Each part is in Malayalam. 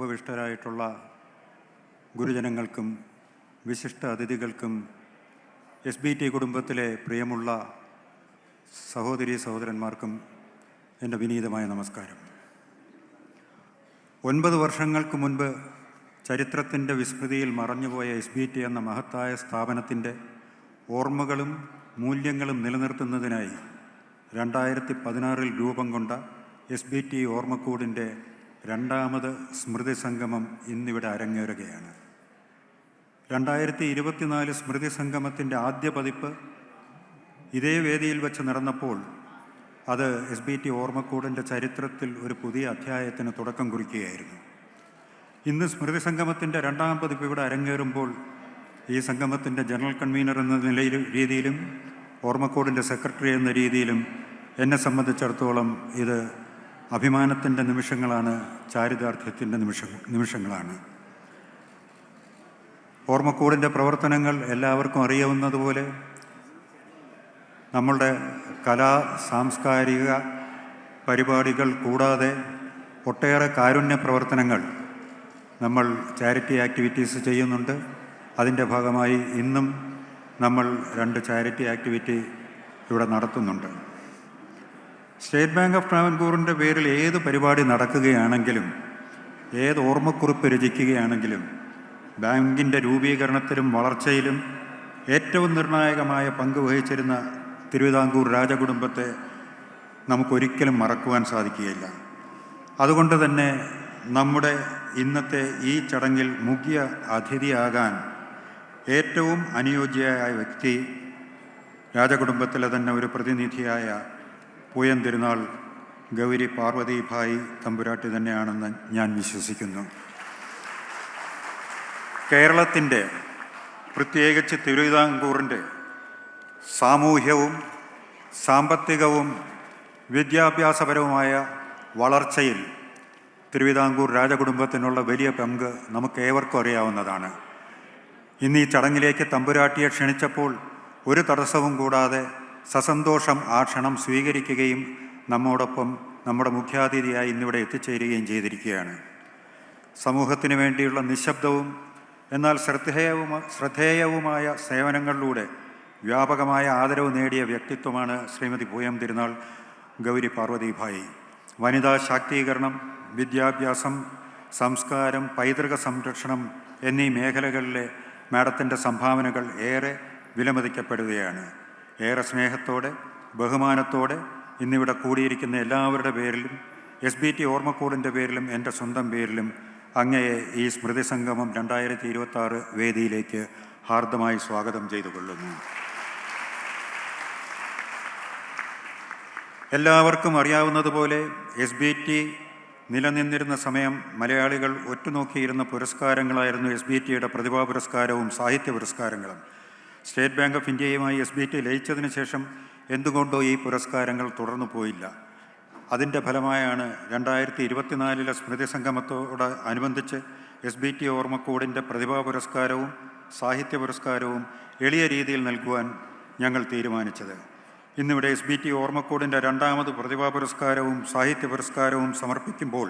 ഉപവിഷ്ടരായിട്ടുള്ള ഗുരുജനങ്ങൾക്കും വിശിഷ്ട അതിഥികൾക്കും SBT കുടുംബത്തിലെ പ്രിയമുള്ള സഹോദരീ സഹോദരന്മാർക്കും എൻ്റെ വിനീതമായ നമസ്കാരം. 9 വർഷങ്ങൾക്ക് മുൻപ് ചരിത്രത്തിൻ്റെ വിസ്മൃതിയിൽ മറഞ്ഞുപോയ SBT എന്ന മഹത്തായ സ്ഥാപനത്തിൻ്റെ ഓർമ്മകളും മൂല്യങ്ങളും നിലനിർത്തുന്നതിനായി 2016 രൂപം കൊണ്ട SBT ഓർമ്മക്കൂടിൻ്റെ രണ്ടാമത് സ്മൃതി സംഗമം ഇന്നിവിടെ അരങ്ങേറുകയാണ്. 2024 സ്മൃതി സംഗമത്തിൻ്റെ ആദ്യ പതിപ്പ് ഇതേ വേദിയിൽ വെച്ച് നടന്നപ്പോൾ അത് SBT ഓർമ്മക്കൂടിൻ്റെ ചരിത്രത്തിൽ ഒരു പുതിയ അധ്യായത്തിന് തുടക്കം കുറിക്കുകയായിരുന്നു. ഇന്ന് സ്മൃതി സംഗമത്തിൻ്റെ രണ്ടാം പതിപ്പ് ഇവിടെ അരങ്ങേറുമ്പോൾ ഈ സംഗമത്തിൻ്റെ ജനറൽ കൺവീനർ എന്ന രീതിയിലും ഓർമ്മക്കൂടിൻ്റെ സെക്രട്ടറി എന്ന രീതിയിലും എന്നെ സംബന്ധിച്ചിടത്തോളം ഇത് അഭിമാനത്തിൻ്റെ നിമിഷങ്ങളാണ്, ചാരിതാർത്ഥ്യത്തിൻ്റെ നിമിഷങ്ങളാണ്. ഓർമ്മക്കൂടിൻ്റെ പ്രവർത്തനങ്ങൾ എല്ലാവർക്കും അറിയാവുന്നതുപോലെ നമ്മളുടെ കലാ സാംസ്കാരിക പരിപാടികൾ കൂടാതെ ഒട്ടേറെ കാരുണ്യ പ്രവർത്തനങ്ങൾ നമ്മൾ ചാരിറ്റി ആക്ടിവിറ്റീസ് ചെയ്യുന്നുണ്ട്. അതിൻ്റെ ഭാഗമായി ഇന്നും നമ്മൾ 2 ചാരിറ്റി ആക്ടിവിറ്റി ഇവിടെ നടത്തുന്നുണ്ട്. സ്റ്റേറ്റ് ബാങ്ക് ഓഫ് ട്രാവൻകൂറിൻ്റെ പേരിൽ ഏത് പരിപാടി നടക്കുകയാണെങ്കിലും, ഏത് ഓർമ്മക്കുറിപ്പ് രചിക്കുകയാണെങ്കിലും ബാങ്കിൻ്റെ രൂപീകരണത്തിലും വളർച്ചയിലും ഏറ്റവും നിർണായകമായ പങ്ക് വഹിച്ചിരുന്ന തിരുവിതാംകൂർ രാജകുടുംബത്തെ നമുക്കൊരിക്കലും മറക്കുവാൻ സാധിക്കുകയില്ല. അതുകൊണ്ട് തന്നെ നമ്മുടെ ഇന്നത്തെ ഈ ചടങ്ങിൽ മുഖ്യ അതിഥിയാകാൻ ഏറ്റവും അനുയോജ്യയായ വ്യക്തി രാജകുടുംബത്തിലെ തന്നെ ഒരു പ്രതിനിധിയായ പൂയം തിരുനാൾ ഗൗരി പാർവതിഭായ് തമ്പുരാട്ടി തന്നെയാണെന്ന് ഞാൻ വിശ്വസിക്കുന്നു. കേരളത്തിൻ്റെ, പ്രത്യേകിച്ച് തിരുവിതാംകൂറിൻ്റെ സാമൂഹ്യവും സാമ്പത്തികവും വിദ്യാഭ്യാസപരവുമായ വളർച്ചയിൽ തിരുവിതാംകൂർ രാജകുടുംബത്തിനുള്ള വലിയ പങ്ക് നമുക്കേവർക്കും അറിയാവുന്നതാണ്. ഇന്ന് ഈ ചടങ്ങിലേക്ക് തമ്പുരാട്ടിയെ ക്ഷണിച്ചപ്പോൾ ഒരു തടസ്സവും കൂടാതെ സസന്തോഷം ആ ക്ഷണം സ്വീകരിക്കുകയും നമ്മോടൊപ്പം നമ്മുടെ മുഖ്യാതിഥിയായി ഇന്നിവിടെ എത്തിച്ചേരുകയും ചെയ്തിരിക്കുകയാണ്. സമൂഹത്തിന് വേണ്ടിയുള്ള നിശബ്ദവും എന്നാൽ ശ്രദ്ധേയവുമായ സേവനങ്ങളിലൂടെ വ്യാപകമായ ആദരവ് നേടിയ വ്യക്തിത്വമാണ് ശ്രീമതി പൂയം തിരുനാൾ ഗൗരി പാർവതിഭായ്. വനിതാ ശാക്തീകരണം, വിദ്യാഭ്യാസം, സംസ്കാരം, പൈതൃക സംരക്ഷണം എന്നീ മേഖലകളിലെ മാഡത്തിൻ്റെ സംഭാവനകൾ ഏറെ വിലമതിക്കപ്പെടുകയാണ്. ഏറെ സ്നേഹത്തോടെ, ബഹുമാനത്തോടെ ഇന്നിവിടെ കൂടിയിരിക്കുന്ന എല്ലാവരുടെ പേരിലും SBT ഓർമ്മക്കൂടിൻ്റെ പേരിലും എൻ്റെ സ്വന്തം പേരിലും അങ്ങയെ ഈ സ്മൃതി സംഗമം 2026 വേദിയിലേക്ക് ഹാർദമായി സ്വാഗതം ചെയ്തു കൊള്ളുന്നു. എല്ലാവർക്കും അറിയാവുന്നതുപോലെ SBT നിലനിന്നിരുന്ന സമയം മലയാളികൾ ഒറ്റുനോക്കിയിരുന്ന പുരസ്കാരങ്ങളായിരുന്നു SBTയുടെ പ്രതിഭാ പുരസ്കാരവും സാഹിത്യ പുരസ്കാരങ്ങളും. സ്റ്റേറ്റ് ബാങ്ക് ഓഫ് ഇന്ത്യയുമായി SBT ലയിച്ചതിന് ശേഷം എന്തുകൊണ്ടോ ഈ പുരസ്കാരങ്ങൾ തുടർന്നു പോയില്ല. അതിൻ്റെ ഫലമായാണ് 2024 സ്മൃതി സംഗമത്തോട് അനുബന്ധിച്ച് SBT ഓർമ്മക്കൂടിൻ്റെ പ്രതിഭാ പുരസ്കാരവും സാഹിത്യ പുരസ്കാരവും എളിയ രീതിയിൽ നൽകുവാൻ ഞങ്ങൾ തീരുമാനിച്ചത്. ഇന്നിവിടെ SBT ഓർമ്മക്കൂടിൻ്റെ രണ്ടാമത് പ്രതിഭാ പുരസ്കാരവും സാഹിത്യ പുരസ്കാരവും സമർപ്പിക്കുമ്പോൾ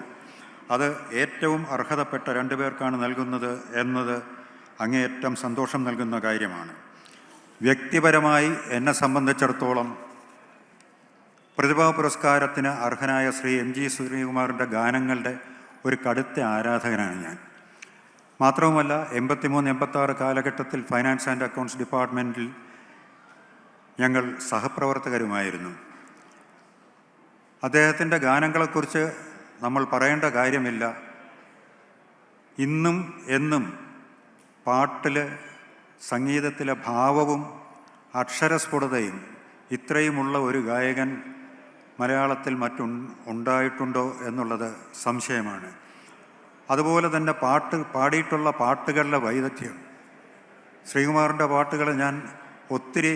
അത് ഏറ്റവും അർഹതപ്പെട്ട 2 പേർക്കാണ് നൽകുന്നത് എന്നത് അങ്ങേയറ്റം സന്തോഷം നൽകുന്ന കാര്യമാണ്. വ്യക്തിപരമായി എന്നെ സംബന്ധിച്ചിടത്തോളം പ്രതിഭാ പുരസ്കാരത്തിന് അർഹനായ ശ്രീ MG ശ്രീകുമാറിൻ്റെ ഗാനങ്ങളുടെ ഒരു കടുത്ത ആരാധകനാണ് ഞാൻ. മാത്രവുമല്ല 83-86 കാലഘട്ടത്തിൽ ഫൈനാൻസ് ആൻഡ് അക്കൗണ്ട്സ് ഡിപ്പാർട്ട്മെൻറ്റിൽ ഞങ്ങൾ സഹപ്രവർത്തകരുമായിരുന്നു. അദ്ദേഹത്തിൻ്റെ ഗാനങ്ങളെക്കുറിച്ച് നമ്മൾ പറയേണ്ട കാര്യമില്ല. ഇന്നും എന്നും പാട്ടിൽ, സംഗീതത്തിലെ ഭാവവും അക്ഷരസ്ഫുടതയും ഇത്രയുമുള്ള ഒരു ഗായകൻ മലയാളത്തിൽ ഉണ്ടായിട്ടുണ്ടോ എന്നുള്ളത് സംശയമാണ്. അതുപോലെ തന്നെ പാടിയിട്ടുള്ള പാട്ടുകളുടെ വൈദഗ്ധ്യം, ശ്രീകുമാറിൻ്റെ പാട്ടുകൾ ഞാൻ ഒത്തിരി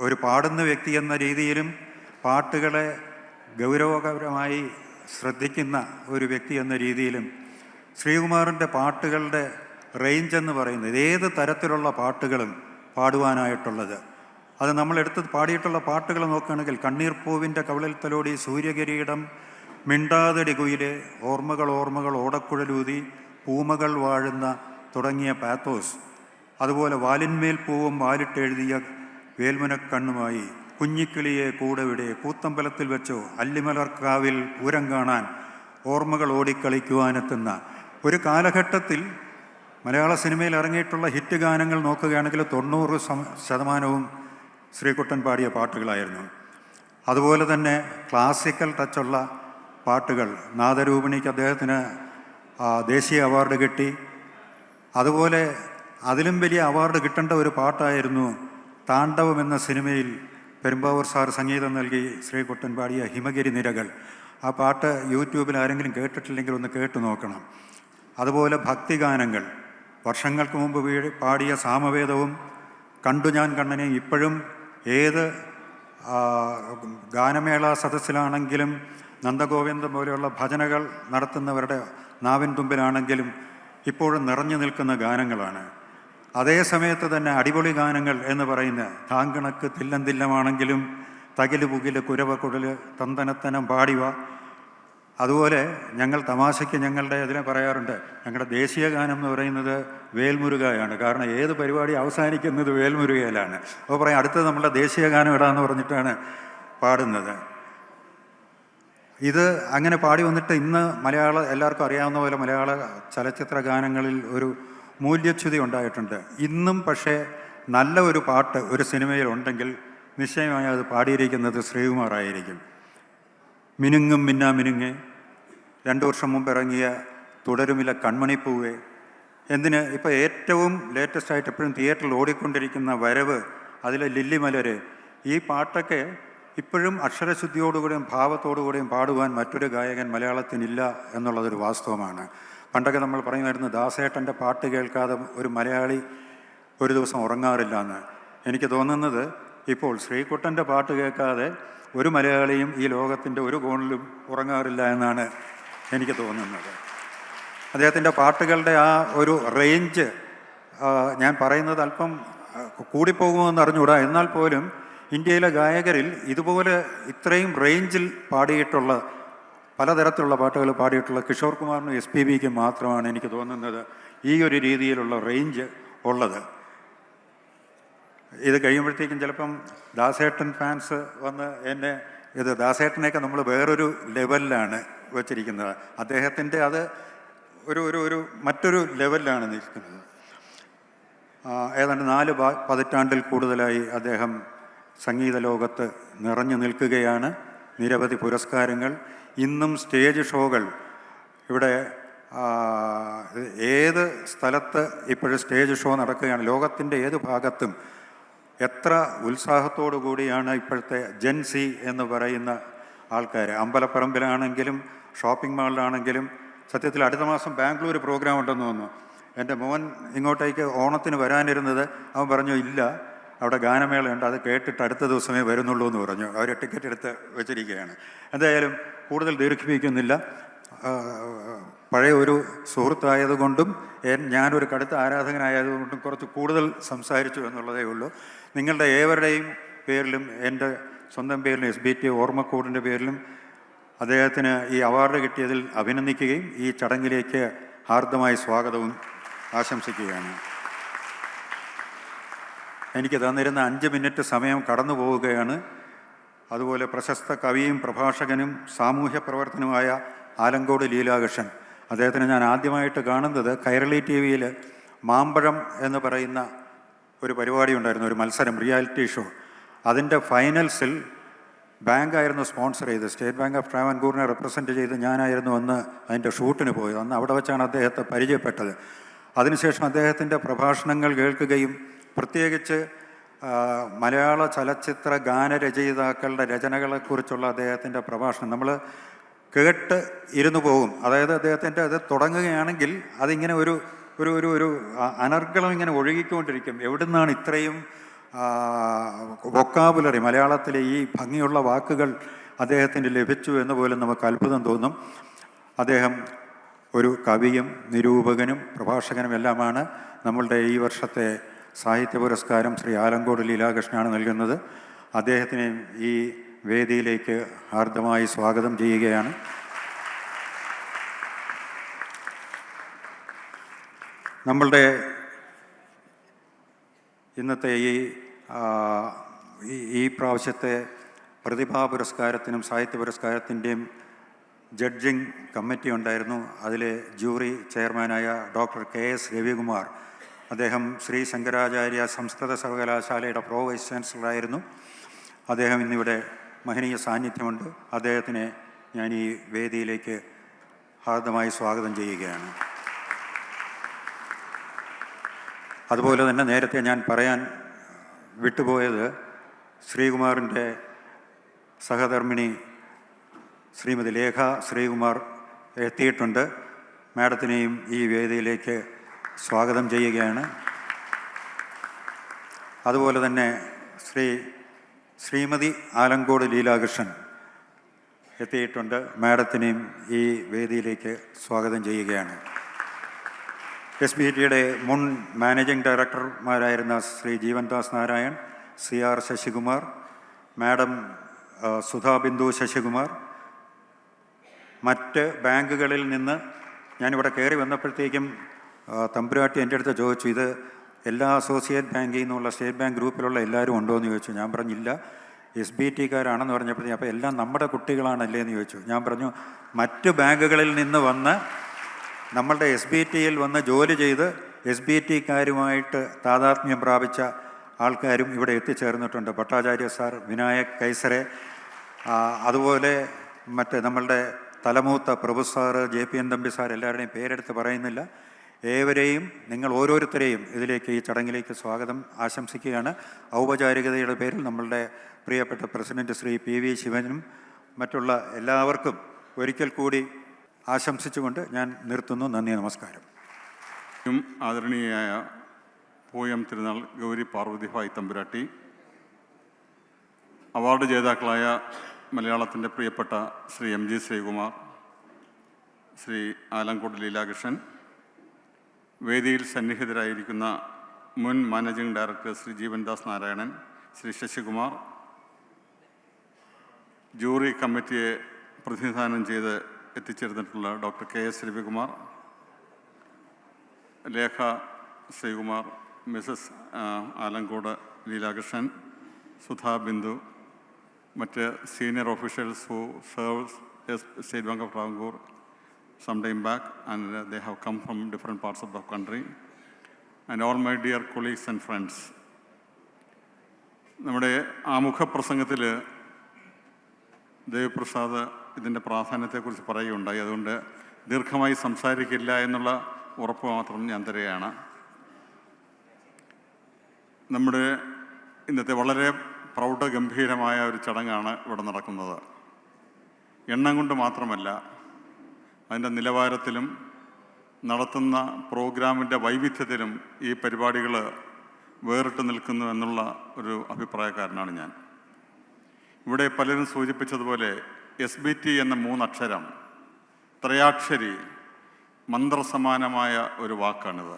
ഒരു പാടുന്ന വ്യക്തി എന്ന രീതിയിലും പാട്ടുകളെ ഗൗരവകരമായി ശ്രദ്ധിക്കുന്ന ഒരു വ്യക്തി എന്ന രീതിയിലും ശ്രീകുമാറിൻ്റെ പാട്ടുകളുടെ റേഞ്ച് എന്ന് പറയുന്നത് ഏത് തരത്തിലുള്ള പാട്ടുകളും പാടുവാനായിട്ടുള്ളത്. അത് നമ്മളെടുത്ത് പാടിയിട്ടുള്ള പാട്ടുകൾ നോക്കുകയാണെങ്കിൽ കണ്ണീർ പൂവിൻ്റെ കവിളിൽ തലോടി, സൂര്യകിരീടം, മിണ്ടാതടി കുയിലെ, ഓർമ്മകൾ ഓർമ്മകൾ ഓടക്കുഴലൂതി, പൂമകൾ വാഴുന്ന തുടങ്ങിയ പാത്തോസ്, അതുപോലെ വാലിന്മേൽ പൂവും വാലിട്ടെഴുതിയ വേൽമുനക്കണ്ണുമായി, കുഞ്ഞിക്കിളിയെ കൂടെവിടെ, കൂത്തമ്പലത്തിൽ വെച്ചോ, അല്ലിമലർക്കാവിൽ പൂരം കാണാൻ, ഓർമ്മകൾ ഓടിക്കളിക്കുവാനെത്തുന്ന ഒരു കാലഘട്ടത്തിൽ മലയാള സിനിമയിൽ ഇറങ്ങിയിട്ടുള്ള ഹിറ്റ് ഗാനങ്ങൾ നോക്കുകയാണെങ്കിൽ 90% ശ്രീകുട്ടൻ പാടിയ പാട്ടുകളായിരുന്നു. അതുപോലെ തന്നെ ക്ലാസിക്കൽ ടച്ചുള്ള പാട്ടുകൾ, നാദരൂപിണിക്ക് അദ്ദേഹത്തിന് ദേശീയ അവാർഡ് കിട്ടി. അതുപോലെ അതിലും വലിയ അവാർഡ് കിട്ടേണ്ട ഒരു പാട്ടായിരുന്നു താണ്ഡവം എന്ന സിനിമയിൽ പെരുമ്പാവൂർ സാർ സംഗീതം നൽകി ശ്രീകുട്ടൻ പാടിയ ഹിമഗിരി നിരകൾ. ആ പാട്ട് യൂട്യൂബിൽ ആരെങ്കിലും കേട്ടിട്ടില്ലെങ്കിൽ ഒന്ന് കേട്ടു നോക്കണം. അതുപോലെ ഭക്തിഗാനങ്ങൾ, വർഷങ്ങൾക്ക് മുമ്പ് പാടിയ സാമവേദവും കണ്ടു ഞാൻ കണ്ണനെ ഇപ്പോഴും ഏത് ഗാനമേള സദസ്സിലാണെങ്കിലും നന്ദഗോവിന്ദം പോലെയുള്ള ഭജനകൾ നടത്തുന്നവരുടെ നാവിൻ തുമ്പിലാണെങ്കിലും ഇപ്പോഴും നിറഞ്ഞു നിൽക്കുന്ന ഗാനങ്ങളാണ്. അതേ സമയത്ത് തന്നെ അടിപൊളി ഗാനങ്ങൾ എന്ന് പറയുന്ന താങ്കണക്ക് തില്ലന്തില്ലമാണെങ്കിലും തകില് പുകില് കുരവ കുടല് തന്തനത്തനം പാടിവ. അതുപോലെ ഞങ്ങൾ തമാശയ്ക്ക് ഞങ്ങളുടെ ഇതിനെ പറയാറുണ്ട്, ഞങ്ങളുടെ ദേശീയ ഗാനം എന്ന് പറയുന്നത് വേൽമുരുകയാണ്. കാരണം ഏത് പരിപാടി അവസാനിക്കുന്നത് വേൽമുരുകയിലാണ്. അപ്പോൾ പറയാം അടുത്തത് നമ്മുടെ ദേശീയ ഗാനം ഇടാന്ന് പറഞ്ഞിട്ടാണ് പാടുന്നത്. ഇത് അങ്ങനെ പാടി വന്നിട്ട് ഇന്ന് എല്ലാവർക്കും അറിയാവുന്ന പോലെ മലയാള ചലച്ചിത്ര ഗാനങ്ങളിൽ ഒരു മൂല്യച്യുതി ഉണ്ടായിട്ടുണ്ട്. ഇന്നും പക്ഷേ നല്ല ഒരു പാട്ട് ഒരു സിനിമയിൽ ഉണ്ടെങ്കിൽ നിശ്ചയമായി അത് പാടിയിരിക്കുന്നത് ശ്രീകുമാറായിരിക്കും. മിനുങ്ങും മിന്നാ മിനുങ്ങെ, 2 വർഷം മുമ്പ് ഇറങ്ങിയ തുടരുമില്ല കൺമണിപ്പൂവേ, എന്തിന് ഇപ്പോൾ ഏറ്റവും ലേറ്റസ്റ്റായിട്ട് എപ്പോഴും തിയേറ്ററിൽ ഓടിക്കൊണ്ടിരിക്കുന്ന വരവ്, അതിലെ ലില്ലിമലര്, ഈ പാട്ടൊക്കെ ഇപ്പോഴും അക്ഷരശുദ്ധിയോടുകൂടിയും ഭാവത്തോടുകൂടിയും പാടുവാൻ മറ്റൊരു ഗായകൻ മലയാളത്തിനില്ല എന്നുള്ളതൊരു വാസ്തവമാണ്. പണ്ടൊക്കെ നമ്മൾ പറയുമായിരുന്നു ദാസേട്ടൻ്റെ പാട്ട് കേൾക്കാതെ ഒരു മലയാളി ഒരു ദിവസം ഉറങ്ങാറില്ല എന്ന്. എനിക്ക് തോന്നുന്നത് ഇപ്പോൾ ശ്രീകുട്ടൻ്റെ പാട്ട് കേൾക്കാതെ ഒരു മലയാളിയും ഈ ലോകത്തിൻ്റെ ഒരു കോണിലും ഉറങ്ങാറില്ല എന്നാണ് എനിക്ക് തോന്നുന്നത്. അദ്ദേഹത്തിൻ്റെ പാട്ടുകളുടെ ആ ഒരു റേഞ്ച് ഞാൻ പറയുന്നത് അല്പം കൂടിപ്പോകുമെന്ന് അറിഞ്ഞുകൂടാ. എന്നാൽ പോലും ഇന്ത്യയിലെ ഗായകരിൽ ഇതുപോലെ ഇത്രയും റേഞ്ചിൽ പാടിയിട്ടുള്ള പലതരത്തിലുള്ള പാട്ടുകൾ പാടിയിട്ടുള്ള കിഷോർ കുമാറിനും SPBക്കും മാത്രമാണ് എനിക്ക് തോന്നുന്നത് ഈ ഒരു രീതിയിലുള്ള റേഞ്ച് ഉള്ളത്. ഇത് കഴിയുമ്പോഴത്തേക്കും ചിലപ്പം ദാസേട്ടൻ ഫാൻസ് വന്ന് ദാസേട്ടനെയൊക്കെ നമ്മൾ വേറൊരു ലെവലിലാണ് വച്ചിരിക്കുന്നത്. അദ്ദേഹത്തിൻ്റെ അത് ഒരു മറ്റൊരു ലെവലിലാണ് നിൽക്കുന്നത്. ഏതാണ്ട് 4 പതിറ്റാണ്ടിൽ കൂടുതലായി അദ്ദേഹം സംഗീത ലോകത്ത് നിറഞ്ഞു നിൽക്കുകയാണ്. നിരവധി പുരസ്കാരങ്ങൾ, ഇന്നും സ്റ്റേജ് ഷോകൾ. ഇവിടെ ഏത് സ്ഥലത്ത് ഇപ്പോഴും സ്റ്റേജ് ഷോ നടക്കുകയാണ്. ലോകത്തിൻ്റെ ഏത് ഭാഗത്തും എത്ര ഉത്സാഹത്തോടു കൂടിയാണ് ഇപ്പോഴത്തെ ജെൻസി എന്ന് പറയുന്ന ആൾക്കാർ. അമ്പലപ്പറമ്പിലാണെങ്കിലും ഷോപ്പിംഗ് മാളിലാണെങ്കിലും. സത്യത്തിൽ അടുത്ത മാസം ബാംഗ്ലൂർ പ്രോഗ്രാം ഉണ്ടെന്ന് തോന്നുന്നു. എൻ്റെ മോൻ ഇങ്ങോട്ടേക്ക് ഓണത്തിന് വരാനിരുന്നത്, അവൻ പറഞ്ഞു ഇല്ല, അവിടെ ഗാനമേളയുണ്ട്, അത് കേട്ടിട്ട് അടുത്ത ദിവസമേ വരുന്നുള്ളൂ എന്ന് പറഞ്ഞു. അവർ ടിക്കറ്റ് എടുത്ത് വെച്ചിരിക്കുകയാണ്. എന്തായാലും കൂടുതൽ ദീർഘിപ്പിക്കുന്നില്ല. പഴയ ഒരു സുഹൃത്തായതുകൊണ്ടും ഞാനൊരു കടുത്ത ആരാധകനായതുകൊണ്ടും കുറച്ച് കൂടുതൽ സംസാരിച്ചു എന്നുള്ളതേ ഉള്ളൂ. നിങ്ങളുടെ ഏവരുടെയും പേരിലും എൻ്റെ സ്വന്തം പേരിലും SBT ഓർമ്മക്കൂടിൻ്റെ പേരിലും അദ്ദേഹത്തിന് ഈ അവാർഡ് കിട്ടിയതിൽ അഭിനന്ദിക്കുകയും ഈ ചടങ്ങിലേക്ക് ഹാർദമായ സ്വാഗതവും ആശംസിക്കുകയാണ്. എനിക്ക് തന്നിരുന്ന 5 മിനിറ്റ് സമയം കടന്നു പോവുകയാണ്. അതുപോലെ പ്രശസ്ത കവിയും പ്രഭാഷകനും സാമൂഹ്യ പ്രവർത്തനവുമായ ആലങ്കോട് ലീലാകൃഷ്ണൻ, അദ്ദേഹത്തിന് ഞാൻ ആദ്യമായിട്ട് കാണുന്നത് കൈരളി TV മാമ്പഴം എന്ന് പറയുന്ന ഒരു പരിപാടി ഉണ്ടായിരുന്നു, ഒരു മത്സരം, റിയാലിറ്റി ഷോ. അതിൻ്റെ ഫൈനൽസിൽ ബാങ്കായിരുന്നു സ്പോൺസർ ചെയ്ത്, സ്റ്റേറ്റ് ബാങ്ക് ഓഫ് ട്രാവൻകൂറിനെ റെപ്രസെൻറ്റ് ചെയ്ത് ഞാനായിരുന്നു അന്ന് അതിൻ്റെ ഷൂട്ടിന് പോയത്. അന്ന് അവിടെ വെച്ചാണ് അദ്ദേഹത്തെ പരിചയപ്പെട്ടത്. അതിനുശേഷം അദ്ദേഹത്തിൻ്റെ പ്രഭാഷണങ്ങൾ കേൾക്കുകയും പ്രത്യേകിച്ച് മലയാള ചലച്ചിത്ര ഗാനരചയിതാക്കളുടെ രചനകളെക്കുറിച്ചുള്ള അദ്ദേഹത്തിൻ്റെ പ്രഭാഷണം നമ്മൾ കേട്ട് ഇരുന്നു പോകും. അതായത് അദ്ദേഹത്തിൻ്റെ അത് തുടങ്ങുകയാണെങ്കിൽ അതിങ്ങനെ ഒരു ഒരു ഒരു ഒരു അനർഗളം ഇങ്ങനെ ഒഴുകിക്കൊണ്ടിരിക്കും. എവിടുന്നാണ് ഇത്രയും വൊക്കാബുലറി, മലയാളത്തിലെ ഈ ഭംഗിയുള്ള വാക്കുകൾ അദ്ദേഹത്തിന് ലഭിച്ചു എന്ന് പോലും നമുക്ക് അത്ഭുതം തോന്നും. അദ്ദേഹം ഒരു കവിയും നിരൂപകനും പ്രഭാഷകനും എല്ലാമാണ്. നമ്മളുടെ ഈ വർഷത്തെ സാഹിത്യ പുരസ്കാരം ശ്രീ ആലങ്കോട് ലീലാകൃഷ്ണനാണ് നൽകുന്നത്. അദ്ദേഹത്തിനെ ഈ വേദിയിലേക്ക് ഹാർദമായി സ്വാഗതം ചെയ്യുകയാണ്. നമ്മളുടെ ഇന്നത്തെ ഈ പ്രാവശ്യത്തെ പ്രതിഭാ പുരസ്കാരത്തിനും സാഹിത്യ പുരസ്കാരത്തിൻ്റെയും ജഡ്ജിങ് കമ്മിറ്റി ഉണ്ടായിരുന്നു. അതിലെ ജൂറി ചെയർമാനായ ഡോക്ടർ KS രവികുമാർ, അദ്ദേഹം ശ്രീ ശങ്കരാചാര്യ സംസ്കൃത സർവകലാശാലയുടെ പ്രോ വൈസ് ചാൻസലറായിരുന്നു. അദ്ദേഹം ഇന്നിവിടെ മഹനീയ സാന്നിധ്യമുണ്ട്. അദ്ദേഹത്തിനെ ഞാൻ ഈ വേദിയിലേക്ക് ഹാർദമായി സ്വാഗതം ചെയ്യുകയാണ്. അതുപോലെ തന്നെ നേരത്തെ ഞാൻ പറയാൻ വിട്ടുപോയത് ശ്രീകുമാറിൻ്റെ സഹധർമ്മിണി ശ്രീമതി ലേഖ ശ്രീകുമാർ എത്തിയിട്ടുണ്ട്. മാഡത്തിനെയും ഈ വേദിയിലേക്ക് സ്വാഗതം ചെയ്യുകയാണ്. അതുപോലെ തന്നെ ശ്രീമതി ആലങ്കോട് ലീലാകൃഷ്ണൻ എത്തിയിട്ടുണ്ട്. മാഡത്തിനെയും ഈ വേദിയിലേക്ക് സ്വാഗതം ചെയ്യുകയാണ്. SBTയുടെ മുൻ മാനേജിംഗ് ഡയറക്ടർമാരായിരുന്ന ശ്രീ ജീവൻദാസ് നാരായൺ, CR ശശികുമാർ, മാഡം സുധാ ബിന്ദു ശശികുമാർ, മറ്റ് ബാങ്കുകളിൽ നിന്ന് ഞാനിവിടെ കയറി വന്നപ്പോഴത്തേക്കും തമ്പുരാട്ടി എൻ്റെ അടുത്ത് ചോദിച്ചു, ഇത് എല്ലാ അസോസിയേറ്റ് ബാങ്കിൽ നിന്നുള്ള സ്റ്റേറ്റ് ബാങ്ക് ഗ്രൂപ്പിലുള്ള എല്ലാവരും ഉണ്ടോ എന്ന് ചോദിച്ചു. ഞാൻ പറഞ്ഞില്ല, SBTക്കാരാണെന്ന് പറഞ്ഞപ്പോഴത്തേക്കും അപ്പോൾ എല്ലാം നമ്മുടെ കുട്ടികളാണല്ലേ എന്ന് ചോദിച്ചു. ഞാൻ പറഞ്ഞു, മറ്റ് ബാങ്കുകളിൽ നിന്ന് വന്ന് നമ്മളുടെ SBTയിൽ വന്ന് ജോലി ചെയ്ത് SBTക്കാരുമായിട്ട് താതാത്മ്യം പ്രാപിച്ച ആൾക്കാരും ഇവിടെ എത്തിച്ചേർന്നിട്ടുണ്ട്. ഭട്ടാചാര്യ സാർ, വിനായക് കൈസരെ, അതുപോലെ മറ്റ് നമ്മളുടെ തലമൂത്ത പ്രഭു സാറ്, JPN തമ്പി സാർ, എല്ലാവരുടെയും പേരെടുത്ത് പറയുന്നില്ല. ഏവരെയും നിങ്ങൾ ഓരോരുത്തരെയും ഇതിലേക്ക്, ഈ ചടങ്ങിലേക്ക് സ്വാഗതം ആശംസിക്കുകയാണ്. ഔപചാരികതയുടെ പേരിൽ നമ്മളുടെ പ്രിയപ്പെട്ട പ്രസിഡന്റ് ശ്രീ PV ശിവനും മറ്റുള്ള എല്ലാവർക്കും ഒരിക്കൽ കൂടി ആശംസിച്ചുകൊണ്ട് ഞാൻ നിർത്തുന്നു. നന്ദി, നമസ്കാരം. ആദരണീയായ പൂയം തിരുനാൾ ഗൗരി പാർവതിഭായ് തമ്പുരാട്ടി, അവാർഡ് ജേതാക്കളായ മലയാളത്തിൻ്റെ പ്രിയപ്പെട്ട ശ്രീ MG ശ്രീകുമാർ, ശ്രീ ആലങ്കോട് ലീലാകൃഷ്ണൻ, വേദിയിൽ സന്നിഹിതരായിരിക്കുന്ന മുൻ managing director Shri Jeevandas Narayanan, Shri Sasikumar, jury കമ്മിറ്റിയെ പ്രതിനിധാനം ചെയ്ത് എത്തിച്ചേർന്നിട്ടുള്ള doctor KS Ravikumar, Lekha Sreekumar, Mrs Alankode Leelakrishnan, Sudha Bindu, മറ്റ് senior officials who served as State Bank of Travancore some time back, and they have come from different parts of the country, and all my dear colleagues and friends. നമ്മുടെ ആമുഖപ്രസംഗത്തിൽ ദേവപ്രസാദ് ഇതിൻ്റെ പ്രാധാന്യത്തെക്കുറിച്ച് പറയുകയുണ്ടായി. അതുകൊണ്ട് ദീർഘമായി സംസാരിക്കില്ല എന്നുള്ള ഉറപ്പ് മാത്രം ഞാൻ തരികയാണ്. നമ്മുടെ ഇന്നത്തെ വളരെ പ്രൗഢഗംഭീരമായ ഒരു ചടങ്ങാണ് ഇവിടെ നടക്കുന്നത്. എണ്ണം കൊണ്ട് മാത്രമല്ല, അതിൻ്റെ നിലവാരത്തിലും നടത്തുന്ന പ്രോഗ്രാമിൻ്റെ വൈവിധ്യത്തിലും ഈ പരിപാടികൾ വേറിട്ട് നിൽക്കുന്നു എന്നുള്ള ഒരു അഭിപ്രായക്കാരനാണ് ഞാൻ. ഇവിടെ പലരും സൂചിപ്പിച്ചതുപോലെ SBT എന്ന 3 അക്ഷരം, ത്രയാക്ഷരി, മന്ത്രസമാനമായ ഒരു വാക്കാണിത്.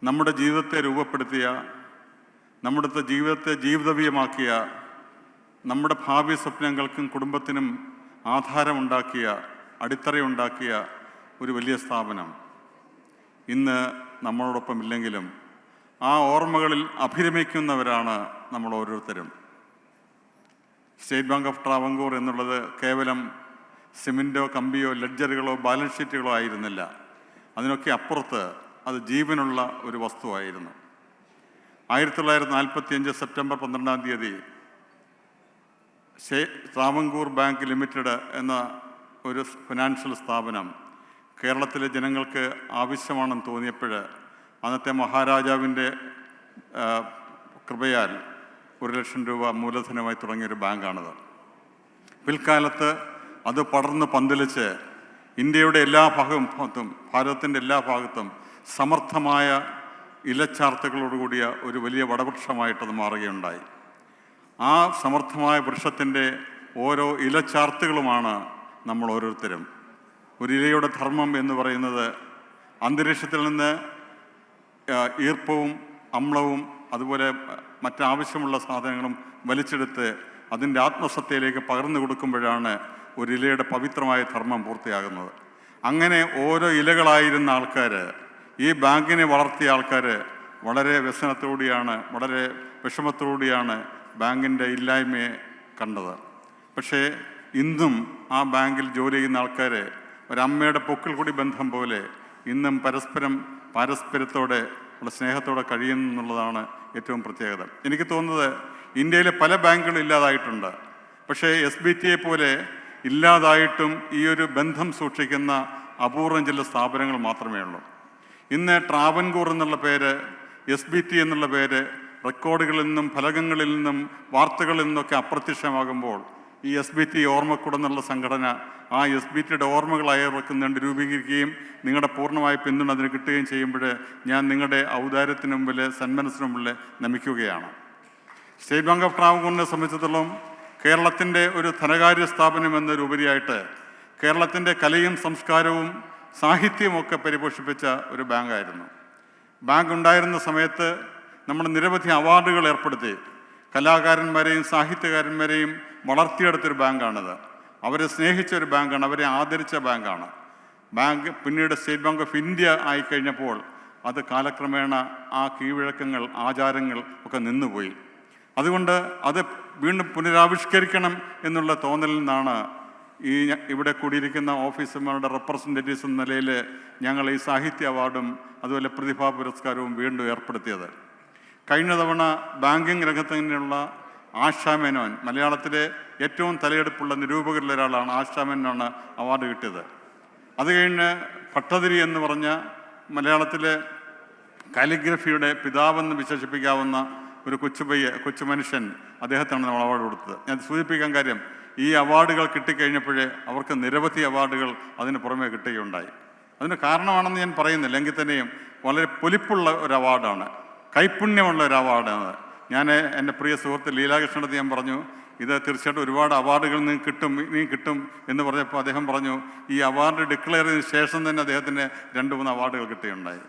നമ്മുടെ ജീവിതത്തെ രൂപപ്പെടുത്തിയ, നമ്മുടെ ജീവിതത്തെ ജീവിതവീയമാക്കിയ, നമ്മുടെ ഭാവി സ്വപ്നങ്ങൾക്കും കുടുംബത്തിനും ആധാരമുണ്ടാക്കിയ, അടിത്തറയുണ്ടാക്കിയ ഒരു വലിയ സ്ഥാപനം ഇന്ന് നമ്മളോടൊപ്പം ഇല്ലെങ്കിലും ആ ഓർമ്മകളിൽ അഭിരമിക്കുന്നവരാണ് നമ്മൾ ഓരോരുത്തരും. സ്റ്റേറ്റ് ബാങ്ക് ഓഫ് ട്രാവൻകൂർ എന്നുള്ളത് കേവലം സിമൻറ്റോ കമ്പിയോ ലെഡ്ജറുകളോ ബാലൻസ് ഷീറ്റുകളോ ആയിരുന്നില്ല. അതിനൊക്കെ അപ്പുറത്ത് അത് ജീവനുള്ള ഒരു വസ്തുവായിരുന്നു. 1945 സെപ്റ്റംബർ 12 ട്രാവൻകൂർ ബാങ്ക് ലിമിറ്റഡ് എന്ന ഒരു ഫിനാൻഷ്യൽ സ്ഥാപനം കേരളത്തിലെ ജനങ്ങൾക്ക് ആവശ്യമാണെന്ന് തോന്നിയപ്പോൾ അന്നത്തെ മഹാരാജാവിൻ്റെ കൃപയാൽ 1,00,000 രൂപ മൂലധനമായി തുടങ്ങിയൊരു ബാങ്കാണത്. പിൽക്കാലത്ത് അത് പടർന്ന് പന്തലിച്ച് ഇന്ത്യയുടെ എല്ലാ ഭാഗത്തും, ഭാരതത്തിൻ്റെ എല്ലാ ഭാഗത്തും സമർത്ഥമായ ഇലച്ചാർത്തുകളോടുകൂടിയ ഒരു വലിയ വടവൃക്ഷമായിട്ടത് മാറുകയുണ്ടായി. ആ സമർത്ഥമായ വൃക്ഷത്തിൻ്റെ ഓരോ ഇലച്ചാർത്തുകളുമാണ് നമ്മൾ ഓരോരുത്തരും. ഒരു ഇലയുടെ ധർമ്മം എന്ന് പറയുന്നത് അന്തരീക്ഷത്തിൽ നിന്ന് ഈർപ്പവും അമ്ലവും അതുപോലെ മറ്റാവശ്യമുള്ള സാധനങ്ങളും വലിച്ചെടുത്ത് അതിൻ്റെ ആത്മസത്തയിലേക്ക് പകർന്നു കൊടുക്കുമ്പോഴാണ് ഒരു ഇലയുടെ പവിത്രമായ ധർമ്മം പൂർത്തിയാകുന്നത്. അങ്ങനെ ഓരോ ഇലകളായിരുന്ന ആൾക്കാർ ഈ ബാങ്കിനെ വളർത്തിയ ആൾക്കാർ വളരെ വ്യസനത്തോടെയാണ്, വളരെ വിഷമത്തോടെയാണ് ബാങ്കിൻ്റെ ഇല്ലായ്മയെ കണ്ടത്. പക്ഷേ ഇന്നും ആ ബാങ്കിൽ ജോലി ചെയ്യുന്ന ആൾക്കാർ ഒരമ്മയുടെ പൊക്കിൾ കൂടി ബന്ധം പോലെ ഇന്നും പാരസ്പര്യത്തോടെ ഉള്ള സ്നേഹത്തോടെ കഴിയുന്നു എന്നുള്ളതാണ് ഏറ്റവും പ്രത്യേകത. എനിക്ക് തോന്നുന്നത് ഇന്ത്യയിലെ പല ബാങ്കുകളും ഇല്ലാതായിട്ടുണ്ട്. പക്ഷേ SBTയെ പോലെ ഇല്ലാതായിട്ടും ഈ ഒരു ബന്ധം സൂക്ഷിക്കുന്ന അപൂർവം ചില സ്ഥാപനങ്ങൾ മാത്രമേ ഉള്ളൂ. ഇന്ന് ട്രാവൻകൂർ എന്നുള്ള പേര്, SBT എന്നുള്ള പേര് റെക്കോർഡുകളിൽ നിന്നും ഫലകങ്ങളിൽ നിന്നും വാർത്തകളിൽ നിന്നൊക്കെ അപ്രത്യക്ഷമാകുമ്പോൾ ഈ SBT ഓർമ്മക്കൂടം എന്നുള്ള സംഘടന ആ SBTയുടെ ഓർമ്മകളായവർക്ക് വേണ്ടി രൂപീകരിക്കുകയും നിങ്ങളുടെ പൂർണ്ണമായ പിന്തുണ അതിന് കിട്ടുകയും ചെയ്യുമ്പോൾ ഞാൻ നിങ്ങളുടെ ഔദാര്യത്തിന് മുമ്പിൽ, സന്മനസ്സിന് മുമ്പിൽ നമിക്കുകയാണ്. സ്റ്റേറ്റ് ബാങ്ക് ഓഫ് ട്രാവൻകൂറിനെ സംബന്ധിച്ചിടത്തോളം കേരളത്തിൻ്റെ ഒരു ധനകാര്യ സ്ഥാപനം എന്നതിലുപരിയായിട്ട് കേരളത്തിൻ്റെ കലയും സംസ്കാരവും സാഹിത്യവുമൊക്കെ പരിപോഷിപ്പിച്ച ഒരു ബാങ്കായിരുന്നു. ബാങ്ക് ഉണ്ടായിരുന്ന സമയത്ത് നമ്മൾ നിരവധി അവാർഡുകൾ ഏർപ്പെടുത്തി കലാകാരന്മാരെയും സാഹിത്യകാരന്മാരെയും വളർത്തിയെടുത്തൊരു ബാങ്കാണിത്. അവരെ സ്നേഹിച്ച ഒരു ബാങ്കാണ്, അവരെ ആദരിച്ച ബാങ്കാണ്. ബാങ്ക് പിന്നീട് സ്റ്റേറ്റ് ബാങ്ക് ഓഫ് ഇന്ത്യ ആയിക്കഴിഞ്ഞപ്പോൾ അത് കാലക്രമേണ ആ കീഴ്വഴക്കങ്ങൾ, ആചാരങ്ങൾ ഒക്കെ നിന്നുപോയി. അതുകൊണ്ട് അത് വീണ്ടും പുനരാവിഷ്കരിക്കണം എന്നുള്ള തോന്നലിൽ നിന്നാണ് ഇവിടെ കൂടിയിരിക്കുന്ന ഓഫീസർമാരുടെ റെപ്രസെൻറ്റേറ്റീവ്സ് എന്ന നിലയിൽ ഞങ്ങൾ ഈ സാഹിത്യ അവാർഡും അതുപോലെ പ്രതിഭാ പുരസ്കാരവും വീണ്ടും ഏർപ്പെടുത്തിയത്. കഴിഞ്ഞ തവണ ബാങ്കിങ് രംഗത്ത് തന്നെയുള്ള ആശാ മേനോൻ, മലയാളത്തിലെ ഏറ്റവും തലയെടുപ്പുള്ള നിരൂപകരിൽ ഒരാളാണ് ആശാ മേനോനാണ് അവാർഡ് കിട്ടിയത്. അത് കഴിഞ്ഞ് ഭട്ടതിരി എന്ന് പറഞ്ഞ മലയാളത്തിലെ കാലിഗ്രഫിയുടെ പിതാവെന്ന് വിശേഷിപ്പിക്കാവുന്ന ഒരു കൊച്ചു മനുഷ്യൻ, അദ്ദേഹത്താണ് നമ്മൾ അവാർഡ് കൊടുത്തത്. ഞാൻ സൂചിപ്പിക്കാൻ കാര്യം, ഈ അവാർഡുകൾ കിട്ടിക്കഴിഞ്ഞപ്പോഴേ അവർക്ക് നിരവധി അവാർഡുകൾ അതിന് പുറമെ കിട്ടുകയുണ്ടായി. അതിന് കാരണമാണെന്ന് ഞാൻ പറയുന്നില്ല, എങ്കിൽ തന്നെയും വളരെ പൊലിപ്പുള്ള ഒരു അവാർഡാണ്, കൈപുണ്യമുള്ള ഒരു അവാർഡാണ്. ഞാൻ എൻ്റെ പ്രിയ സുഹൃത്ത് ലീലാകൃഷ്ണനടുത്ത് ഞാൻ പറഞ്ഞു, ഇത് തീർച്ചയായിട്ടും ഒരുപാട് അവാർഡുകൾ നീ കിട്ടും എന്ന് പറഞ്ഞപ്പോൾ അദ്ദേഹം പറഞ്ഞു, ഈ അവാർഡ് ഡിക്ലെയർ ചെയ്തതിന് ശേഷം തന്നെ അദ്ദേഹത്തിന് 2-3 അവാർഡുകൾ കിട്ടുകയുണ്ടായി.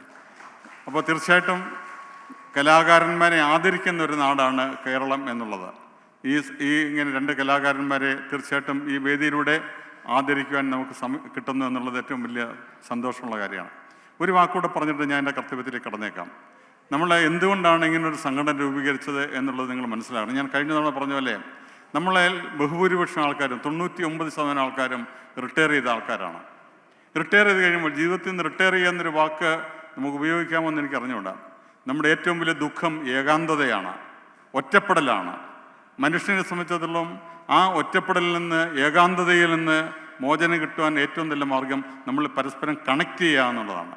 അപ്പോൾ തീർച്ചയായിട്ടും കലാകാരന്മാരെ ആദരിക്കുന്ന ഒരു നാടാണ് കേരളം എന്നുള്ളത്. ഈ ഇങ്ങനെ 2 കലാകാരന്മാരെ തീർച്ചയായിട്ടും ഈ വേദിയിലൂടെ ആദരിക്കുവാൻ നമുക്ക് കിട്ടുന്നു എന്നുള്ളത് ഏറ്റവും വലിയ സന്തോഷമുള്ള കാര്യമാണ്. ഒരു വാക്കുകൂടെ പറഞ്ഞിട്ട് ഞാൻ എൻ്റെ കർത്തവ്യത്തിലേക്ക് കടന്നേക്കാം. നമ്മൾ എന്തുകൊണ്ടാണ് ഇങ്ങനൊരു സംഘടന രൂപീകരിച്ചത് എന്നുള്ളത് നിങ്ങൾ മനസ്സിലാക്കണം. ഞാൻ കഴിഞ്ഞ തവണ പറഞ്ഞ പോലെ നമ്മളെ ബഹുഭൂരിപക്ഷം ആൾക്കാരും 99% ആൾക്കാരും റിട്ടയർ ചെയ്ത ആൾക്കാരാണ്. റിട്ടയർ ചെയ്ത് കഴിയുമ്പോൾ ജീവിതത്തിൽ നിന്ന് റിട്ടയർ ചെയ്യാമെന്നൊരു വാക്ക് നമുക്ക് ഉപയോഗിക്കാമോ എന്ന് എനിക്ക് അറിഞ്ഞുകൂടാ. നമ്മുടെ ഏറ്റവും വലിയ ദുഃഖം ഏകാന്തതയാണ്, ഒറ്റപ്പെടലാണ്. മനുഷ്യനെ സംബന്ധിച്ചിടത്തോളം ആ ഒറ്റപ്പെടലിൽ നിന്ന്, ഏകാന്തതയിൽ നിന്ന് മോചനം കിട്ടുവാൻ ഏറ്റവും നല്ല മാർഗം നമ്മൾ പരസ്പരം കണക്ട് ചെയ്യുക എന്നുള്ളതാണ്.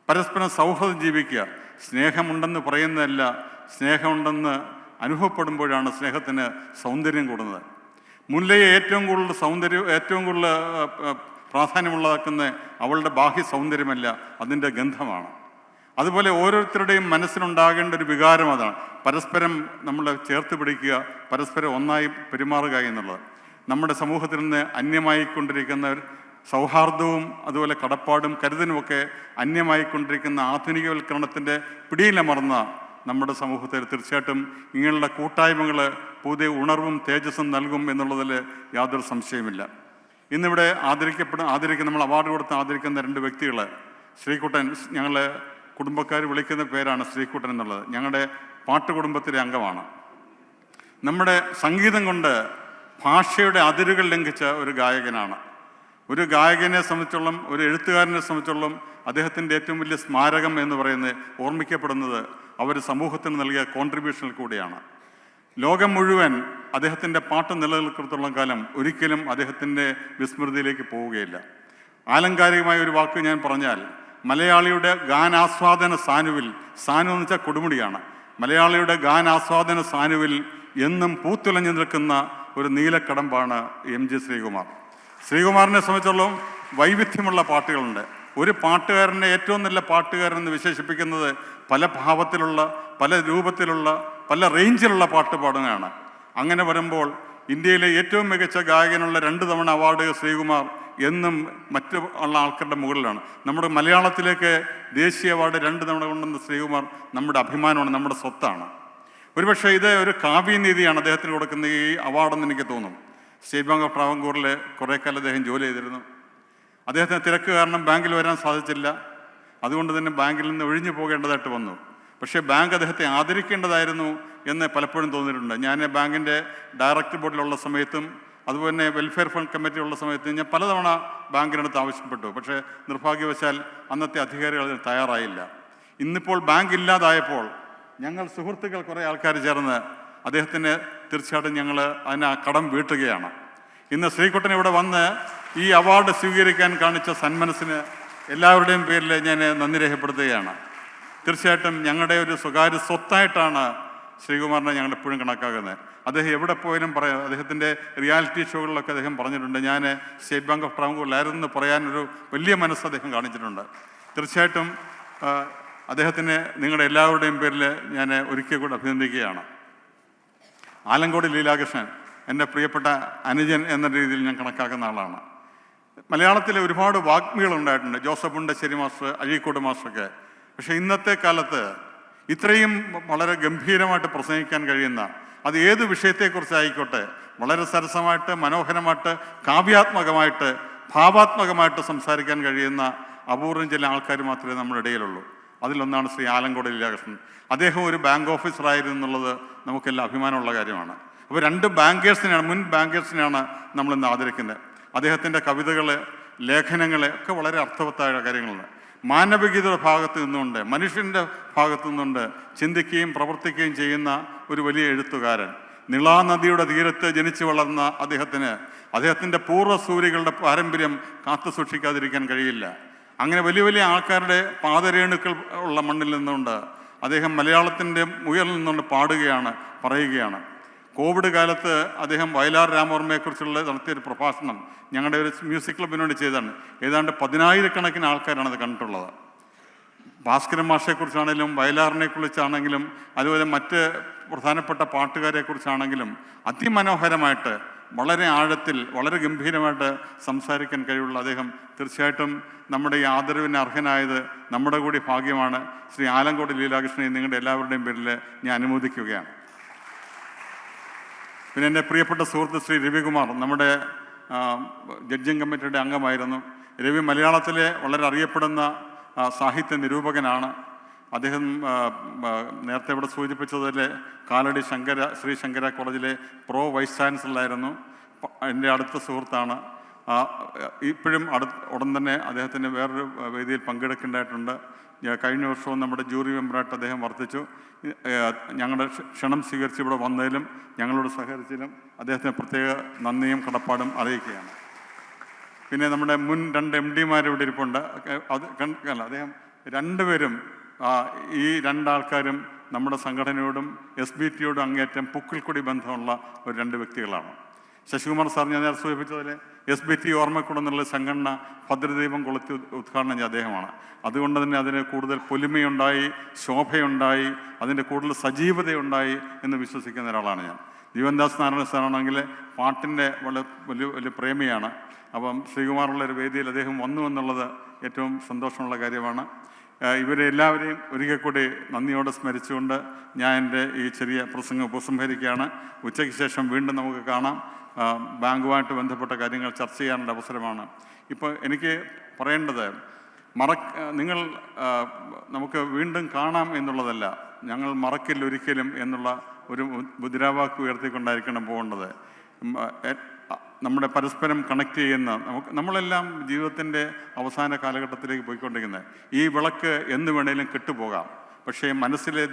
പരസ്പരം സൗഹൃദം ജീവിക്കുക. സ്നേഹമുണ്ടെന്ന് പറയുന്നതല്ല, സ്നേഹമുണ്ടെന്ന് അനുഭവപ്പെടുമ്പോഴാണ് സ്നേഹത്തിന് സൗന്ദര്യം കൂടുന്നത്. മുല്ലയെ ഏറ്റവും കൂടുതൽ പ്രാധാന്യമുള്ളതാക്കുന്ന അവളുടെ ബാഹ്യ സൗന്ദര്യമല്ല, അതിൻ്റെ ഗന്ധമാണ്. അതുപോലെ ഓരോരുത്തരുടെയും മനസ്സിനുണ്ടാകേണ്ട ഒരു വികാരം അതാണ്, പരസ്പരം നമ്മളെ ചേർത്ത് പിടിക്കുക, പരസ്പരം ഒന്നായി പെരുമാറുക എന്നുള്ളത്. നമ്മുടെ സമൂഹത്തിൽ നിന്ന് അന്യമായിക്കൊണ്ടിരിക്കുന്ന സൗഹാർദ്ദവും അതുപോലെ കടപ്പാടും കരുതലുമൊക്കെ അന്യമായിക്കൊണ്ടിരിക്കുന്ന ആധുനികവൽക്കരണത്തിൻ്റെ പിടിയിലമർന്ന നമ്മുടെ സമൂഹത്തിൽ തീർച്ചയായിട്ടും ഇങ്ങനെയുള്ള കൂട്ടായ്മകൾ പുതിയ ഉണർവും തേജസ്സും നൽകും എന്നുള്ളതിൽ യാതൊരു സംശയമില്ല. ഇന്നിവിടെ നമ്മൾ അവാർഡ് കൊടുത്ത് ആദരിക്കുന്ന 2 വ്യക്തികൾ, ശ്രീകുട്ടൻ, ഞങ്ങൾ കുടുംബക്കാർ വിളിക്കുന്ന പേരാണ് ശ്രീകുട്ടൻ എന്നുള്ളത്, ഞങ്ങളുടെ പാട്ടുകുടുംബത്തിലെ അംഗമാണ്. നമ്മുടെ സംഗീതം കൊണ്ട് ഭാഷയുടെ അതിരുകൾ ലംഘിച്ച ഒരു ഗായകനാണ്. ഒരു ഗായകനെ സംബന്ധിച്ചോളം, ഒരു എഴുത്തുകാരനെ സംബന്ധിച്ചോളം അദ്ദേഹത്തിൻ്റെ ഏറ്റവും വലിയ സ്മാരകം എന്ന് പറയുന്നത്, ഓർമ്മിക്കപ്പെടുന്നത് അവർ സമൂഹത്തിന് നൽകിയ കോൺട്രിബ്യൂഷനിൽ കൂടിയാണ്. ലോകം മുഴുവൻ അദ്ദേഹത്തിൻ്റെ പാട്ട് നിലനിൽക്കുന്നിടത്തോളം കാലം ഒരിക്കലും അദ്ദേഹത്തിൻ്റെ വിസ്മൃതിയിലേക്ക് പോവുകയില്ല. ആലങ്കാരികമായ ഒരു വാക്ക് ഞാൻ പറഞ്ഞാൽ, മലയാളിയുടെ ഗാനാസ്വാദന സാനുവിൽ, സാനു എന്ന് വെച്ചാൽ കൊടുമുടിയാണ്, മലയാളിയുടെ ഗാനാസ്വാദന സാനുവിൽ എന്നും പൂത്തുലഞ്ഞു നിൽക്കുന്ന ഒരു നീലക്കടമ്പാണ് MG ശ്രീകുമാർ. ശ്രീകുമാറിനെ സംബന്ധിച്ചോളം വൈവിധ്യമുള്ള പാട്ടുകളുണ്ട്. ഒരു പാട്ടുകാരനെ ഏറ്റവും നല്ല പാട്ടുകാരൻ എന്ന് വിശേഷിപ്പിക്കുന്നത് പല ഭാവത്തിലുള്ള, പല രൂപത്തിലുള്ള, പല റേഞ്ചിലുള്ള പാട്ട് പാടുകയാണ്. അങ്ങനെ വരുമ്പോൾ ഇന്ത്യയിലെ ഏറ്റവും മികച്ച ഗായകനുള്ള 2 തവണ അവാർഡ് ശ്രീകുമാർ എന്നും മറ്റു ഉള്ള ആൾക്കാരുടെ മുകളിലാണ്. നമ്മുടെ മലയാളത്തിലേക്ക് ദേശീയ അവാർഡ് 2 തവണ കൊണ്ടുവന്ന ശ്രീകുമാർ നമ്മുടെ അഭിമാനമാണ്, നമ്മുടെ സ്വത്താണ്. ഒരുപക്ഷെ ഇത് ഒരു കാവ്യനീതിയാണ് അദ്ദേഹത്തിന് കൊടുക്കുന്ന ഈ അവാർഡെന്ന് എനിക്ക് തോന്നും. സ്റ്റേറ്റ് ബാങ്ക് ഓഫ് ട്രാവൻകൂറിൽ കുറേ കാലം അദ്ദേഹം ജോലി ചെയ്തിരുന്നു. അദ്ദേഹത്തിന് തിരക്ക് കാരണം ബാങ്കിൽ വരാൻ സാധിച്ചില്ല. അതുകൊണ്ട് തന്നെ ബാങ്കിൽ നിന്ന് ഒഴിഞ്ഞു പോകേണ്ടതായിട്ട് വന്നു. പക്ഷേ ബാങ്ക് അദ്ദേഹത്തെ ആദരിക്കേണ്ടതായിരുന്നു എന്ന് പലപ്പോഴും തോന്നിയിട്ടുണ്ട്. ഞാൻ ബാങ്കിൻ്റെ ഡയറക്ടർ ബോർഡിലുള്ള സമയത്തും അതുപോലെ തന്നെ വെൽഫെയർ ഫണ്ട് കമ്മിറ്റിയുള്ള സമയത്ത് ഞാൻ പലതവണ ബാങ്കിനടുത്ത് ആവശ്യപ്പെട്ടു. പക്ഷേ നിർഭാഗ്യവശാൽ അന്നത്തെ അധികാരികൾ അതിന് തയ്യാറായില്ല. ഇന്നിപ്പോൾ ബാങ്ക് ഇല്ലാതായപ്പോൾ ഞങ്ങൾ സുഹൃത്തുക്കൾ കുറേ ആൾക്കാർ ചേർന്ന് അദ്ദേഹത്തിന് തീർച്ചയായിട്ടും ഞങ്ങൾ അതിന് ആ കടം വീട്ടുകയാണ്. ഇന്ന് ശ്രീകുട്ടൻ ഇവിടെ വന്ന് ഈ അവാർഡ് സ്വീകരിക്കാൻ കാണിച്ച സന്മനസ്സിന് എല്ലാവരുടെയും പേരിൽ ഞാൻ നന്ദി രേഖപ്പെടുത്തുകയാണ്. തീർച്ചയായിട്ടും ഞങ്ങളുടെ ഒരു സ്വകാര്യ സ്വത്തായിട്ടാണ് ശ്രീകുമാറിനെ ഞങ്ങൾ എപ്പോഴും കണക്കാക്കുന്നത്. അദ്ദേഹം എവിടെ പോയാലും പറയാം. അദ്ദേഹത്തിൻ്റെ റിയാലിറ്റി ഷോകളിലൊക്കെ അദ്ദേഹം പറഞ്ഞിട്ടുണ്ട്, ഞാൻ സ്റ്റേറ്റ് ബാങ്ക് ഓഫ് ട്രാവൻകൂറിലായിരുന്നെന്ന് പറയാനൊരു വലിയ മനസ്സ് അദ്ദേഹം കാണിച്ചിട്ടുണ്ട്. തീർച്ചയായിട്ടും അദ്ദേഹത്തിന് നിങ്ങളുടെ എല്ലാവരുടെയും പേരിൽ ഞാൻ ഒരിക്കൽ കൂടി അഭിനന്ദിക്കുകയാണ്. ആലങ്കോട് ലീലാകൃഷ്ണൻ എൻ്റെ പ്രിയപ്പെട്ട അനുജൻ എന്ന രീതിയിൽ ഞാൻ കണക്കാക്കുന്ന ആളാണ്. മലയാളത്തിലെ ഒരുപാട് വാഗ്മികളുണ്ടായിട്ടുണ്ട്, ജോസഫ് മുണ്ടശ്ശേരി മാസ്റ്റർ, അഴീക്കോട് മാസ്റ്ററൊക്കെ. പക്ഷേ ഇന്നത്തെ കാലത്ത് ഇത്രയും വളരെ ഗംഭീരമായിട്ട് പ്രസംഗിക്കാൻ കഴിയുന്ന, അത് ഏത് വിഷയത്തെക്കുറിച്ചായിക്കോട്ടെ വളരെ സരസമായിട്ട്, മനോഹരമായിട്ട്, കാവ്യാത്മകമായിട്ട്, ഭാവാത്മകമായിട്ട് സംസാരിക്കാൻ കഴിയുന്ന അപൂർവം ചില ആൾക്കാർ മാത്രമേ നമ്മുടെ ഇടയിലുള്ളൂ. അതിലൊന്നാണ് ശ്രീ ആലങ്കോട് ലീലാകൃഷ്ണൻ. അദ്ദേഹം ഒരു ബാങ്ക് ഓഫീസറായിരുന്നു എന്നുള്ളത് നമുക്കെല്ലാം അഭിമാനമുള്ള കാര്യമാണ്. അപ്പോൾ രണ്ട് ബാങ്കേഴ്സിനെയാണ്, മുൻ ബാങ്കേഴ്സിനെയാണ് നമ്മളിന്ന് ആദരിക്കുന്നത്. അദ്ദേഹത്തിൻ്റെ കവിതകൾ, ലേഖനങ്ങൾ ഒക്കെ വളരെ അർത്ഥവത്തായ കാര്യങ്ങളാണ്. മാനവികതയുടെ ഭാഗത്ത് നിന്നുകൊണ്ട്, മനുഷ്യൻ്റെ ഭാഗത്തു നിന്നുകൊണ്ട് ചിന്തിക്കുകയും പ്രവർത്തിക്കുകയും ചെയ്യുന്ന ഒരു വലിയ എഴുത്തുകാരൻ. നിളാനദിയുടെ തീരത്ത് ജനിച്ചു വളർന്ന അദ്ദേഹത്തിൻ്റെ പൂർവ്വസൂരികളുടെ പാരമ്പര്യം കാത്തു സൂക്ഷിക്കാതിരിക്കാൻ കഴിയില്ല. അങ്ങനെ വലിയ വലിയ ആൾക്കാരുടെ പാദരേണുക്കൾ ഉള്ള മണ്ണിൽ നിന്നുകൊണ്ട് അദ്ദേഹം മലയാളത്തിൻ്റെ മുയലിൽ നിന്നുകൊണ്ട് പാടുകയാണ്, പറയുകയാണ്. കോവിഡ് കാലത്ത് അദ്ദേഹം വയലാർ രാമവർമ്മയെക്കുറിച്ചുള്ള നടത്തിയൊരു പ്രഭാഷണം ഞങ്ങളുടെ ഒരു മ്യൂസിക് ക്ലബിന് വേണ്ടി ചെയ്തതാണ്. ഏതാണ്ട് 10,000-കണക്കിന് ആൾക്കാരാണ് അത് കണ്ടിട്ടുള്ളത്. ഭാസ്കരൻ മാഷയെക്കുറിച്ചാണെങ്കിലും വയലാറിനെ കുറിച്ചാണെങ്കിലും അതുപോലെ മറ്റ് പ്രധാനപ്പെട്ട പാട്ടുകാരെക്കുറിച്ചാണെങ്കിലും അതിമനോഹരമായിട്ട്, വളരെ ആഴത്തിൽ, വളരെ ഗംഭീരമായിട്ട് സംസാരിക്കാൻ കഴിവുള്ള അദ്ദേഹം തീർച്ചയായിട്ടും നമ്മുടെ ഈ ആദരവിന് അർഹനായത് നമ്മുടെ കൂടി ഭാഗ്യമാണ്. ശ്രീ ആലങ്കോട് ലീലാകൃഷ്ണനെ നിങ്ങളുടെ എല്ലാവരുടെയും പേരിൽ ഞാൻ അനുമോദിക്കുകയാണ്. പിന്നെ എൻ്റെ പ്രിയപ്പെട്ട സുഹൃത്ത് ശ്രീ രവികുമാർ നമ്മുടെ ജഡ്ജിങ് കമ്മിറ്റിയുടെ അംഗമായിരുന്നു. രവി മലയാളത്തിലെ വളരെ അറിയപ്പെടുന്ന സാഹിത്യ നിരൂപകനാണ്. അദ്ദേഹം നേരത്തെ ഇവിടെ സൂചിപ്പിച്ചതിലെ കാലടി ശ്രീ ശങ്കര കോളേജിലെ വൈസ് ചാൻസലറായിരുന്നു. എൻ്റെ അടുത്ത സുഹൃത്താണ്. ഇപ്പോഴും ഉടൻ തന്നെ അദ്ദേഹത്തിന് വേറൊരു വേദിയിൽ പങ്കെടുക്കേണ്ടതായിട്ടുണ്ട്. കഴിഞ്ഞ വർഷവും നമ്മുടെ ജൂറി മെമ്പറായിട്ട് അദ്ദേഹം വർദ്ധിച്ചു. ഞങ്ങളുടെ ക്ഷണം സ്വീകരിച്ച് ഇവിടെ വന്നതിലും ഞങ്ങളോട് സഹകരിച്ചതിലും അദ്ദേഹത്തിന് പ്രത്യേക നന്ദിയും കടപ്പാടും അറിയിക്കുകയാണ്. പിന്നെ നമ്മുടെ മുൻ 2 MD ഇവിടെ ഇരിപ്പുണ്ട്. അദ്ദേഹം രണ്ടുപേരും, ഈ രണ്ടാൾക്കാരും നമ്മുടെ സംഘടനയോടും SBTയോടും അങ്ങേറ്റം പുക്കിൽക്കൊടി ബന്ധമുള്ള ഒരു 2 വ്യക്തികളാണ്. ശശികുമാർ സാർ ഞാൻ നേരത്തെ സൂചിപ്പിച്ചതിൽ SBT ഓർമ്മക്കൂടം എന്നുള്ള സംഘടന ഭദ്രദീപം കൊളുത്തി ഉദ്ഘാടനം ചെയ്ത അദ്ദേഹമാണ്. അതുകൊണ്ട് തന്നെ അതിന് കൂടുതൽ പൊലിമയുണ്ടായി, ശോഭയുണ്ടായി, അതിൻ്റെ കൂടുതൽ സജീവതയുണ്ടായി എന്ന് വിശ്വസിക്കുന്ന ഒരാളാണ് ഞാൻ. ജീവൻദാസ് നാരായണ സാറാണെങ്കിൽ പാട്ടിൻ്റെ വലിയ പ്രേമിയാണ്. അപ്പം ശ്രീകുമാറുള്ളൊരു വേദിയിൽ അദ്ദേഹം വന്നു എന്നുള്ളത് ഏറ്റവും സന്തോഷമുള്ള കാര്യമാണ്. ഇവരെ എല്ലാവരെയും ഒരിക്കൽ കൂടി നന്ദിയോടെ സ്മരിച്ചുകൊണ്ട് ഞാൻ എൻ്റെ ഈ ചെറിയ പ്രസംഗം ഉപസംഹരിക്കുകയാണ്. ഉച്ചയ്ക്ക് ശേഷം വീണ്ടും നമുക്ക് കാണാം. ബാങ്കുമായിട്ട് ബന്ധപ്പെട്ട കാര്യങ്ങൾ ചർച്ച ചെയ്യാനുള്ള അവസരമാണ്. ഇപ്പോൾ എനിക്ക് പറയേണ്ടത് നിങ്ങൾ നമുക്ക് വീണ്ടും കാണാം എന്നുള്ളതല്ല, ഞങ്ങൾ മറക്കില്ല ഒരിക്കലും എന്നുള്ള ഒരു മുദ്രാവാക്യം ഉയർത്തിക്കൊണ്ടായിരിക്കണം പോകേണ്ടത്. നമ്മുടെ പരസ്പരം കണക്ട് ചെയ്യുന്ന നമ്മളെല്ലാം ജീവിതത്തിൻ്റെ അവസാന കാലഘട്ടത്തിലേക്ക് പോയിക്കൊണ്ടിരിക്കുന്നത്. ഈ വിളക്ക് എന്ന് വേണേലും കെട്ടുപോകാം, പക്ഷേ മനസ്സിലെ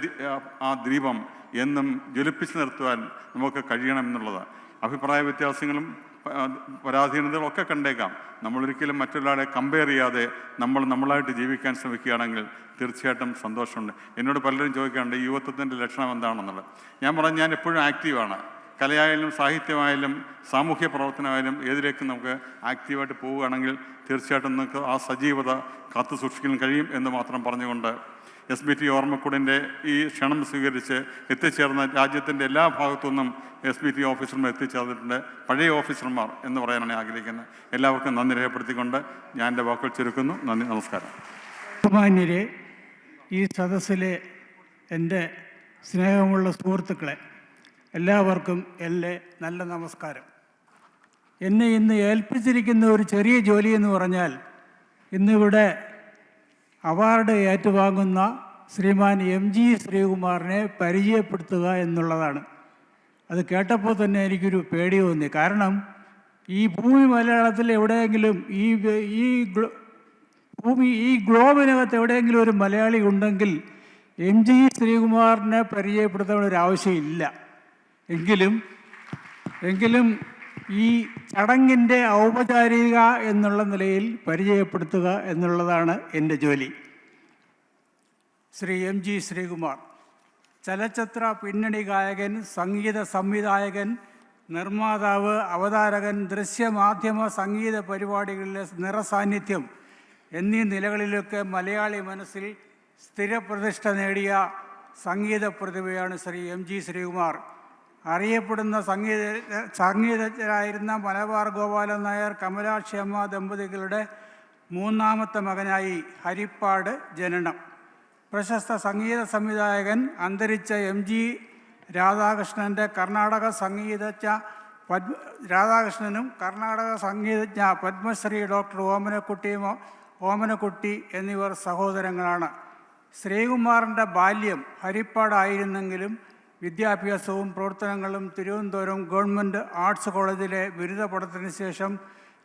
ആ ദീപം എന്നും ജ്വലിപ്പിച്ച് നിർത്തുവാൻ നമുക്ക് കഴിയണം എന്നുള്ളത്. അഭിപ്രായ വ്യത്യാസങ്ങളും പരാധീനതകളും ഒക്കെ കണ്ടേക്കാം. നമ്മളൊരിക്കലും മറ്റൊരാളെ കമ്പയർ ചെയ്യാതെ നമ്മളായിട്ട് ജീവിക്കാൻ ശ്രമിക്കുകയാണെങ്കിൽ തീർച്ചയായിട്ടും സന്തോഷമുണ്ട്. എന്നോട് പലരും ചോദിക്കാറുണ്ട് ഈ യുവത്വത്തിൻ്റെ ലക്ഷണം എന്താണെന്നുള്ളത്. ഞാൻ എപ്പോഴും ആക്റ്റീവാണ്. കലയായാലും സാഹിത്യമായാലും സാമൂഹ്യ പ്രവർത്തനമായാലും ഏതിലേക്കും നമുക്ക് ആക്റ്റീവായിട്ട് പോവുകയാണെങ്കിൽ തീർച്ചയായിട്ടും നമുക്ക് ആ സജീവത കാത്തു സൂക്ഷിക്കാൻ കഴിയും എന്ന് മാത്രം പറഞ്ഞുകൊണ്ട് SBT ഓർമ്മക്കൂടിൻ്റെ ഈ ക്ഷണം സ്വീകരിച്ച് എത്തിച്ചേർന്ന രാജ്യത്തിൻ്റെ എല്ലാ ഭാഗത്തു നിന്നും SBT ഓഫീസർമാർ എത്തിച്ചേർന്നിട്ടുണ്ട്. പഴയ ഓഫീസർമാർ എന്ന് പറയാനാണ് ആഗ്രഹിക്കുന്നത്. എല്ലാവർക്കും നന്ദി രേഖപ്പെടുത്തിക്കൊണ്ട് ഞാൻ എൻ്റെ വാക്കുകൾ ചുരുക്കുന്നു. നന്ദി, നമസ്കാരം. ബഹുമാന്യരെ, ഈ സദസ്സിലെ എൻ്റെ സ്നേഹമുള്ള സുഹൃത്തുക്കളെ, എല്ലാവർക്കും എൻ്റെ നല്ല നമസ്കാരം. എന്നെ ഇന്ന് ഏൽപ്പിച്ചിരിക്കുന്ന ഒരു ചെറിയ ജോലി എന്ന് പറഞ്ഞാൽ ഇന്നിവിടെ അവാർഡ് ഏറ്റുവാങ്ങുന്ന ശ്രീമാൻ MG ശ്രീകുമാറിനെ പരിചയപ്പെടുത്തുക എന്നുള്ളതാണ്. അത് കേട്ടപ്പോൾ തന്നെ എനിക്കൊരു പേടി തോന്നി. കാരണം ഈ ഭൂമി മലയാളത്തിൽ എവിടെയെങ്കിലും ഈ ഗ്ലോബിനകത്ത് എവിടെയെങ്കിലും ഒരു മലയാളി ഉണ്ടെങ്കിൽ MG ശ്രീകുമാറിനെ പരിചയപ്പെടുത്തേണ്ട ഒരു ആവശ്യമില്ല. എങ്കിലും ഈ ചടങ്ങിൻ്റെ ഔപചാരിക എന്നുള്ള നിലയിൽ പരിചയപ്പെടുത്തുക എന്നുള്ളതാണ് എൻ്റെ ജോലി. ശ്രീ MG ശ്രീകുമാർ ചലച്ചിത്ര പിന്നണി ഗായകൻ, സംഗീത സംവിധായകൻ, നിർമ്മാതാവ്, അവതാരകൻ, ദൃശ്യമാധ്യമ സംഗീത പരിപാടികളിലെ നിറസാന്നിധ്യം എന്നീ നിലകളിലൊക്കെ മലയാളി മനസ്സിൽ സ്ഥിരപ്രതിഷ്ഠ നേടിയ സംഗീത പ്രതിഭയാണ് ശ്രീ MG ശ്രീകുമാർ. അറിയപ്പെടുന്ന സംഗീതജ്ഞരായിരുന്ന മലബാർ ഗോപാലൻ നായർ, കമലാക്ഷി അമ്മ ദമ്പതികളുടെ മൂന്നാമത്തെ മകനായി ഹരിപ്പാട് ജനനം. പ്രശസ്ത സംഗീത സംവിധായകൻ അന്തരിച്ച MG രാധാകൃഷ്ണനും കർണാടക സംഗീതജ്ഞ പത്മശ്രീ ഡോക്ടർ ഓമനക്കുട്ടി എന്നിവർ സഹോദരങ്ങളാണ്. ശ്രീകുമാറിൻ്റെ ബാല്യം ഹരിപ്പാടായിരുന്നെങ്കിലും വിദ്യാഭ്യാസവും പ്രവർത്തനങ്ങളും തിരുവനന്തപുരം ഗവൺമെൻറ് ആർട്സ് കോളേജിലെ ബിരുദ പഠനത്തിന് ശേഷം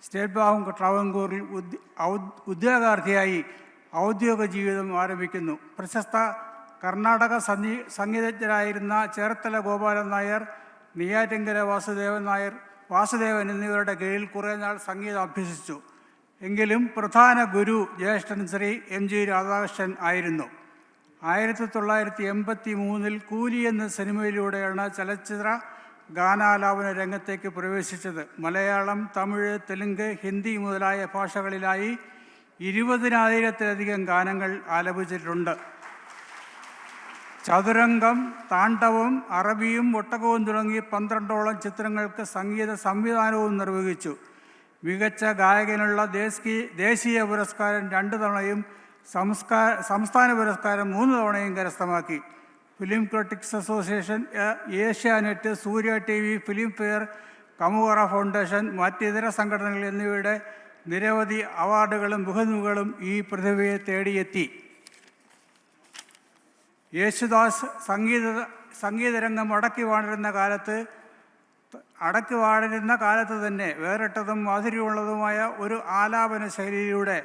സ്റ്റേറ്റ് ബാങ്ക് ട്രാവൻകൂറിൽ ഉദ്യോഗാർത്ഥിയായി ഔദ്യോഗിക ജീവിതം ആരംഭിക്കുന്നു. പ്രശസ്ത കർണാടക സംഗീതജ്ഞരായിരുന്ന ചേർത്തല ഗോപാലൻ നായർ, നെയ്യാറ്റിൻകര വാസുദേവൻ എന്നിവരുടെ കീഴിൽ കുറേ നാൾ സംഗീതം അഭ്യസിച്ചു. എങ്കിലും പ്രധാന ഗുരു ജ്യേഷ്ഠൻ ശ്രീ MG രാധാകൃഷ്ണൻ ആയിരുന്നു. 1983 കൂലി എന്ന സിനിമയിലൂടെയാണ് ചലച്ചിത്ര ഗാനാലാപന രംഗത്തേക്ക് പ്രവേശിച്ചത്. മലയാളം, തമിഴ്, തെലുങ്ക്, ഹിന്ദി മുതലായ ഭാഷകളിലായി 20,000-ലധികം ഗാനങ്ങൾ ആലപിച്ചിട്ടുണ്ട്. ചതുരംഗം, താണ്ഡവം, അറബിയും ഒട്ടകവും തുടങ്ങി 12ഓളം ചിത്രങ്ങൾക്ക് സംഗീത സംവിധാനവും നിർവഹിച്ചു. മികച്ച ഗായകനുള്ള ദേശീയ പുരസ്കാരം 2 തവണയും സംസ്ഥാന പുരസ്കാരം 3 തവണയും കരസ്ഥമാക്കി. Film critics association, Asianet, Surya TV, Filmfare, Kamukara foundation, മറ്റിതര സംഘടനകൾ എന്നിവയുടെ നിരവധി അവാർഡുകളും ബഹുമതികളും ഈ പ്രതിഭയെ തേടിയെത്തി. യേശുദാസ് സംഗീതരംഗം അടക്കി വാണിരുന്ന കാലത്ത് തന്നെ വേറിട്ടതും മാധുര്യമുള്ളതുമായ ഒരു ആലാപന ശൈലിയിലൂടെ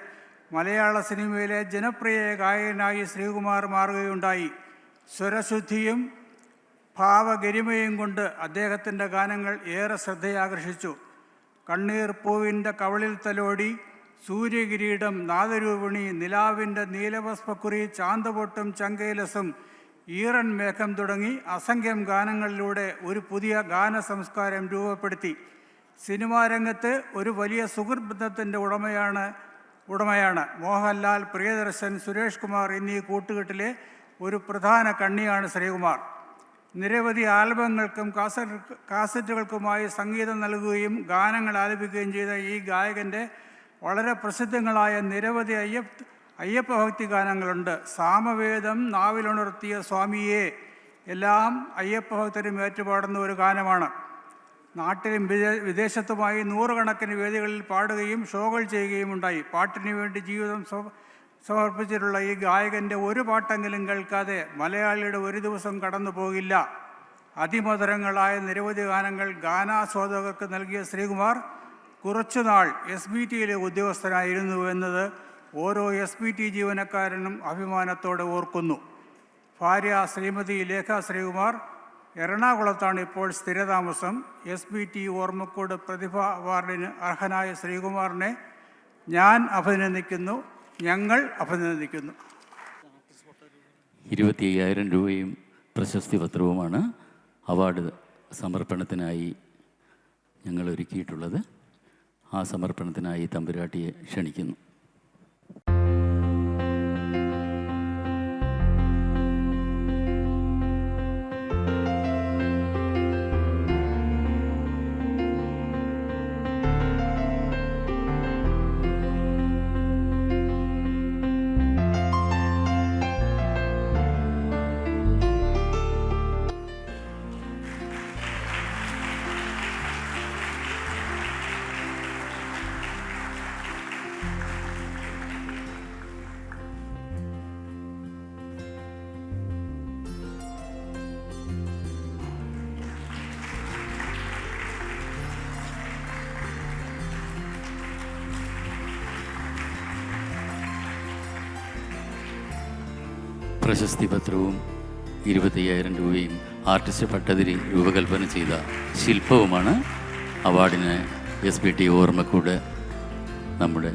മലയാള സിനിമയിലെ ജനപ്രിയ ഗായകനായി ശ്രീകുമാർ മാറുകയുണ്ടായി. സ്വരശുദ്ധിയും ഭാവഗരിമയും കൊണ്ട് അദ്ദേഹത്തിൻ്റെ ഗാനങ്ങൾ ഏറെ ശ്രദ്ധയാകർഷിച്ചു. കണ്ണീർ പൂവിൻ്റെ കവളിൽ തലോടി, സൂര്യകിരീടം, നാദരൂപിണി, നിലാവിൻ്റെ നീലഭസ്മക്കുറി, ചാന്തപൊട്ടും, ചങ്കൈലസും, ഈറൻ മേഘം തുടങ്ങി അസംഖ്യം ഗാനങ്ങളിലൂടെ ഒരു പുതിയ ഗാന സംസ്കാരം രൂപപ്പെടുത്തി. സിനിമാ രംഗത്ത് ഒരു വലിയ സുഹൃത്ബന്ധത്തിൻ്റെ ഉടമയാണ് മോഹൻലാൽ, പ്രിയദർശൻ, സുരേഷ് കുമാർ എന്നീ കൂട്ടുകെട്ടിലെ ഒരു പ്രധാന കണ്ണിയാണ് ശ്രീകുമാർ. നിരവധി ആൽബങ്ങൾക്കും കാസറ്റുകൾക്കുമായി സംഗീതം നൽകുകയും ഗാനങ്ങൾ ആലപിക്കുകയും ചെയ്ത ഈ ഗായകൻ്റെ വളരെ പ്രസിദ്ധങ്ങളായ നിരവധി അയ്യപ്പ ഭക്തി ഗാനങ്ങളുണ്ട്. സാമവേദം, നാവിലുണർത്തിയ സ്വാമിയെ എല്ലാം അയ്യപ്പ ഭക്തരും ഏറ്റുപാടുന്ന ഒരു ഗാനമാണ്. നാട്ടിലും വിദേശത്തുമായി 100 കണക്കിന് വേദികളിൽ പാടുകയും ഷോകൾ ചെയ്യുകയും ഉണ്ടായി. പാട്ടിനു വേണ്ടി ജീവിതം സമർപ്പിച്ചിട്ടുള്ള ഈ ഗായകൻ്റെ ഒരു പാട്ടെങ്കിലും കേൾക്കാതെ മലയാളിയുടെ ഒരു ദിവസം കടന്നു പോകില്ല. അതിമധുരങ്ങളായ നിരവധി ഗാനങ്ങൾ ഗാനാസ്വാദകർക്ക് നൽകിയ ശ്രീകുമാർ കുറച്ചുനാൾ SBTയിലെ ഉദ്യോഗസ്ഥനായിരുന്നു എന്നത് ഓരോ SBT ജീവനക്കാരനും അഭിമാനത്തോടെ ഓർക്കുന്നു. ഭാര്യ ശ്രീമതി ലേഖ ശ്രീകുമാർ എറണാകുളത്താണ് ഇപ്പോൾ സ്ഥിരതാമസം. SBT ഓർമ്മക്കോട് പ്രതിഭ അവാർഡിന് അർഹനായ ശ്രീകുമാറിനെ ഞങ്ങൾ അഭിനന്ദിക്കുന്നു. 25,000 രൂപയും പ്രശസ്തി പത്രവുമാണ് അവാർഡ് സമർപ്പണത്തിനായി ഞങ്ങൾ ഒരുക്കിയിട്ടുള്ളത്. ആ സമർപ്പണത്തിനായി തമ്പുരാട്ടിയെ ക്ഷണിക്കുന്നു. പ്രശസ്തി പത്രവും 25,000 രൂപയും ആർട്ടിസ്റ്റ് പട്ടതിരി രൂപകൽപ്പന ചെയ്ത ശില്പവുമാണ് അവാർഡിന് SBT ഓർമ്മക്കൂട് നമ്മുടെ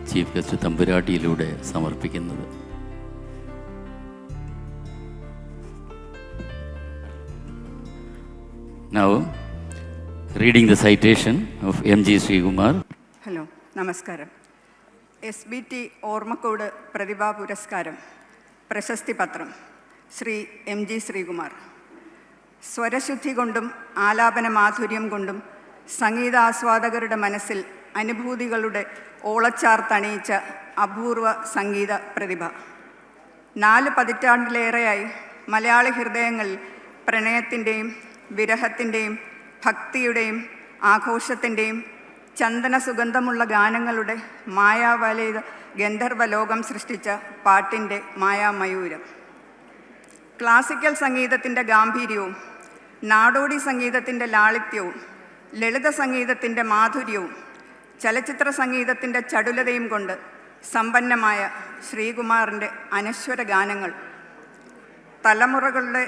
ചീഫ് ഗസ്റ്റ് തമ്പുരാട്ടിയിലൂടെ സമർപ്പിക്കുന്നത്. Now, reading the citation of MG Srikumar. Hello, നമസ്കാരം. SBT ഓർമ്മക്കൂട് പ്രതിഭാ പുരസ്കാരം പ്രശസ്തി പത്രം ശ്രീ MG ശ്രീകുമാർ. സ്വരശുദ്ധി കൊണ്ടും ആലാപന മാധുര്യം കൊണ്ടും സംഗീതാസ്വാദകരുടെ മനസ്സിൽ അനുഭൂതികളുടെ ഓളച്ചാർത്തണിയിച്ച അപൂർവ സംഗീത പ്രതിഭ. 4 പതിറ്റാണ്ടിലേറെയായി മലയാളി ഹൃദയങ്ങളിൽ പ്രണയത്തിൻ്റെയും വിരഹത്തിൻ്റെയും ഭക്തിയുടെയും ആഘോഷത്തിൻ്റെയും ചന്ദന സുഗന്ധമുള്ള ഗാനങ്ങളുടെ മായാവലയ ഗന്ധർവലോകം സൃഷ്ടിച്ച പാട്ടിൻ്റെ മായാമയൂരം. ക്ലാസിക്കൽ സംഗീതത്തിൻ്റെ ഗാംഭീര്യവും നാടോടി സംഗീതത്തിൻ്റെ ലാളിത്യവും ലളിത സംഗീതത്തിൻ്റെ മാധുര്യവും ചലച്ചിത്ര സംഗീതത്തിൻ്റെ ചടുലതയും കൊണ്ട് സമ്പന്നമായ ശ്രീകുമാറിൻ്റെ അനശ്വര ഗാനങ്ങൾ തലമുറകളുടെ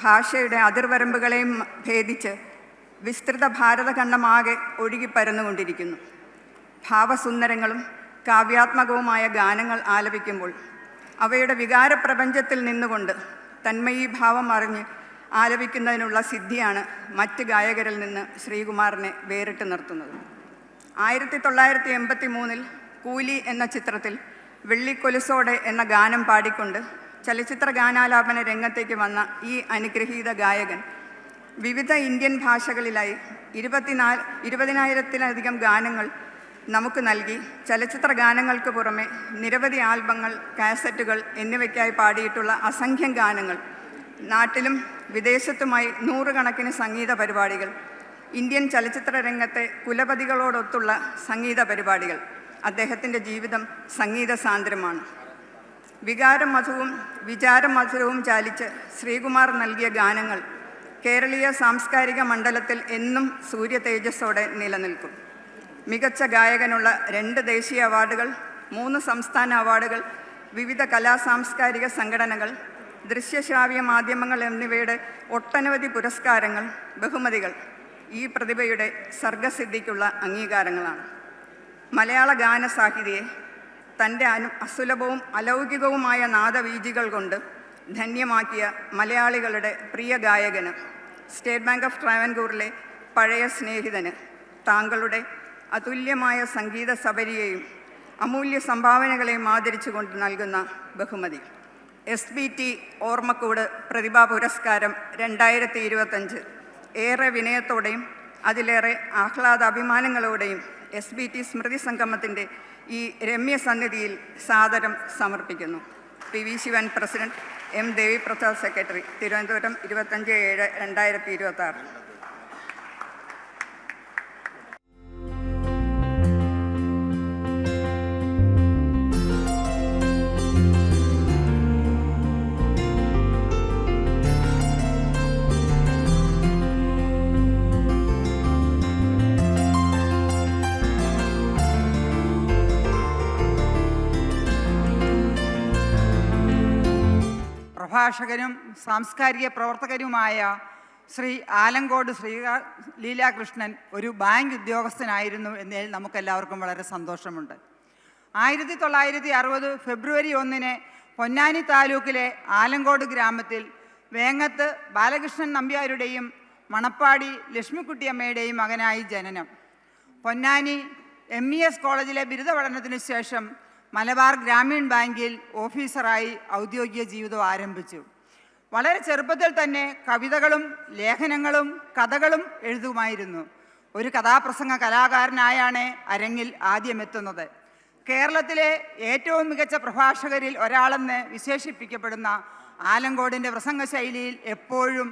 ഭാഷയുടെ അതിർവരമ്പുകളെയും ഭേദിച്ച് വിസ്തൃത ഭാരതഖണ്ഡമാകെ ഒഴുകിപ്പരന്നുകൊണ്ടിരിക്കുന്നു. ഭാവസുന്ദരങ്ങളും കാവ്യാത്മകവുമായ ഗാനങ്ങൾ ആലപിക്കുമ്പോൾ അവയുടെ വികാരപ്രപഞ്ചത്തിൽ നിന്നുകൊണ്ട് തന്മയീഭാവം അറിഞ്ഞ് ആലപിക്കുന്നതിനുള്ള സിദ്ധിയാണ് മറ്റ് ഗായകരിൽ നിന്ന് ശ്രീകുമാറിനെ വേറിട്ട് നിർത്തുന്നത്. 1983 കൂലി എന്ന ചിത്രത്തിൽ വെള്ളിക്കൊലുസോടെ എന്ന ഗാനം പാടിക്കൊണ്ട് ചലച്ചിത്ര ഗാനാലാപന രംഗത്തേക്ക് വന്ന ഈ അനുഗ്രഹീത ഗായകൻ വിവിധ ഇന്ത്യൻ ഭാഷകളിലായി 20,000-ലധികം ഗാനങ്ങൾ നമുക്ക് നൽകി ചലച്ചിത്ര ഗാനങ്ങൾക്ക് പുറമെ നിരവധി ആൽബങ്ങൾ, കാസറ്റുകൾ എന്നിവയ്ക്കായി പാടിയിട്ടുള്ള അസംഖ്യം ഗാനങ്ങൾ, നാട്ടിലും വിദേശത്തുമായി 100 കണക്കിന് സംഗീത പരിപാടികൾ, ഇന്ത്യൻ ചലച്ചിത്ര രംഗത്തെ കുലപതികളോടൊത്തുള്ള സംഗീത പരിപാടികൾ. അദ്ദേഹത്തിൻ്റെ ജീവിതം സംഗീത സാന്ദ്രമാണ്. വികാരമധുവും വിചാരമധുരവും ചാലിച്ച് ശ്രീകുമാർ നൽകിയ ഗാനങ്ങൾ കേരളീയ സാംസ്കാരിക മണ്ഡലത്തിൽ എന്നും സൂര്യ തേജസ്സോടെ നിലനിൽക്കും. മികച്ച ഗായകനുള്ള 2 ദേശീയ അവാർഡുകൾ, 3 സംസ്ഥാന അവാർഡുകൾ, വിവിധ കലാസാംസ്കാരിക സംഘടനകൾ, ദൃശ്യശ്രാവ്യ മാധ്യമങ്ങൾ എന്നിവയുടെ ഒട്ടനവധി പുരസ്കാരങ്ങൾ, ബഹുമതികൾ ഈ പ്രതിഭയുടെ സർഗസിദ്ധിക്കുള്ള അംഗീകാരങ്ങളാണ്. മലയാള ഗാന സാഹിതിയെ തൻ്റെ അസുലഭവും അലൗകികവുമായ നാദവീജികൾ കൊണ്ട് ധന്യമാക്കിയ മലയാളികളുടെ പ്രിയ ഗായകന്, സ്റ്റേറ്റ് ബാങ്ക് ഓഫ് ട്രാവൻകൂറിലെ പഴയ സ്നേഹിതന് താങ്കളുടെ അതുല്യമായ സംഗീത സബരിയെയും അമൂല്യ സംഭാവനകളെയും ആദരിച്ചുകൊണ്ട് നൽകുന്ന ബഹുമതി SBT ഓർമ്മക്കൂട് പ്രതിഭാ പുരസ്കാരം 2025 ഏറെ വിനയത്തോടെയും അതിലേറെ ആഹ്ലാദാഭിമാനങ്ങളോടെയും SBT സ്മൃതി സംഗമത്തിൻ്റെ ഈ രമ്യ സന്നിധിയിൽ സാദരം സമർപ്പിക്കുന്നു. PV ശിവൻ പ്രസിഡന്റ്, M ദേവി പ്രസാദ് സെക്രട്ടറി, തിരുവനന്തപുരം 25/7/2026. പ്രഭാഷകനും സാംസ്കാരിക പ്രവർത്തകനുമായ ശ്രീ ആലങ്കോട് ലീലാകൃഷ്ണൻ ഒരു ബാങ്ക് ഉദ്യോഗസ്ഥനായിരുന്നു എന്നതിൽ നമുക്കെല്ലാവർക്കും വളരെ സന്തോഷമുണ്ട്. 1960 ഫെബ്രുവരി 1 പൊന്നാനി താലൂക്കിലെ ആലങ്കോട് ഗ്രാമത്തിൽ വേങ്ങത്ത് ബാലകൃഷ്ണൻ നമ്പ്യാരുടെയും മണപ്പാടി ലക്ഷ്മിക്കുട്ടിയമ്മയുടെയും മകനായി ജനനം. പൊന്നാനി MES കോളേജിലെ ബിരുദ പഠനത്തിനു ശേഷം മലബാർ ഗ്രാമീൺ ബാങ്കിൽ ഓഫീസറായി ഔദ്യോഗിക ജീവിതം ആരംഭിച്ചു. വളരെ ചെറുപ്പത്തിൽ തന്നെ കവിതകളും ലേഖനങ്ങളും കഥകളും എഴുതുമായിരുന്നു. ഒരു കഥാപ്രസംഗ കലാകാരനായാണ് അരങ്ങിൽ ആദ്യമെത്തുന്നത്. കേരളത്തിലെ ഏറ്റവും മികച്ച പ്രഭാഷകരിൽ ഒരാളെന്ന് വിശേഷിപ്പിക്കപ്പെടുന്ന ആലങ്കോടിൻ്റെ പ്രസംഗ ശൈലിയിൽ എപ്പോഴും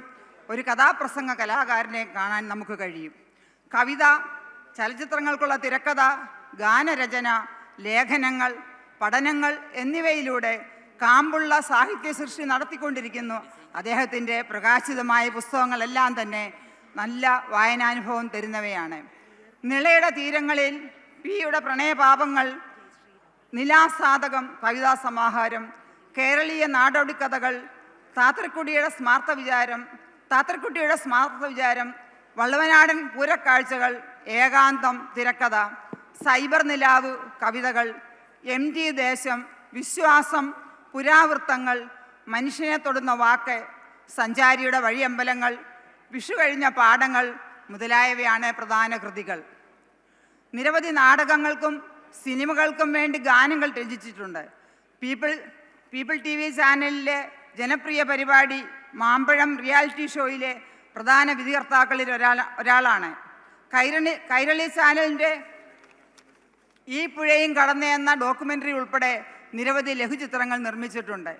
ഒരു കഥാപ്രസംഗ കലാകാരനെ കാണാൻ നമുക്ക് കഴിയും. കവിത, ചലച്ചിത്രങ്ങൾക്കുള്ള തിരക്കഥ, ഗാനരചന, ലേഖനങ്ങൾ, പഠനങ്ങൾ എന്നിവയിലൂടെ കാമ്പുള്ള സാഹിത്യ സൃഷ്ടി നടത്തിക്കൊണ്ടിരിക്കുന്നു. അദ്ദേഹത്തിൻ്റെ പ്രകാശിതമായ പുസ്തകങ്ങളെല്ലാം തന്നെ നല്ല വായനാനുഭവം തരുന്നവയാണ്. നിളയുടെ തീരങ്ങളിൽ, പിയുടെ പ്രണയപാപങ്ങൾ, നിലാസാതകം കവിതാ സമാഹാരം, കേരളീയ നാടോടിക്കഥകൾ, താത്രക്കുട്ടിയുടെ സ്മാർത്ത വിചാരം, വള്ളുവനാടൻ പൂരക്കാഴ്ചകൾ, ഏകാന്തം തിരക്കഥ, സൈബർ നിലാവ് കവിതകൾ, MT ദേശം, വിശ്വാസം, പുരാവൃത്തങ്ങൾ, മനുഷ്യനെ തൊടുന്ന വാക്ക്, സഞ്ചാരിയുടെ വഴിയമ്പലങ്ങൾ, വിഷു കഴിഞ്ഞ പാഠങ്ങൾ മുതലായവയാണ് പ്രധാന കൃതികൾ. നിരവധി നാടകങ്ങൾക്കും സിനിമകൾക്കും വേണ്ടി ഗാനങ്ങൾ രചിച്ചിട്ടുണ്ട്. പീപ്പിൾ TV ചാനലിലെ ജനപ്രിയ പരിപാടി മാമ്പഴം റിയാലിറ്റി ഷോയിലെ പ്രധാന വിധികർത്താക്കളിൽ ഒരാളാണ്. കൈരളി ചാനലിൻ്റെ ഈ പുഴയും കടന്നേ എന്ന ഡോക്യുമെൻ്ററി ഉൾപ്പെടെ നിരവധി ലഘുചിത്രങ്ങൾ നിർമ്മിച്ചിട്ടുണ്ട്.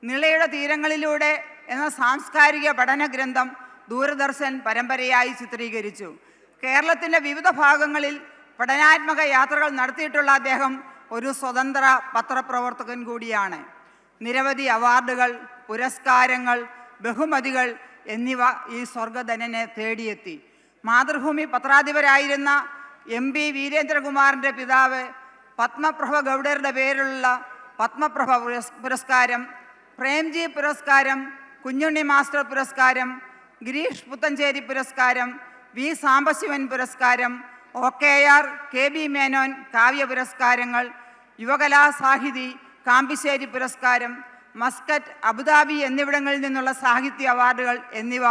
നിളയുടെ തീരങ്ങളിലൂടെ എന്ന സാംസ്കാരിക പഠന ഗ്രന്ഥം ദൂരദർശൻ പരമ്പരയായി ചിത്രീകരിച്ചു. കേരളത്തിൻ്റെ വിവിധ ഭാഗങ്ങളിൽ പഠനാത്മക യാത്രകൾ നടത്തിയിട്ടുള്ള അദ്ദേഹം ഒരു സ്വതന്ത്ര പത്രപ്രവർത്തകൻ കൂടിയാണ്. നിരവധി അവാർഡുകൾ, പുരസ്കാരങ്ങൾ, ബഹുമതികൾ എന്നിവ ഈ സ്വർഗധനനെ തേടിയെത്തി. മാതൃഭൂമി പത്രാധിപരായിരുന്ന MP വീരേന്ദ്രകുമാറിൻ്റെ പിതാവ് പത്മപ്രഭ ഗൗഡരുടെ പേരിലുള്ള പത്മപ്രഭ പുരസ്കാരം, പ്രേംജി പുരസ്കാരം, കുഞ്ഞുണ്ണി മാസ്റ്റർ പുരസ്കാരം, ഗിരീഷ് പുത്തഞ്ചേരി പുരസ്കാരം, V സാംബശിവൻ പുരസ്കാരം, OKR KB മേനോൻ കാവ്യ പുരസ്കാരങ്ങൾ, യുവകലാ സാഹിതി കാമ്പിശ്ശേരി പുരസ്കാരം, മസ്കറ്റ്, അബുദാബി എന്നിവിടങ്ങളിൽ നിന്നുള്ള സാഹിത്യ അവാർഡുകൾ എന്നിവ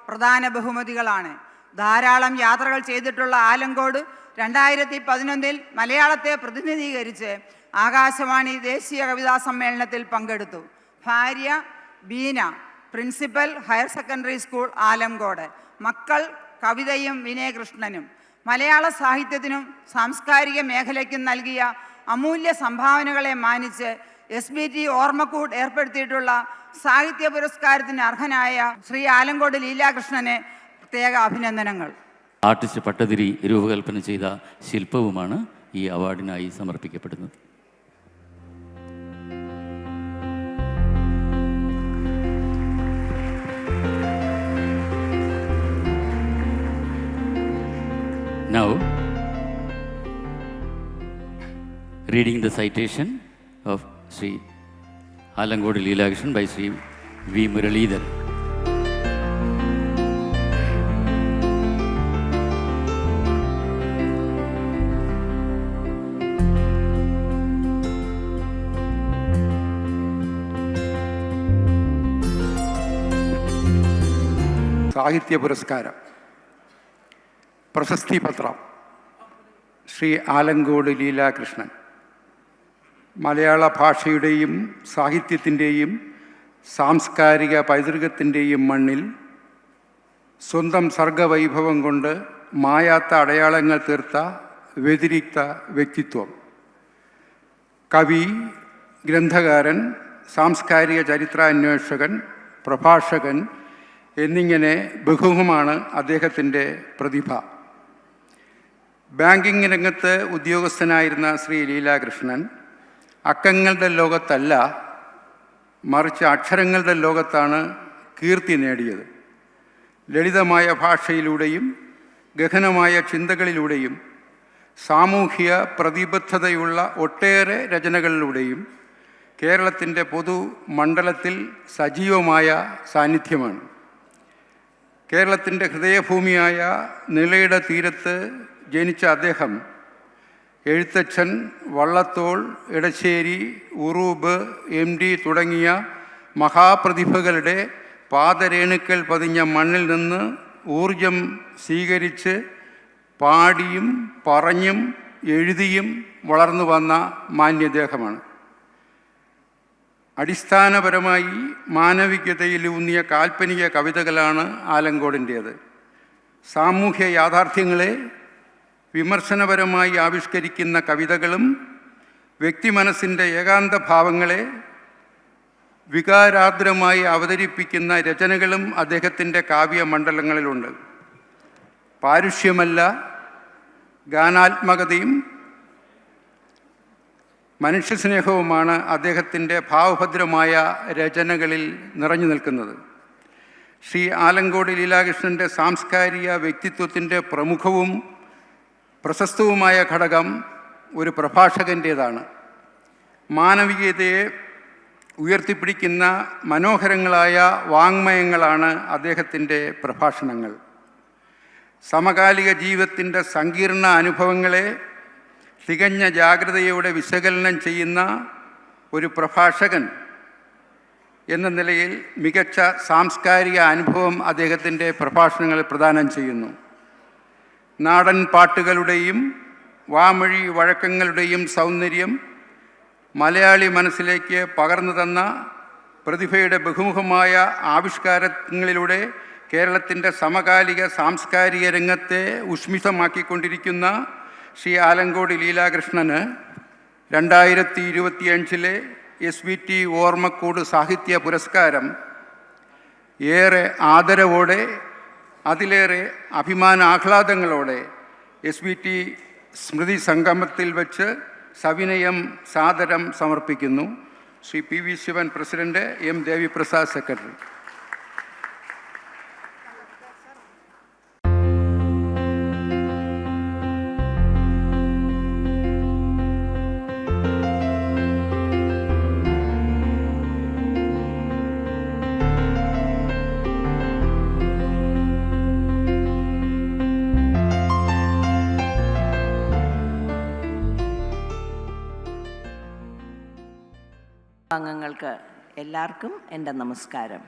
പ്രധാന ബഹുമതികളാണ്. ധാരാളം യാത്രകൾ ചെയ്തിട്ടുള്ള ആലങ്കോട് 2011 മലയാളത്തെ പ്രതിനിധീകരിച്ച് ആകാശവാണി ദേശീയ കവിതാ സമ്മേളനത്തിൽ പങ്കെടുത്തു. ഭാര്യ Beena, principal higher secondary school Alamcode. മക്കൾ കവിതയും വിനയകൃഷ്ണനും. മലയാള സാഹിത്യത്തിനും സാംസ്കാരിക മേഖലയ്ക്കും നൽകിയ അമൂല്യ സംഭാവനകളെ മാനിച്ച് SBT ഓർമ്മക്കൂട് ഏർപ്പെടുത്തിയിട്ടുള്ള സാഹിത്യ പുരസ്കാരത്തിന് അർഹനായ ശ്രീ ആലങ്കോട് ലീലാകൃഷ്ണനെ പ്രത്യേക അഭിനന്ദനങ്ങൾ. ആർട്ടിസ്റ്റ് പട്ടതിരി രൂപകൽപ്പന ചെയ്ത ശില്പവുമാണ് ഈ അവാർഡിനായി സമർപ്പിക്കപ്പെടുന്നത്. Now, reading the citation of Sri Alangodi Leelakrishnan by Sri V. Muralidhar. സാഹിത്യ പുരസ്കാരം, പ്രശസ്തി പത്രം, ശ്രീ ആലങ്കോട് ലീലാകൃഷ്ണൻ. മലയാള ഭാഷയുടെയും സാഹിത്യത്തിൻ്റെയും സാംസ്കാരിക പൈതൃകത്തിൻ്റെയും മണ്ണിൽ സ്വന്തം സർഗവൈഭവം കൊണ്ട് മായാത്ത അടയാളങ്ങൾ തീർത്ത വ്യതിരിക്ത വ്യക്തിത്വം. കവി, ഗ്രന്ഥകാരൻ, സാംസ്കാരിക ചരിത്രാന്വേഷകൻ, പ്രഭാഷകൻ എന്നിങ്ങനെ ബഹുമുഖമാണ് അദ്ദേഹത്തിൻ്റെ പ്രതിഭ. ബാങ്കിങ് രംഗത്ത് ഉദ്യോഗസ്ഥനായിരുന്ന ശ്രീ ലീലാകൃഷ്ണൻ അക്കങ്ങളുടെ ലോകത്തല്ല, മറിച്ച് അക്ഷരങ്ങളുടെ ലോകത്താണ് കീർത്തി നേടിയത്. ലളിതമായ ഭാഷയിലൂടെയും ഗഹനമായ ചിന്തകളിലൂടെയും സാമൂഹിക പ്രതിബദ്ധതയുള്ള ഒട്ടേറെ രചനകളിലൂടെയും കേരളത്തിൻ്റെ പൊതുമണ്ഡലത്തിൽ സജീവമായ സാന്നിധ്യമാണ്. കേരളത്തിൻ്റെ ഹൃദയഭൂമിയായ നിളയുടെ തീരത്ത് ജനിച്ച അദ്ദേഹം എഴുത്തച്ഛൻ, വള്ളത്തോൾ, എടശ്ശേരി, ഉറൂബ്, MD തുടങ്ങിയ മഹാപ്രതിഭകളുടെ പാദരേണുക്കൾ പതിഞ്ഞ മണ്ണിൽ നിന്ന് ഊർജം സ്വീകരിച്ച് പാടിയും പറഞ്ഞും എഴുതിയും വളർന്നു വന്ന മാന്യദേഹമാണ്. അടിസ്ഥാനപരമായി മാനവികതയിലൂന്നിയ കാൽപ്പനിക കവിതകളാണ് ആലങ്കോടിൻ്റേത്. സാമൂഹ്യ യാഥാർത്ഥ്യങ്ങളെ വിമർശനപരമായി ആവിഷ്കരിക്കുന്ന കവിതകളും വ്യക്തിമനസ്സിൻ്റെ ഏകാന്ത ഭാവങ്ങളെ വികാരാർദ്രമായി അവതരിപ്പിക്കുന്ന രചനകളും അദ്ദേഹത്തിൻ്റെ കാവ്യമണ്ഡലങ്ങളിലുണ്ട്. പാരുഷ്യമല്ല, ഗാനാത്മകതയും മനുഷ്യസ്നേഹവുമാണ് അദ്ദേഹത്തിൻ്റെ ഭാവഭദ്രമായ രചനകളിൽ നിറഞ്ഞു നിൽക്കുന്നത്. ശ്രീ ആലങ്കോട് ലീലാകൃഷ്ണൻ്റെ സാംസ്കാരിക വ്യക്തിത്വത്തിൻ്റെ പ്രമുഖവും പ്രശസ്തവുമായ ഘടകം ഒരു പ്രഭാഷകൻ്റേതാണ്. മാനവികതയെ ഉയർത്തിപ്പിടിക്കുന്ന മനോഹരങ്ങളായ വാങ്മയങ്ങളാണ് അദ്ദേഹത്തിൻ്റെ പ്രഭാഷണങ്ങൾ. സമകാലിക ജീവിതത്തിൻ്റെ സങ്കീർണ അനുഭവങ്ങളെ തികഞ്ഞ ജാഗ്രതയോടെ വിശകലനം ചെയ്യുന്ന ഒരു പ്രഭാഷകൻ എന്ന നിലയിൽ മികച്ച സാംസ്കാരിക അനുഭവം അദ്ദേഹത്തിൻ്റെ പ്രഭാഷണങ്ങളിൽ പ്രദാനം ചെയ്യുന്നു. നാടൻ പാട്ടുകളുടെയും വാമൊഴി വഴക്കങ്ങളുടെയും സൗന്ദര്യം മലയാളി മനസ്സിലേക്ക് പകർന്നു തന്ന പ്രതിഭയുടെ ബഹുമുഖമായ ആവിഷ്കാരങ്ങളിലൂടെ കേരളത്തിൻ്റെ സമകാലിക സാംസ്കാരിക രംഗത്തെ ഉഷ്മിതമാക്കിക്കൊണ്ടിരിക്കുന്ന ശ്രീ ആലങ്കോട് ലീലാകൃഷ്ണന് 2025 SBT ഓർമ്മക്കൂട് സാഹിത്യ പുരസ്കാരം ഏറെ ആദരവോടെ, അതിലേറെ അഭിമാനാഹ്ലാദങ്ങളോടെ SBT സ്മൃതി സംഗമത്തിൽ വച്ച് സവിനയം സാദരം സമർപ്പിക്കുന്നു. Shri PV Sivan president, M Deviprasad secretary. അംഗങ്ങൾക്ക് എല്ലാവർക്കും എൻ്റെ നമസ്കാരം.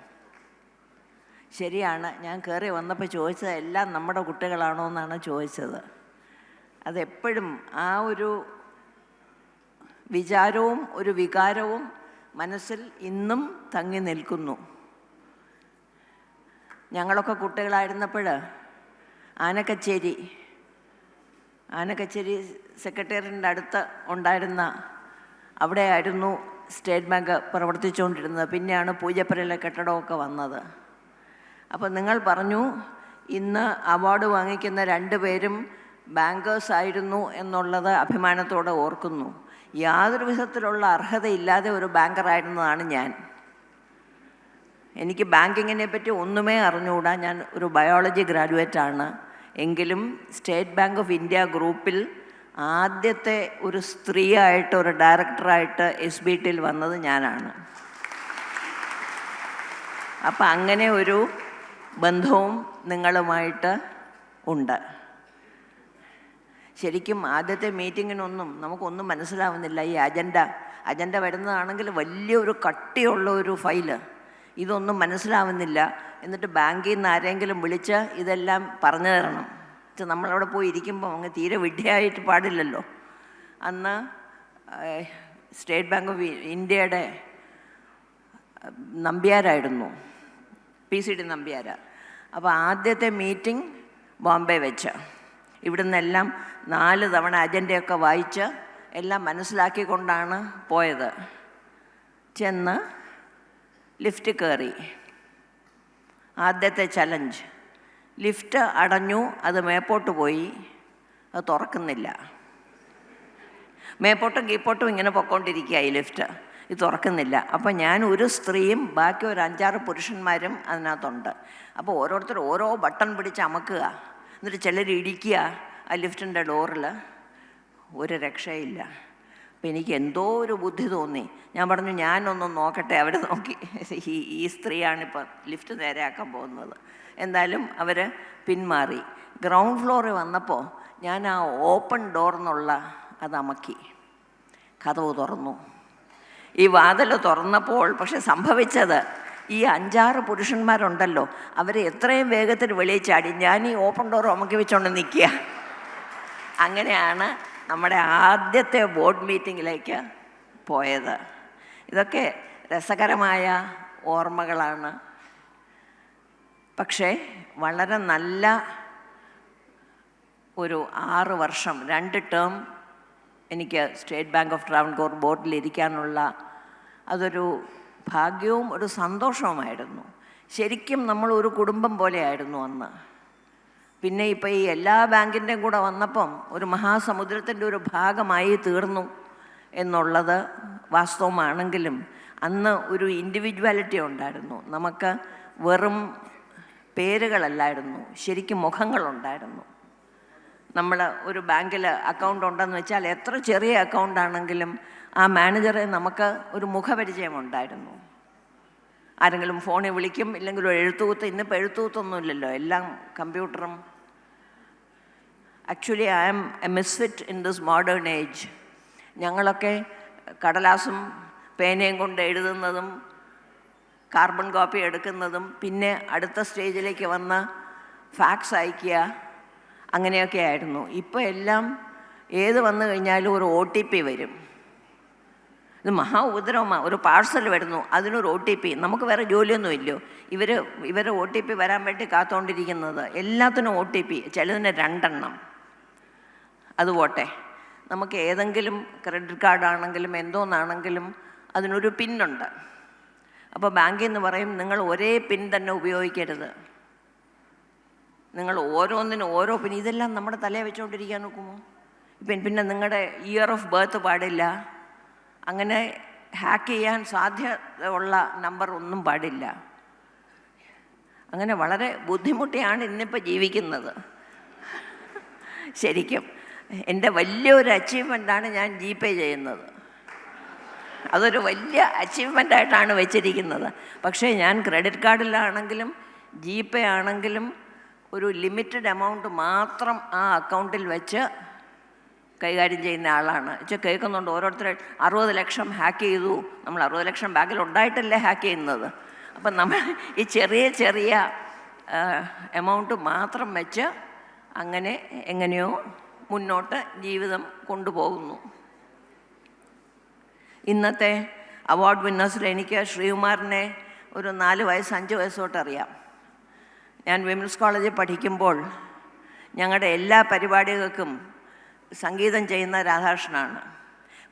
ശരിയാണ്, ഞാൻ കയറി വന്നപ്പോൾ ചോദിച്ചത് എല്ലാം നമ്മുടെ കുട്ടികളാണോ എന്നാണ് ചോദിച്ചത്. അതെപ്പോഴും ആ ഒരു വിചാരവും ഒരു വികാരവും മനസ്സിൽ ഇന്നും തങ്ങി നിൽക്കുന്നു. ഞങ്ങളൊക്കെ കുട്ടികളായിരുന്നപ്പോൾ ആനക്കച്ചേരി സെക്രട്ടേറിയറ്റിൻ്റെ അടുത്ത് ഉണ്ടായിരുന്ന അവിടെയായിരുന്നു സ്റ്റേറ്റ് ബാങ്ക് പ്രവർത്തിച്ചുകൊണ്ടിരുന്നത്. പിന്നെയാണ് പൂജപ്പുരയിലെ കെട്ടിടമൊക്കെ വന്നത്. അപ്പോൾ നിങ്ങൾ പറഞ്ഞു ഇന്ന് അവാർഡ് വാങ്ങിക്കുന്ന 2 പേരും ബാങ്കേഴ്സ് ആയിരുന്നു എന്നുള്ളത് അഭിമാനത്തോടെ ഓർക്കുന്നു. യാതൊരു വിധത്തിലുള്ള അർഹതയില്ലാതെ ഒരു ബാങ്കറായിരുന്നതാണ് ഞാൻ. എനിക്ക് ബാങ്കിങ്ങിനെ പറ്റി ഒന്നുമേ അറിഞ്ഞുകൂടാ. ഞാൻ ഒരു ബയോളജി ഗ്രാജുവേറ്റാണ്. എങ്കിലും സ്റ്റേറ്റ് ബാങ്ക് ഓഫ് ഇന്ത്യ ഗ്രൂപ്പിൽ ആദ്യത്തെ ഒരു സ്ത്രീയായിട്ട് ഒരു ഡയറക്ടറായിട്ട് SBTയിൽ വന്നത് ഞാനാണ്. അപ്പം അങ്ങനെ ഒരു ബന്ധവും നിങ്ങളുമായിട്ട് ഉണ്ട്. ശരിക്കും ആദ്യത്തെ മീറ്റിങ്ങിനൊന്നും നമുക്കൊന്നും മനസ്സിലാവുന്നില്ല. ഈ അജണ്ട വരുന്നതാണെങ്കിൽ വലിയൊരു കട്ടിയുള്ള ഒരു ഫയല്, ഇതൊന്നും മനസ്സിലാവുന്നില്ല. എന്നിട്ട് ബാങ്കിൽ നിന്ന് ആരെങ്കിലും വിളിച്ച് ഇതെല്ലാം പറഞ്ഞു തരണം. നമ്മളവിടെ പോയി ഇരിക്കുമ്പോൾ അങ്ങ് തീരെ വിഡ്ഢിയായിട്ട് പാടില്ലല്ലോ. അന്ന് സ്റ്റേറ്റ് ബാങ്ക് ഓഫ് ഇന്ത്യയുടെ നമ്പ്യാരായിരുന്നു, PCD നമ്പ്യാര. അപ്പോൾ ആദ്യത്തെ മീറ്റിംഗ് ബോംബെ വെച്ച് ഇവിടുന്നെല്ലാം 4 തവണ അജണ്ടയൊക്കെ വായിച്ച് എല്ലാം മനസ്സിലാക്കിക്കൊണ്ടാണ് പോയത്. ചെന്ന് ലിഫ്റ്റ് കയറി. ആദ്യത്തെ ചലഞ്ച്, ലിഫ്റ്റ് അടഞ്ഞു. അത് മേപ്പോട്ട് പോയി, അത് തുറക്കുന്നില്ല. മേപ്പോട്ടും കീപ്പോട്ടും ഇങ്ങനെ പൊയ്ക്കൊണ്ടിരിക്കുക ഈ ലിഫ്റ്റ്, ഇത് തുറക്കുന്നില്ല. അപ്പോൾ ഞാൻ ഒരു സ്ത്രീയും ബാക്കി ഒരു 5-6 പുരുഷന്മാരും അതിനകത്തുണ്ട്. അപ്പോൾ ഓരോരുത്തർ ഓരോ ബട്ടൺ പിടിച്ച് അമക്കുക, എന്നിട്ട് ചിലർ ഇടിക്കുക ആ ലിഫ്റ്റിൻ്റെ ഡോറിൽ. ഒരു രക്ഷയില്ല. അപ്പോൾ എനിക്ക് എന്തോ ഒരു ബുദ്ധി തോന്നി. ഞാൻ പറഞ്ഞു ഞാനൊന്ന് നോക്കട്ടെ. അവർ നോക്കി, ഈ സ്ത്രീയാണിപ്പോൾ ലിഫ്റ്റ് നേരെയാക്കാൻ പോകുന്നത്. എന്തായാലും അവർ പിന്മാറി. ഗ്രൗണ്ട് ഫ്ലോറിൽ വന്നപ്പോൾ ഞാൻ ആ ഓപ്പൺ ഡോർന്നുള്ള അത് അമക്കി. കതവ് തുറന്നു. ഈ വാതിൽ തുറന്നപ്പോൾ പക്ഷെ സംഭവിച്ചത്, ഈ 5-6 പുരുഷന്മാരുണ്ടല്ലോ, അവരെ എത്രയും വേഗത്തിൽ വെളിയിൽ ചാടി. ഞാൻ ഈ ഓപ്പൺ ഡോർ അമക്കി വെച്ചുകൊണ്ട് നിൽക്കുക. അങ്ങനെയാണ് നമ്മുടെ ആദ്യത്തെ ബോർഡ് മീറ്റിങ്ങിലേക്ക് പോയത്. ഇതൊക്കെ രസകരമായ ഓർമ്മകളാണ്. പക്ഷേ വളരെ നല്ല ഒരു 6 വർഷം, 2 ടേം എനിക്ക് സ്റ്റേറ്റ് ബാങ്ക് ഓഫ് ട്രാവൻകൂർ ബോർഡിലിരിക്കാനുള്ള അതൊരു ഭാഗ്യവും ഒരു സന്തോഷവുമായിരുന്നു. ശരിക്കും നമ്മളൊരു കുടുംബം പോലെയായിരുന്നു അന്ന്. പിന്നെ ഇപ്പോൾ ഈ എല്ലാ ബാങ്കിൻ്റെയും കൂടെ വന്നപ്പം ഒരു മഹാസമുദ്രത്തിൻ്റെ ഒരു ഭാഗമായി തീർന്നു എന്നുള്ളത് വാസ്തവമാണെങ്കിലും അന്ന് ഒരു ഇൻഡിവിജ്വാലിറ്റി ഉണ്ടായിരുന്നു. നമുക്ക് വെറും പേരുകളല്ലായിരുന്നു, ശരിക്കും മുഖങ്ങളുണ്ടായിരുന്നു. നമ്മൾ ഒരു ബാങ്കിൽ അക്കൗണ്ട് ഉണ്ടെന്ന് വെച്ചാൽ എത്ര ചെറിയ അക്കൗണ്ട് ആണെങ്കിലും ആ മാനേജറെ നമുക്ക് ഒരു മുഖപരിചയമുണ്ടായിരുന്നു. ആരെങ്കിലും ഫോണിൽ വിളിക്കും, ഇല്ലെങ്കിൽ ഒരു എഴുത്തുകൂത്ത്. ഇന്നിപ്പോൾ എഴുത്തുകൂത്തൊന്നുമില്ലല്ലോ, എല്ലാം കമ്പ്യൂട്ടറും. Actually I am a misfit in this modern age. ഞങ്ങളൊക്കെ കടലാസും പേനയും കൊണ്ട് എഴുതുന്നതും കാർബൺ കോപ്പി എടുക്കുന്നതും പിന്നെ അടുത്ത സ്റ്റേജിലേക്ക് വന്ന് ഫാക്സ് അയക്കുക, അങ്ങനെയൊക്കെ ആയിരുന്നു. ഇപ്പോൾ എല്ലാം ഏത് വന്നു കഴിഞ്ഞാലും ഒരു OTP വരും. ഇത് മഹാ ഉപദ്രവമാണ്. ഒരു പാഴ്സൽ വരുന്നു, അതിനൊരു OTP. നമുക്ക് വേറെ ജോലിയൊന്നും ഇല്ലയോ? ഇവർ OTP വരാൻ വേണ്ടി കാത്തുകൊണ്ടിരിക്കുന്നത്. എല്ലാത്തിനും OTP, ചിലതിന് 2 എണ്ണം. അതുപോട്ടെ, നമുക്ക് ഏതെങ്കിലും ക്രെഡിറ്റ് കാർഡാണെങ്കിലും എന്തോന്നാണെങ്കിലും അതിനൊരു പിന്നുണ്ട്. അപ്പോൾ ബാങ്കിൽ നിന്ന് പറയും, നിങ്ങൾ ഒരേ പിൻ തന്നെ ഉപയോഗിക്കരുത്, നിങ്ങൾ ഓരോന്നിനും ഓരോ പിൻ. ഇതെല്ലാം നമ്മുടെ തലയെ വെച്ചുകൊണ്ടിരിക്കാൻ നോക്കുമോ? പിന്നെ നിങ്ങളുടെ ഇയർ ഓഫ് ബർത്ത് പാടില്ല, അങ്ങനെ ഹാക്ക് ചെയ്യാൻ സാധ്യതയുള്ള നമ്പർ ഒന്നും പാടില്ല. അങ്ങനെ വളരെ ബുദ്ധിമുട്ടിയാണ് ഇന്നിപ്പോൾ ജീവിക്കുന്നത്. ശരിക്കും എൻ്റെ വലിയൊരു അച്ചീവ്മെൻ്റാണ് ഞാൻ GPay ചെയ്യുന്നത്. അതൊരു വലിയ അച്ചീവ്മെൻ്റായിട്ടാണ് വെച്ചിരിക്കുന്നത്. പക്ഷേ ഞാൻ ക്രെഡിറ്റ് കാർഡിലാണെങ്കിലും GPay ആണെങ്കിലും ഒരു ലിമിറ്റഡ് എമൗണ്ട് മാത്രം ആ അക്കൗണ്ടിൽ വെച്ച് കൈകാര്യം ചെയ്യുന്ന ആളാണ്. കേൾക്കുന്നുണ്ട് ഓരോരുത്തർ 60 ലക്ഷം ഹാക്ക് ചെയ്തു. നമ്മൾ 60 ലക്ഷം ബാങ്കിൽ ഉണ്ടായിട്ടല്ലേ ഹാക്ക് ചെയ്യുന്നത്. അപ്പം നമ്മൾ ഈ ചെറിയ ചെറിയ എമൗണ്ട് മാത്രം വെച്ച് അങ്ങനെ എങ്ങനെയോ മുന്നോട്ട് ജീവിതം കൊണ്ടുപോകുന്നു. ഇന്നത്തെ അവാർഡ് വിന്നേഴ്സിൽ എനിക്ക് ശ്രീകുമാറിനെ ഒരു 4 വയസ്സ് 5 വയസ്സ് തൊട്ട് അറിയാം. ഞാൻ വിമൻസ് കോളേജിൽ പഠിക്കുമ്പോൾ ഞങ്ങളുടെ എല്ലാ പരിപാടികൾക്കും സംഗീതം ചെയ്യുന്ന രാധാകൃഷ്ണനാണ്,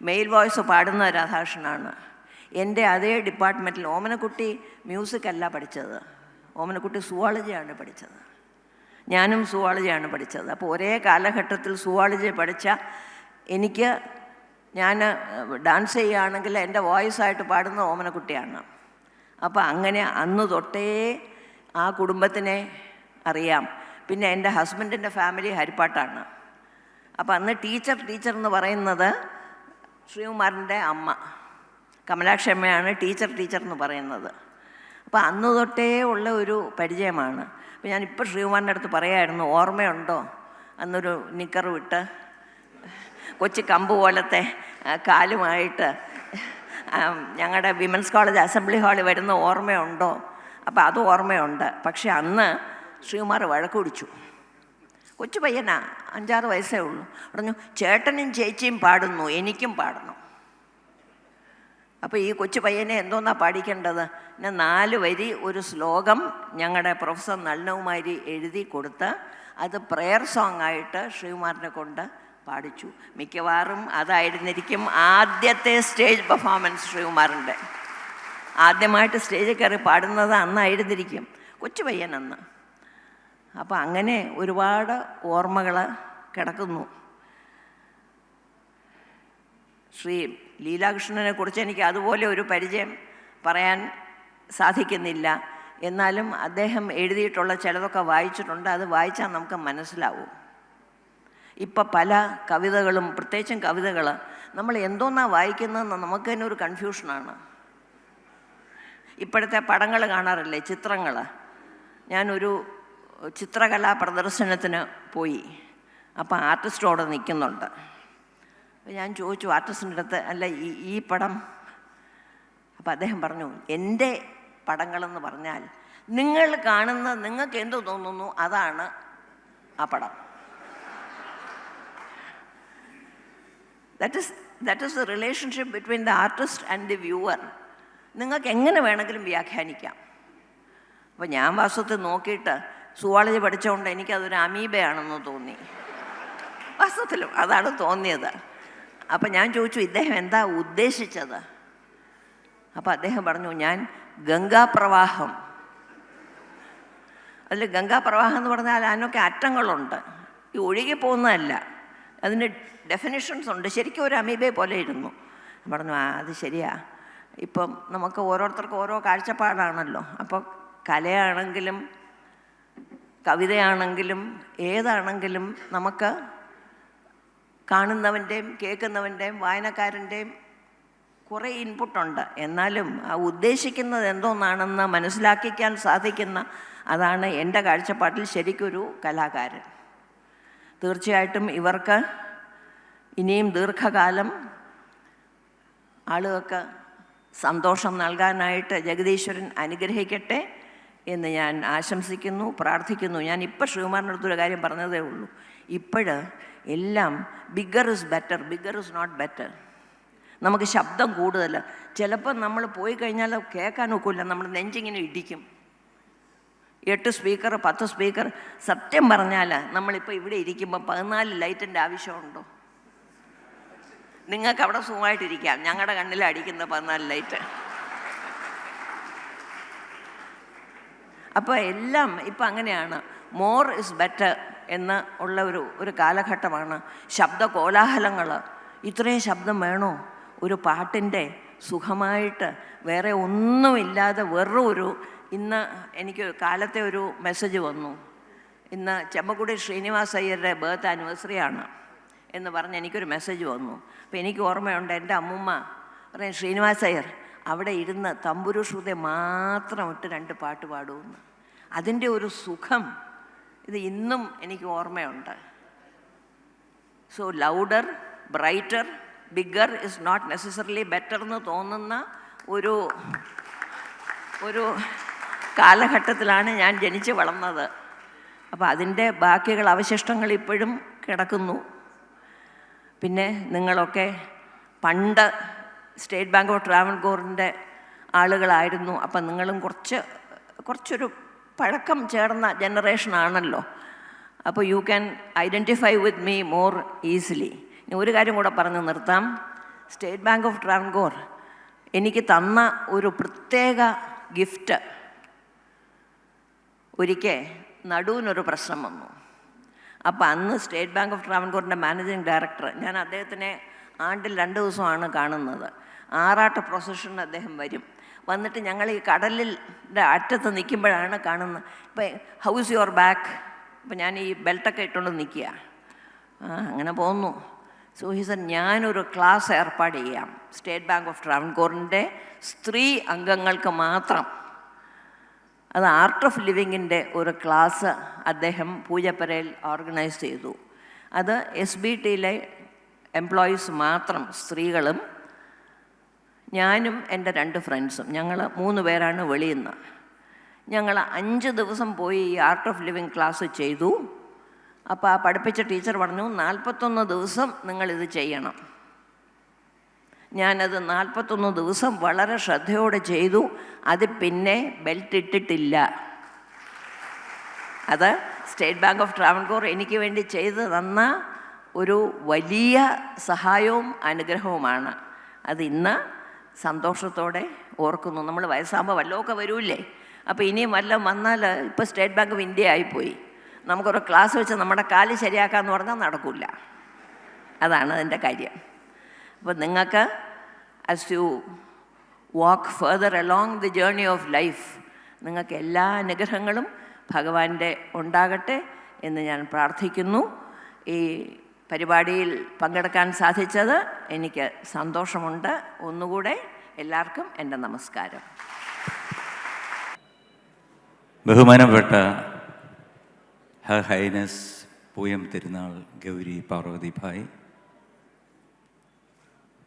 മെയിൽ വോയിസ് പാടുന്ന രാധാകൃഷ്ണനാണ്. എൻ്റെ അതേ ഡിപ്പാർട്ട്മെൻറ്റിൽ ഓമനക്കുട്ടി മ്യൂസിക് അല്ല പഠിച്ചത്, ഓമനക്കുട്ടി സുവോളജിയാണ് പഠിച്ചത്. ഞാനും സുവോളജിയാണ് പഠിച്ചത്. അപ്പോൾ ഒരേ കാലഘട്ടത്തിൽ സുവോളജി പഠിച്ച എനിക്ക്, ഞാൻ ഡാൻസ് ചെയ്യുകയാണെങ്കിൽ എൻ്റെ വോയിസായിട്ട് പാടുന്ന ഓമനക്കുട്ടിയാണ്. അപ്പോൾ അങ്ങനെ അന്ന് തൊട്ടേ ആ കുടുംബത്തിനെ അറിയാം. പിന്നെ എൻ്റെ ഹസ്ബൻഡിൻ്റെ ഫാമിലി ഹരിപ്പാട്ടാണ്. അപ്പോൾ അന്ന് ടീച്ചർ എന്ന് പറയുന്നത് ശ്രീകുമാറിൻ്റെ അമ്മ കമലാക്ഷമ്മയാണ് ടീച്ചർ എന്ന് പറയുന്നത്. അപ്പോൾ അന്ന് തൊട്ടേ ഉള്ള ഒരു പരിചയമാണ്. അപ്പോൾ ഞാനിപ്പോൾ ശ്രീകുമാറിൻ്റെ അടുത്ത് പറയായിരുന്നു, ഓർമ്മയുണ്ടോ അന്നൊരു നിക്കർ വിട്ട് കൊച്ചു കമ്പ് പോലത്തെ കാലുമായിട്ട് ഞങ്ങളുടെ വിമൻസ് കോളേജ് അസംബ്ലി ഹാളിൽ വരുന്ന ഓർമ്മയുണ്ടോ? അപ്പോൾ അത് ഓർമ്മയുണ്ട്. പക്ഷെ അന്ന് ശ്രീകുമാർ വഴക്ക് പിടിച്ചു. കൊച്ചു പയ്യനാ, 5-6 വയസ്സേ ഉള്ളൂ. പറഞ്ഞു, ചേട്ടനും ചേച്ചിയും പാടുന്നു, എനിക്കും പാടണം. അപ്പോൾ ഈ കൊച്ചു പയ്യനെ എന്തോന്നാ പാടിക്കേണ്ടത്? പിന്നെ 4 വരി ഒരു ശ്ലോകം ഞങ്ങളുടെ പ്രൊഫസർ നളിനകുമാരി എഴുതി കൊടുത്ത് അത് പ്രെയർ സോങ് ആയിട്ട് ശ്രീകുമാറിനെ കൊണ്ട് പാടിച്ചു. മിക്കവാറും അതായിരുന്നിരിക്കും ആദ്യത്തെ സ്റ്റേജ് പെർഫോമൻസ് ശ്രീകുമാറിൻ്റെ. ആദ്യമായിട്ട് സ്റ്റേജിൽ കയറി പാടുന്നത് അന്നായിരുന്നിരിക്കും, കൊച്ചു പയ്യൻ അന്ന്. അപ്പോൾ അങ്ങനെ ഒരുപാട് ഓർമ്മകൾ കിടക്കുന്നു. ശ്രീ ലീലാകൃഷ്ണനെ കുറിച്ച് എനിക്ക് അതുപോലെ ഒരു പരിചയം പറയാൻ സാധിക്കുന്നില്ല. എന്നാലും അദ്ദേഹം എഴുതിയിട്ടുള്ള ചിലതൊക്കെ വായിച്ചിട്ടുണ്ട്. അത് വായിച്ചാൽ നമുക്ക് മനസ്സിലാവും. ഇപ്പം പല കവിതകളും, പ്രത്യേകിച്ചും കവിതകൾ, നമ്മൾ എന്തോന്നാ വായിക്കുന്നതെന്ന് നമുക്ക് തന്നെ ഒരു കൺഫ്യൂഷനാണ്. ഇപ്പോഴത്തെ പടങ്ങൾ കാണാറില്ലേ, ചിത്രങ്ങൾ. ഞാനൊരു ചിത്രകലാ പ്രദർശനത്തിന് പോയി. അപ്പോൾ ആർട്ടിസ്റ്റോട് നിൽക്കുന്നുണ്ട്. അപ്പോൾ ഞാൻ ചോദിച്ചു ആർട്ടിസ്റ്റിൻ്റെ അടുത്ത്, അല്ല ഈ പടം? അപ്പോൾ അദ്ദേഹം പറഞ്ഞു, എൻ്റെ പടങ്ങളെന്ന് പറഞ്ഞാൽ നിങ്ങൾ കാണുന്ന, നിങ്ങൾക്ക് എന്ത് തോന്നുന്നു അതാണ് ആ പടം. That is the relationship between the artist and the viewer. നിങ്ങൾക്ക് എങ്ങനെ വേണമെങ്കിലും വ്യാഖ്യാനിക്കാം. അപ്പോൾ ഞാൻ വാസ്തവത്തിൽ നോക്കിയിട്ട് സുവോളജി പഠിച്ചുകൊണ്ട് എനിക്കതൊരു അമീബയാണെന്ന് തോന്നി. വാസ്തവത്തിലും അതാണ് തോന്നിയത്. അപ്പം ഞാൻ ചോദിച്ചു, ഇദ്ദേഹം എന്താ ഉദ്ദേശിച്ചത്? അപ്പോൾ അദ്ദേഹം പറഞ്ഞു, ഞാൻ ഗംഗാപ്രവാഹം. അതിൽ ഗംഗാപ്രവാഹം എന്ന് പറഞ്ഞാൽ അതിനൊക്കെ അറ്റങ്ങളുണ്ട്, ഈ ഒഴുകി പോകുന്നതല്ല, അതിന് ഡെഫിനിഷൻസ് ഉണ്ട്. ശരിക്കും ഒരു അമീബയെ പോലെ ഇരുന്നു. പറഞ്ഞു, അത് ശരിയാ. ഇപ്പം നമുക്ക് ഓരോരുത്തർക്കും ഓരോ കാഴ്ചപ്പാടാണല്ലോ. അപ്പോൾ കലയാണെങ്കിലും കവിതയാണെങ്കിലും ഏതാണെങ്കിലും നമുക്ക് കാണുന്നവൻ്റെയും കേൾക്കുന്നവൻ്റെയും വായനക്കാരൻ്റെയും കുറേ ഇൻപുട്ടുണ്ട്. എന്നാലും ആ ഉദ്ദേശിക്കുന്നത് എന്തോന്നാണെന്ന് മനസ്സിലാക്കിക്കാൻ സാധിക്കുന്ന അതാണ് എൻ്റെ കാഴ്ചപ്പാട്ടിൽ ശരിക്കൊരു കലാകാരൻ. തീർച്ചയായിട്ടും ഇവർക്ക് ഇനിയും ദീർഘകാലം ആളുകൾക്ക് സന്തോഷം നൽകാനായിട്ട് ജഗദീശ്വരൻ അനുഗ്രഹിക്കട്ടെ എന്ന് ഞാൻ ആശംസിക്കുന്നു, പ്രാർത്ഥിക്കുന്നു. ഞാൻ ഇപ്പോൾ ശ്രീകുമാറിൻ്റെ അടുത്തൊരു കാര്യം പറഞ്ഞതേ ഉള്ളൂ. എല്ലാം bigger is better, bigger is not better. നമുക്ക് ശബ്ദം കൂടുതൽ, ചിലപ്പോൾ നമ്മൾ പോയി കഴിഞ്ഞാൽ കേൾക്കാൻ ഒക്കില്ല, നമ്മൾ നെഞ്ചിങ്ങനെ ഇടിക്കും. 8 സ്പീക്കർ 10 സ്പീക്കർ. സത്യം പറഞ്ഞാൽ നമ്മളിപ്പോൾ ഇവിടെ ഇരിക്കുമ്പോൾ 14 ലൈറ്റിൻ്റെ ആവശ്യമുണ്ടോ? നിങ്ങൾക്ക് അവിടെ സുഖമായിട്ടിരിക്കാം, ഞങ്ങളുടെ കണ്ണിൽ അടിക്കുന്ന 14 ലൈറ്റ്. അപ്പോൾ എല്ലാം ഇപ്പം അങ്ങനെയാണ്. മോർ ഇസ് ബെറ്റർ എന്ന് ഉള്ള ഒരു കാലഘട്ടമാണ്. ശബ്ദ കോലാഹലങ്ങൾ, ഇത്രയും ശബ്ദം വേണോ ഒരു പാട്ടിൻ്റെ സുഖമായിട്ട്? വേറെ ഒന്നുമില്ലാതെ വെറും ഇന്ന് എനിക്ക് കാലത്തെ ഒരു മെസ്സേജ് വന്നു. ഇന്ന് ചെമ്മക്കുടി ശ്രീനിവാസ് അയ്യരുടെ ബർത്ത് ആനിവേഴ്സറിയാണ് എന്ന് പറഞ്ഞ് എനിക്കൊരു മെസ്സേജ് വന്നു. അപ്പോൾ എനിക്ക് ഓർമ്മയുണ്ട്, എൻ്റെ അമ്മൂമ്മ പറയും, ശ്രീനിവാസ് അയ്യർ അവിടെ ഇരുന്ന് തമ്പുരു ശ്രുതി മാത്രം ഇട്ട് 2 പാട്ട് പാടുമെന്ന്. അതിൻ്റെ ഒരു സുഖം ഇത് ഇന്നും എനിക്ക് ഓർമ്മയുണ്ട്. So louder, brighter, bigger is not necessarily better എന്ന് തോന്നുന്ന ഒരു കാലഘട്ടത്തിലാണ് ഞാൻ ജനിച്ച് വളർന്നത്. അപ്പോൾ അതിൻ്റെ ബാക്കികൾ, അവശിഷ്ടങ്ങൾ ഇപ്പോഴും കിടക്കുന്നു. പിന്നെ നിങ്ങളൊക്കെ പണ്ട് സ്റ്റേറ്റ് ബാങ്ക് ഓഫ് ട്രാവൻകൂറിൻ്റെ ആളുകളായിരുന്നു. അപ്പം നിങ്ങളും കുറച്ചൊരു പഴക്കം ചേർന്ന ജനറേഷനാണല്ലോ. അപ്പോൾ you can identify with me more easily. ഇനി ഒരു കാര്യം കൂടെ പറഞ്ഞ് നിർത്താം. സ്റ്റേറ്റ് ബാങ്ക് ഓഫ് ട്രാവൻകൂർ എനിക്ക് തന്ന ഒരു പ്രത്യേക ഗിഫ്റ്റ്. ഒരിക്കൽ നടുവിനൊരു പ്രശ്നം വന്നു. അപ്പോൾ അന്ന് സ്റ്റേറ്റ് ബാങ്ക് ഓഫ് ട്രാവൻകൂറിൻ്റെ മാനേജിങ് ഡയറക്ടർ, ഞാൻ അദ്ദേഹത്തിനെ ആണ്ടിൽ 2 ദിവസമാണ് കാണുന്നത്. ആറാട്ട് പ്രൊസഷൻ അദ്ദേഹം വരും. വന്നിട്ട് ഞങ്ങൾ ഈ കടലിൻ്റെ അറ്റത്ത് നിൽക്കുമ്പോഴാണ് കാണുന്നത്. ഇപ്പം ഹൗസ് യുവർ ബാക്ക്. അപ്പം ഞാൻ ഈ ബെൽറ്റൊക്കെ ഇട്ടുകൊണ്ട് നിൽക്കുക. അങ്ങനെ പോന്നു. സോ ഹി സെഡ്, ഞാനൊരു ക്ലാസ് ഏർപ്പാട് ചെയ്യാം സ്റ്റേറ്റ് ബാങ്ക് ഓഫ് ട്രാവൻകൂറിൻ്റെ സ്ത്രീ അംഗങ്ങൾക്ക് മാത്രം. അത് ആർട്ട് ഓഫ് ലിവിങ്ങിൻ്റെ ഒരു ക്ലാസ് അദ്ദേഹം പൂജപ്പുരയിൽ ഓർഗനൈസ് ചെയ്തു. അത് SBTയിലെ എംപ്ലോയീസ് മാത്രം, സ്ത്രീകളും ഞാനും എൻ്റെ 2 ഫ്രണ്ട്സും, ഞങ്ങൾ 3 പേരാണ് വെളിയിൽ നിന്ന്. ഞങ്ങൾ 5 ദിവസം പോയി ഈ ആർട്ട് ഓഫ് ലിവിങ് ക്ലാസ് ചെയ്തു. അപ്പോൾ ആ പഠിപ്പിച്ച ടീച്ചർ പറഞ്ഞു, 41 ദിവസം നിങ്ങളിത് ചെയ്യണം. ഞാനത് 41 ദിവസം വളരെ ശ്രദ്ധയോടെ ചെയ്തു. അത് പിന്നെ ബെൽറ്റ് ഇട്ടിട്ടില്ല. അത് സ്റ്റേറ്റ് ബാങ്ക് ഓഫ് ട്രാവൻകൂർ എനിക്ക് വേണ്ടി ചെയ്തു തന്ന ഒരു വലിയ സഹായവും അനുഗ്രഹവുമാണ്. അത് ഇന്ന് സന്തോഷത്തോടെ ഓർക്കുന്നു. നമ്മൾ വയസ്സാകുമ്പോൾ വല്ലതൊക്കെ വരൂല്ലേ. അപ്പോൾ ഇനിയും വല്ലതും വന്നാൽ, ഇപ്പോൾ സ്റ്റേറ്റ് ബാങ്ക് ഓഫ് ഇന്ത്യ ആയിപ്പോയി, നമുക്കൊരു ക്ലാസ് വെച്ച് നമ്മുടെ കാല് ശരിയാക്കാമെന്ന് പറഞ്ഞാൽ നടക്കില്ല. അതാണ് അതിൻ്റെ കാര്യം. അപ്പോൾ നിങ്ങൾക്ക് as you walk further along the journey of life, നിങ്ങൾക്ക് എല്ലാ അനുഗ്രഹങ്ങളും ഭഗവാന്റെ ഉണ്ടാകട്ടെ എന്ന് ഞാൻ പ്രാർത്ഥിക്കുന്നു. ഈ പരിപാടിയിൽ പങ്കെടുക്കാൻ സാധിച്ചത് എനിക്ക് സന്തോഷമുണ്ട്. ഒന്നുകൂടെ എല്ലാവർക്കും എൻ്റെ നമസ്കാരം. ബഹുമാനപ്പെട്ട ഹർ ഹൈനസ് പൂയം തിരുനാൾ ഗൗരി പാർവതി ഭായ്,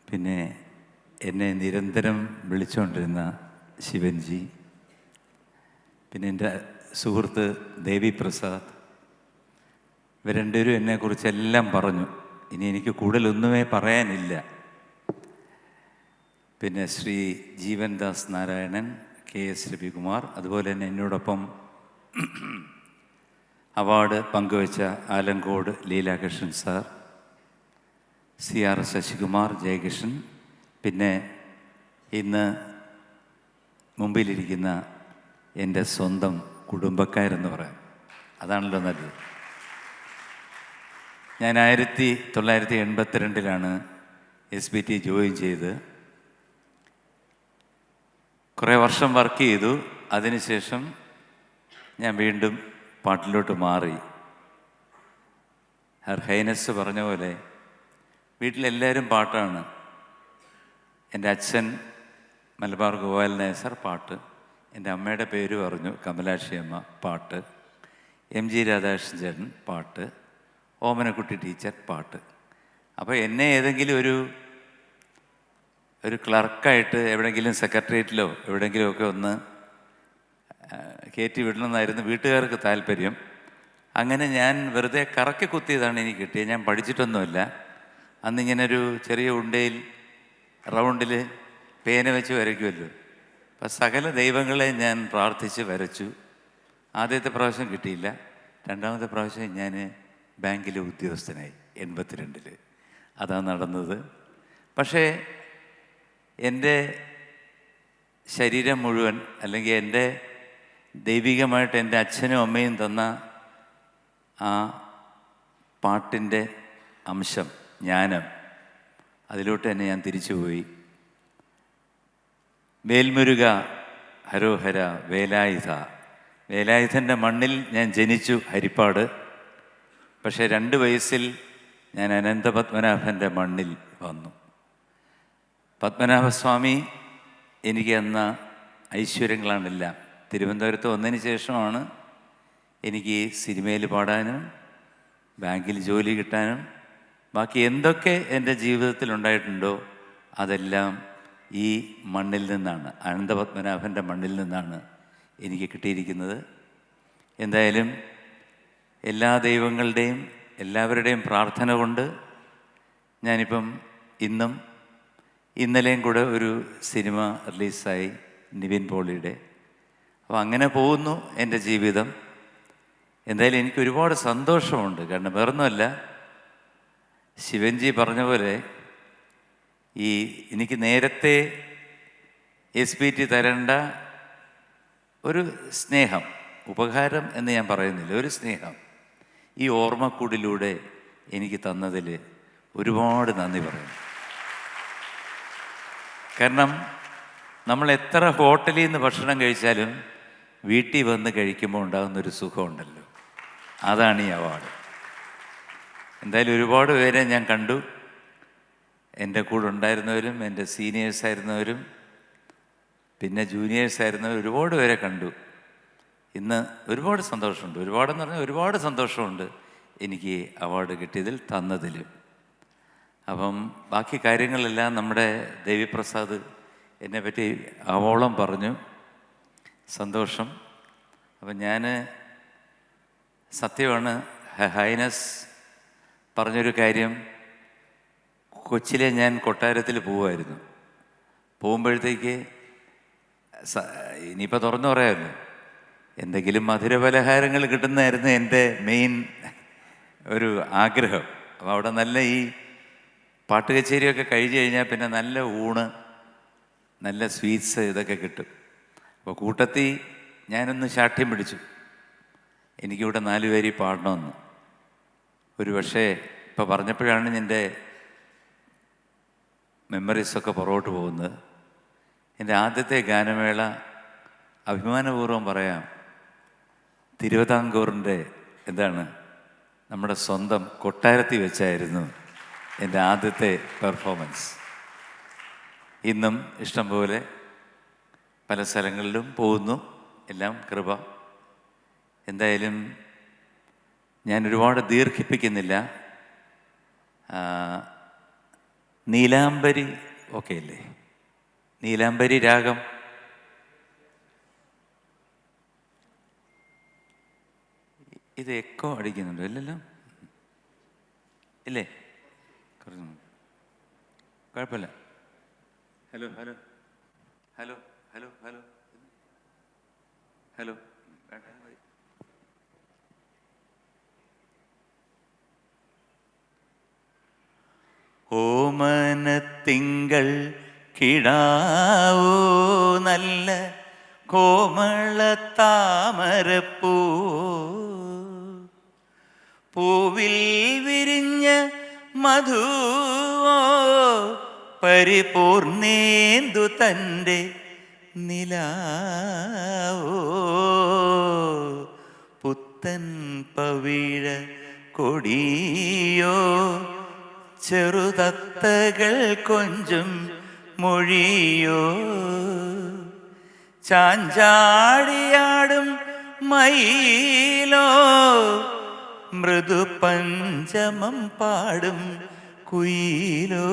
പിന്നെ എന്നെ നിരന്തരം വിളിച്ചുകൊണ്ടിരുന്ന ശിവൻജി, പിന്നെ എൻ്റെ സുഹൃത്ത് ദേവി പ്രസാദ്, ഇവർ 2 പേരും എന്നെക്കുറിച്ചെല്ലാം പറഞ്ഞു. ഇനി എനിക്ക് കൂടുതലൊന്നുമേ പറയാനില്ല. പിന്നെ ശ്രീ ജീവൻദാസ് നാരായണൻ, KS രവികുമാർ, അതുപോലെ തന്നെ എന്നോടൊപ്പം അവാർഡ് പങ്കുവച്ച ആലങ്കോട് ലീലാകൃഷ്ണൻ സാർ, CR ശശികുമാർ, ജയകൃഷ്ണൻ, പിന്നെ ഇന്ന് മുമ്പിലിരിക്കുന്ന എൻ്റെ സ്വന്തം കുടുംബക്കാരെന്ന് പറയാം. അതാണല്ലോ നല്ലത്. ഞാൻ 1982 SBT ജോയിൻ ചെയ്ത് കുറേ വർഷം വർക്ക് ചെയ്തു. അതിനുശേഷം ഞാൻ വീണ്ടും പാട്ടിലോട്ട് മാറി. ഹർ ഹൈനസ് പറഞ്ഞ പോലെ വീട്ടിലെല്ലാവരും പാട്ടാണ്. എൻ്റെ അച്ഛൻ മലബാർ ഗോപാൽ നായർ പാട്ട്, എൻ്റെ അമ്മയുടെ പേര് പറഞ്ഞു കമലാക്ഷി അമ്മ പാട്ട്, MG രാധാകൃഷ്ണൻ ചേട്ടൻ പാട്ട്, ഓമനക്കുട്ടി ടീച്ചർ പാട്ട്. അപ്പോൾ എന്നെ ഏതെങ്കിലും ഒരു ക്ലർക്കായിട്ട് എവിടെയെങ്കിലും സെക്രട്ടേറിയറ്റിലോ എവിടെയെങ്കിലുമൊക്കെ ഒന്ന് കയറ്റി വിടണമെന്നായിരുന്നു വീട്ടുകാർക്ക് താല്പര്യം. അങ്ങനെ ഞാൻ വെറുതെ കറക്കി കുത്തിയതാണ് എനിക്ക് കിട്ടിയത്. ഞാൻ പഠിച്ചിട്ടൊന്നുമില്ല. അന്നിങ്ങനൊരു ചെറിയ ഉണ്ടയിൽ റൗണ്ടിൽ പേന വെച്ച് വരയ്ക്കുമല്ലോ. അപ്പം സകല ദൈവങ്ങളെ ഞാൻ പ്രാർത്ഥിച്ച് വരച്ചു. ആദ്യത്തെ പ്രാവശ്യം കിട്ടിയില്ല. രണ്ടാമത്തെ പ്രാവശ്യം ഞാൻ ബാങ്കിലെ ഉദ്യോഗസ്ഥനായി 82. അതാണ് നടന്നത്. പക്ഷേ എൻ്റെ ശരീരം മുഴുവൻ, അല്ലെങ്കിൽ എൻ്റെ ദൈവികമായിട്ട് എൻ്റെ അച്ഛനും അമ്മയും തന്ന ആ പാട്ടിൻ്റെ അംശം, ജ്ഞാനം, അതിലോട്ട് തന്നെ ഞാൻ തിരിച്ചുപോയി. വേൽമുരുക ഹരോഹര വേലായുധ, വേലായുധൻ്റെ മണ്ണിൽ ഞാൻ ജനിച്ചു, ഹരിപ്പാട്. പക്ഷേ 2 വയസ്സിൽ ഞാൻ അനന്തപത്മനാഭൻ്റെ മണ്ണിൽ വന്നു. പത്മനാഭസ്വാമി എനിക്ക് തന്ന ഐശ്വര്യങ്ങളാണെല്ലാം. തിരുവനന്തപുരത്ത് വന്നതിന് ശേഷമാണ് എനിക്ക് സിനിമയിൽ പാടാനും ബാങ്കിൽ ജോലി കിട്ടാനും ബാക്കി എന്തൊക്കെ എൻ്റെ ജീവിതത്തിൽ ഉണ്ടായിട്ടുണ്ടോ അതെല്ലാം ഈ മണ്ണിൽ നിന്നാണ്, അനന്തപത്മനാഭൻ്റെ മണ്ണിൽ നിന്നാണ് എനിക്ക് കിട്ടിയിരിക്കുന്നത്. എന്തായാലും എല്ലാ ദൈവങ്ങളുടെയും എല്ലാവരുടെയും പ്രാർത്ഥന കൊണ്ട് ഞാനിപ്പം ഇന്നലെയും കൂടെ ഒരു സിനിമ റിലീസായി, നിവിൻ പോളിയുടെ. അപ്പോൾ അങ്ങനെ പോകുന്നു എൻ്റെ ജീവിതം. എന്തായാലും എനിക്ക് ഒരുപാട് സന്തോഷമുണ്ട്. കാരണം വേറൊന്നുമല്ല, ശിവൻജി പറഞ്ഞ പോലെ എനിക്ക് നേരത്തെ SBT തരേണ്ട ഒരു സ്നേഹം, ഉപകാരം എന്ന് ഞാൻ പറയുന്നില്ല, ഒരു സ്നേഹം ഈ ഓർമ്മക്കൂടിലൂടെ എനിക്ക് തന്നതിൽ ഒരുപാട് നന്ദി പറയുന്നു. കാരണം നമ്മൾ എത്ര ഹോട്ടലിൽ നിന്ന് ഭക്ഷണം കഴിച്ചാലും വീട്ടിൽ വന്ന് കഴിക്കുമ്പോൾ ഉണ്ടാകുന്നൊരു സുഖമുണ്ടല്ലോ, അതാണ് ഈ അവാർഡ്. എന്തായാലും ഒരുപാട് പേരെ ഞാൻ കണ്ടു. എൻ്റെ കൂടെ ഉണ്ടായിരുന്നവരും എൻ്റെ സീനിയേഴ്സായിരുന്നവരും പിന്നെ ജൂനിയേഴ്സായിരുന്നവരും ഒരുപാട് പേരെ കണ്ടു. ഇന്ന് ഒരുപാട് സന്തോഷമുണ്ട്. ഒരുപാടെന്ന് പറഞ്ഞാൽ ഒരുപാട് സന്തോഷമുണ്ട് എനിക്ക് അവാർഡ് കിട്ടിയതിൽ, തന്നതിൽ. അപ്പം ബാക്കി കാര്യങ്ങളെല്ലാം നമ്മുടെ ദേവിപ്രസാദ് എന്നെപ്പറ്റി അവോളം പറഞ്ഞു. സന്തോഷം. അപ്പം ഞാൻ സത്യമാണ്, ഹൈനസ് പറഞ്ഞൊരു കാര്യം, കൊച്ചിലെ ഞാൻ കൊട്ടാരത്തിൽ പോവുമായിരുന്നു. പോകുമ്പോഴത്തേക്ക് ഇനിയിപ്പോൾ തുറന്നു പറയാമല്ലോ, എന്തെങ്കിലും മധുരപലഹാരങ്ങൾ കിട്ടുന്നതായിരുന്നു എൻ്റെ മെയിൻ ഒരു ആഗ്രഹം. അപ്പോൾ അവിടെ നല്ല ഈ പാട്ട് കച്ചേരിയൊക്കെ കഴിഞ്ഞ് കഴിഞ്ഞാൽ പിന്നെ നല്ല ഊണ്, നല്ല സ്വീറ്റ്സ് ഇതൊക്കെ കിട്ടും. അപ്പോൾ കൂട്ടത്തിൽ ഞാനൊന്ന് ശാഠ്യം പിടിച്ചു, എനിക്കിവിടെ 4 പേര് പാടണമെന്ന്. ഒരു പക്ഷേ ഇപ്പോൾ പറഞ്ഞപ്പോഴാണ് എൻ്റെ മെമ്മറീസൊക്കെ പുറകോട്ട് പോകുന്നത്. എൻ്റെ ആദ്യത്തെ ഗാനമേള അഭിമാനപൂർവ്വം പറയാം, തിരുവിതാംകൂറിൻ്റെ നമ്മുടെ സ്വന്തം കൊട്ടാരത്തിൽ വെച്ചായിരുന്നു എൻ്റെ ആദ്യത്തെ പെർഫോമൻസ്. ഇന്നും ഇഷ്ടം പോലെ പല സ്ഥലങ്ങളിലും പോകുന്നു, എല്ലാം കൃപ. എന്തായാലും ഞാൻ ഒരുപാട് ദീർഘിപ്പിക്കുന്നില്ല. നീലാംബരി ഓക്കെ അല്ലേ? നീലാംബരി രാഗം ഇത് എക്കോ അടിക്കുന്നുണ്ടോ? ഇല്ലല്ലോ, ഇല്ലേ? കുഴപ്പമില്ല. Hello hello hello hello hello hello ഓമനത്തിങ്കൾ കിടാവോ നല്ല കോമള താമരപ്പൂ, പൂവിൽ വിരിഞ്ഞ മധുവോ പരിപൂർണേന്ദു തൻ്റെ നിലാവോ, പുത്തൻ പവിഴ കൊടിയോ ചെറുതത്തകൾ കൊഞ്ചും മൊഴിയോ, ചാഞ്ചാടിയാടും മയിലോ, മൃദു പഞ്ചമം പാടും കുയിലോ,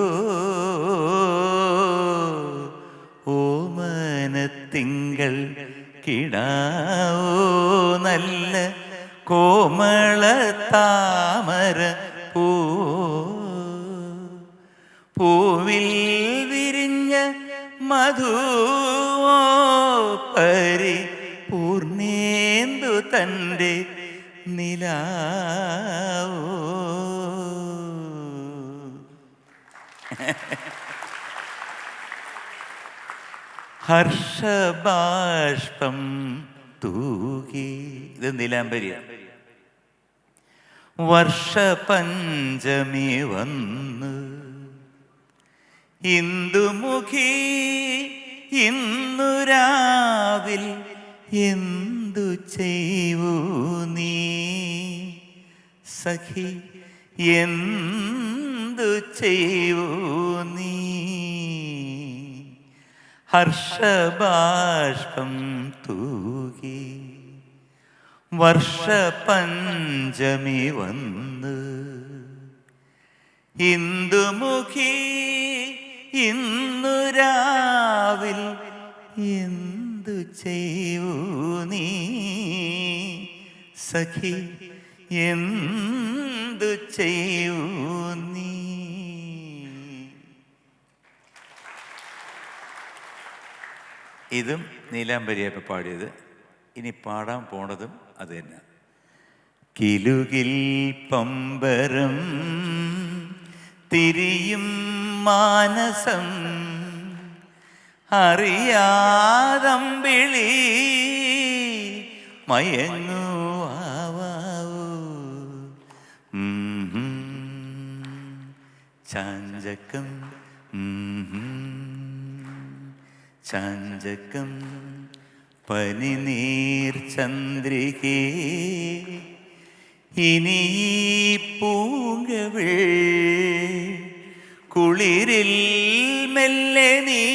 ഓമനത്തിങ്കൾ കിടാവോ, നല്ല കോമള താമര പൂ, പൂവിൽ വിരിഞ്ഞ മധുവോ, പരി പൂർണേന്ദു തൻ്റെ നിലാവോ. ഹർഷബാഷ്പം തൂകി, ഇത് നീലാംബരിയാണ്. വർഷപഞ്ചമി വന്നു, ഇന്ദുമുഖി ഇന്നു രാവിൽ എന്തു ചെയ്യൂ നീ സഖി, എന്തു ചെയ്യൂ നീ. ഹർഷബാഷ്പം തൂകി, വർഷപഞ്ചമി വന്ന്, ഇന്ദുമുഖി ഇന്നു രാവിൽ എന്തു ചെയ്യൂ നീ സഖി, എന്തു ചെയ്യൂ നീ. ഇതും നീലാംബരിയപ്പ പാടിയത്. ഇനി പാടാൻ പോണതും അത് തന്നെ. കിലുകിൽ പമ്പരം തിരിയും മാനസം, അറിയാതമ്പിളി മയങ്ങുവാവൂ, ചാഞ്ചക്കം ചാഞ്ചക്കം പനിനീർ ചന്ദ്രികേ, ഇനി പൂങ്കവിൾ കുളിരിൽ മെല്ലെ നീ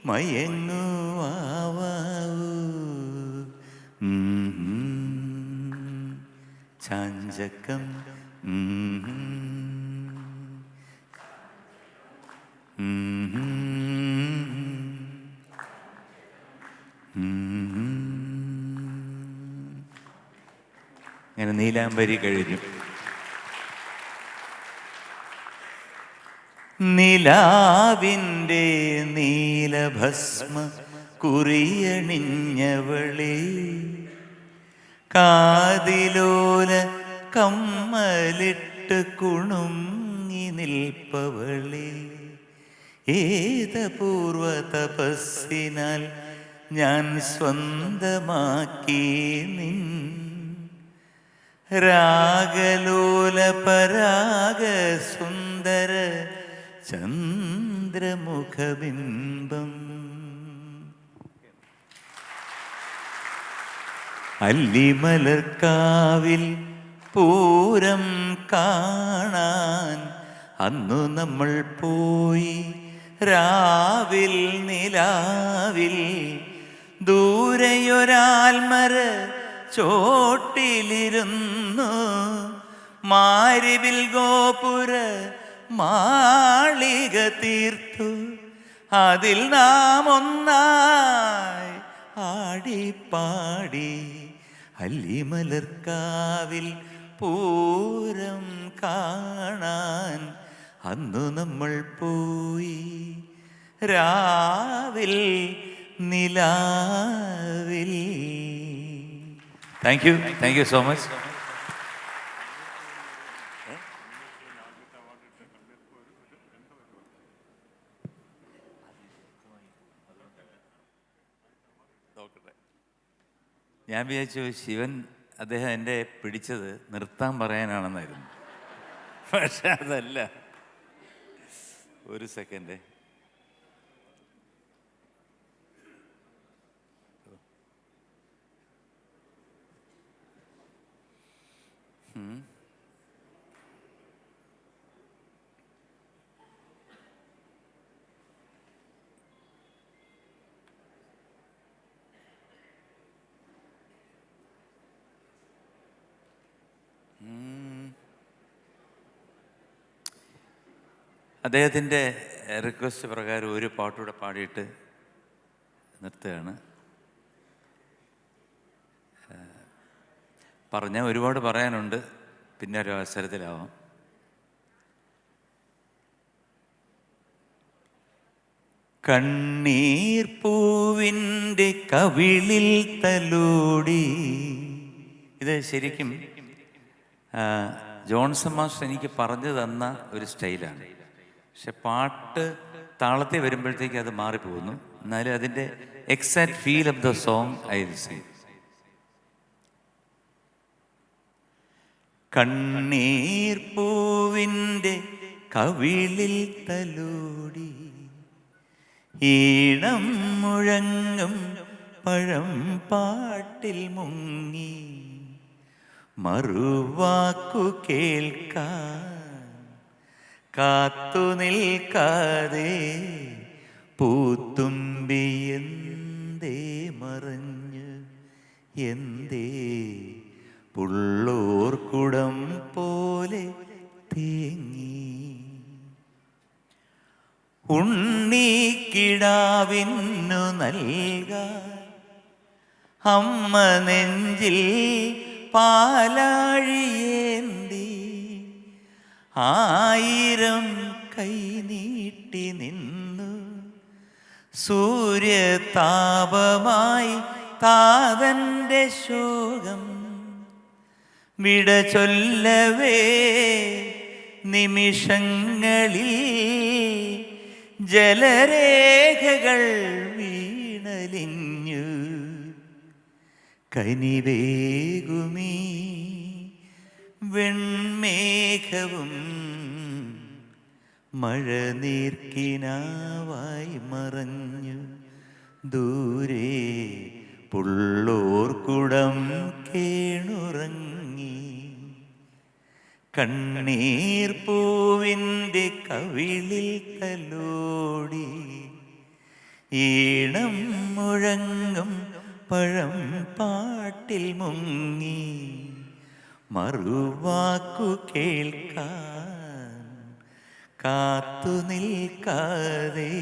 മയങ്ങുവാവൂ, ചാഞ്ചക്കം അങ്ങനെ നീലാംബരി കഴിഞ്ഞു. നിലാവിൻ്റെ നീലഭസ്മ കുറിയണിഞ്ഞവളെ, കാതിലോല കമ്മലിട്ട് കുണുങ്ങി നിൽപ്പവളെ, ഏതപൂർവ തപസ്സിനാൽ ഞാൻ സ്വന്തമാക്കി നിൻ രാഗലോല പരാഗ സുന്ദര ചന്ദ്രമുഖബിംബം. അല്ലിമലർക്കാവിൽ പൂരം കാണാൻ അന്നു നമ്മൾ പോയി, രാവിൽ നിലാവിൽ ദൂരെയൊരാൽമര ചോട്ടിലിരുന്നു, മാരിവിൽ ഗോപുര മാളിക തീർത്തു, അതിൽ നാം ഒന്നായി ആടിപ്പാടി. അല്ലിമലർക്കാവിൽ പൂരം കാണാൻ അന്നു നമ്മൾ പോയി, രാവിൽ നിലാവിൽ. Thank you so much. ഞാൻ വിചാരിച്ചു ശിവൻ അദ്ദേഹം എൻ്റെ പിടിച്ചത് നിർത്താൻ പറയാനാണെന്നായിരുന്നു. പക്ഷെ അതല്ല. ഒരു സെക്കൻഡ്. അദ്ദേഹത്തിൻ്റെ റിക്വസ്റ്റ് പ്രകാരം ഒരു പാട്ടുകൂടെ പാടിയിട്ട് നിർത്തുകയാണ്. പറഞ്ഞാൽ ഒരുപാട് പറയാനുണ്ട്, പിന്നെ ഒരു അവസരത്തിലാവാം. കണ്ണീർ പൂവിൻ്റെ കവിളിൽ തലോടി. ഇത് ശരിക്കും ജോൺസൺ മാസ്റ്റർ എനിക്ക് പറഞ്ഞു തന്ന ഒരു സ്റ്റൈലാണ്. പക്ഷെ പാട്ട് താളത്തിൽ വരുമ്പോഴത്തേക്ക് അത് മാറിപ്പോകുന്നു. എന്നാലും അതിൻ്റെ exact feel of the song I will see. കണ്ണീർ പൂവിൻ്റെ കവിളിൽ തലോടി ഈണം മുഴങ്ങും പഴം പാട്ടിൽ മുങ്ങി മറുവാക്കു കേൾക്കാൻ കാത്തു നിൽക്കാതെ പൂത്തുമ്പി എന്തേ മറഞ്ഞ് എന്തേ പുള്ളോർക്കുടം പോലെ തേങ്ങി ഉണ്ണിക്കിടാവിന്നു നൽകാൻ അമ്മ നെഞ്ചിൽ പാലാഴിയേന്തി 1000 കൈ നീട്ടി നിന്നു സൂര്യതാപമായി താതൻ്റെ ശോകം വിട ചൊല്ലവേ നിമിഷങ്ങളിൽ ജലരേഖകൾ വീണലിഞ്ഞു കനിവേകുമീ വെൺമേഘവും മഴനീർക്കിനാവായി മറഞ്ഞു ദൂരെ പുള്ളോർക്കുടം കേണുറങ്ങി കണ്ണീർ പൂവിൻ്റെ കവിളിൽ തലോടി ഈണം മുഴങ്ങും പഴം പാട്ടിൽ മുങ്ങി മറുവാക്കു കേൾക്കാൻ കാത്തു നിൽക്കാതെ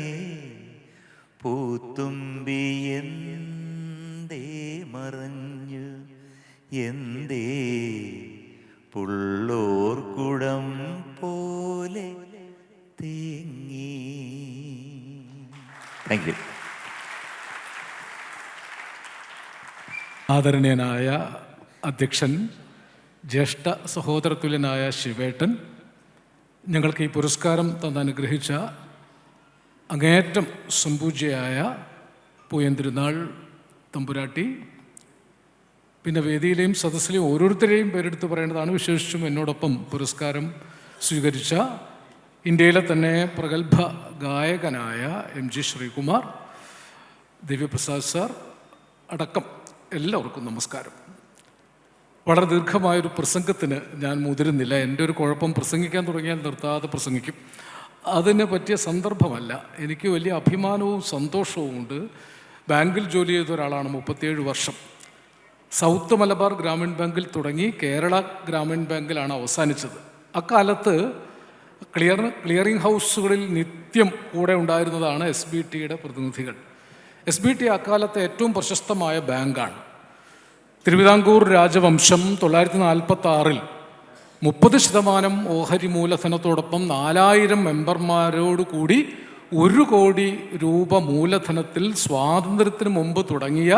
പൂത്തുമ്പി എന്തേ മറഞ്ഞു എന്തേ പുള്ളോർക്കുടം പോലെ തേങ്ങി. Thank you. ആദരണീയനായ അധ്യക്ഷൻ, ജ്യേഷ്ഠ സഹോദരതുല്യനായ ശിവേട്ടൻ, ഞങ്ങൾക്ക് ഈ പുരസ്കാരം തന്നനുഗ്രഹിച്ച അങ്ങേയറ്റം സംപൂജ്യയായ പൂയന്തിരുന്നാൾ തമ്പുരാട്ടി, പിന്നെ വേദിയിലെയും സദസ്സിലെയും ഓരോരുത്തരെയും പേരെടുത്ത് പറയേണ്ടതാണ്. വിശേഷിച്ചും എന്നോടൊപ്പം പുരസ്കാരം സ്വീകരിച്ച ഇന്ത്യയിലെ തന്നെ പ്രഗത്ഭ ഗായകനായ MG ശ്രീകുമാർ, ദിവ്യപ്രസാദ് സാർ അടക്കം എല്ലാവർക്കും നമസ്കാരം. വളരെ ദീർഘമായൊരു പ്രസംഗത്തിന് ഞാൻ മുതിരുന്നില്ല. എൻ്റെ ഒരു കുഴപ്പം, പ്രസംഗിക്കാൻ തുടങ്ങിയാൽ നിർത്താതെ പ്രസംഗിക്കും. അതിനെ പറ്റിയ സന്ദർഭമല്ല. എനിക്ക് വലിയ അഭിമാനവും സന്തോഷവും ഉണ്ട്. ബാങ്കിൽ ജോലി ചെയ്ത ഒരാളാണ്, 37 വർഷം. സൗത്ത് മലബാർ ഗ്രാമീൺ ബാങ്കിൽ തുടങ്ങി കേരള ഗ്രാമീൺ ബാങ്കിലാണ് അവസാനിച്ചത്. അക്കാലത്ത് ക്ലിയറിംഗ് ഹൗസുകളിൽ നിത്യം കൂടെ ഉണ്ടായിരുന്നതാണ് SBTയുടെ പ്രതിനിധികൾ. SBT അക്കാലത്തെ ഏറ്റവും പ്രശസ്തമായ ബാങ്കാണ്. തിരുവിതാംകൂർ രാജവംശം 946 30% ഓഹരി മൂലധനത്തോടൊപ്പം 4000 മെമ്പർമാരോട് കൂടി 1 കോടി രൂപ മൂലധനത്തിൽ സ്വാതന്ത്ര്യത്തിന് മുമ്പ് തുടങ്ങിയ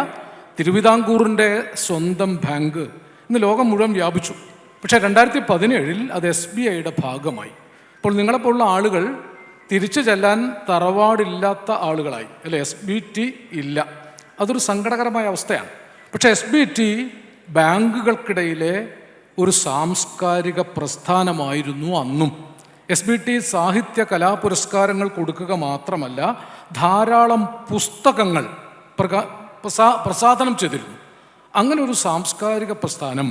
തിരുവിതാംകൂറിൻ്റെ സ്വന്തം ബാങ്ക് ഇന്ന് ലോകം മുഴുവൻ വ്യാപിച്ചു. പക്ഷേ 2017 അത് SBIയുടെ ഭാഗമായി. അപ്പോൾ നിങ്ങളെപ്പോലുള്ള ആളുകൾ തിരിച്ചു ചെല്ലാൻ തറവാടില്ലാത്ത ആളുകളായി, അല്ലെ? SBT ഇല്ല. അതൊരു സങ്കടകരമായ അവസ്ഥയാണ്. പക്ഷേ SBT ബാങ്കുകൾക്കിടയിലെ ഒരു സാംസ്കാരിക പ്രസ്ഥാനമായിരുന്നു അന്നും. SBT സാഹിത്യ കലാപുരസ്കാരങ്ങൾ കൊടുക്കുക മാത്രമല്ല, ധാരാളം പുസ്തകങ്ങൾ പ്രസാദനം ചെയ്തിരുന്നു. അങ്ങനെ ഒരു സാംസ്കാരിക പ്രസ്ഥാനം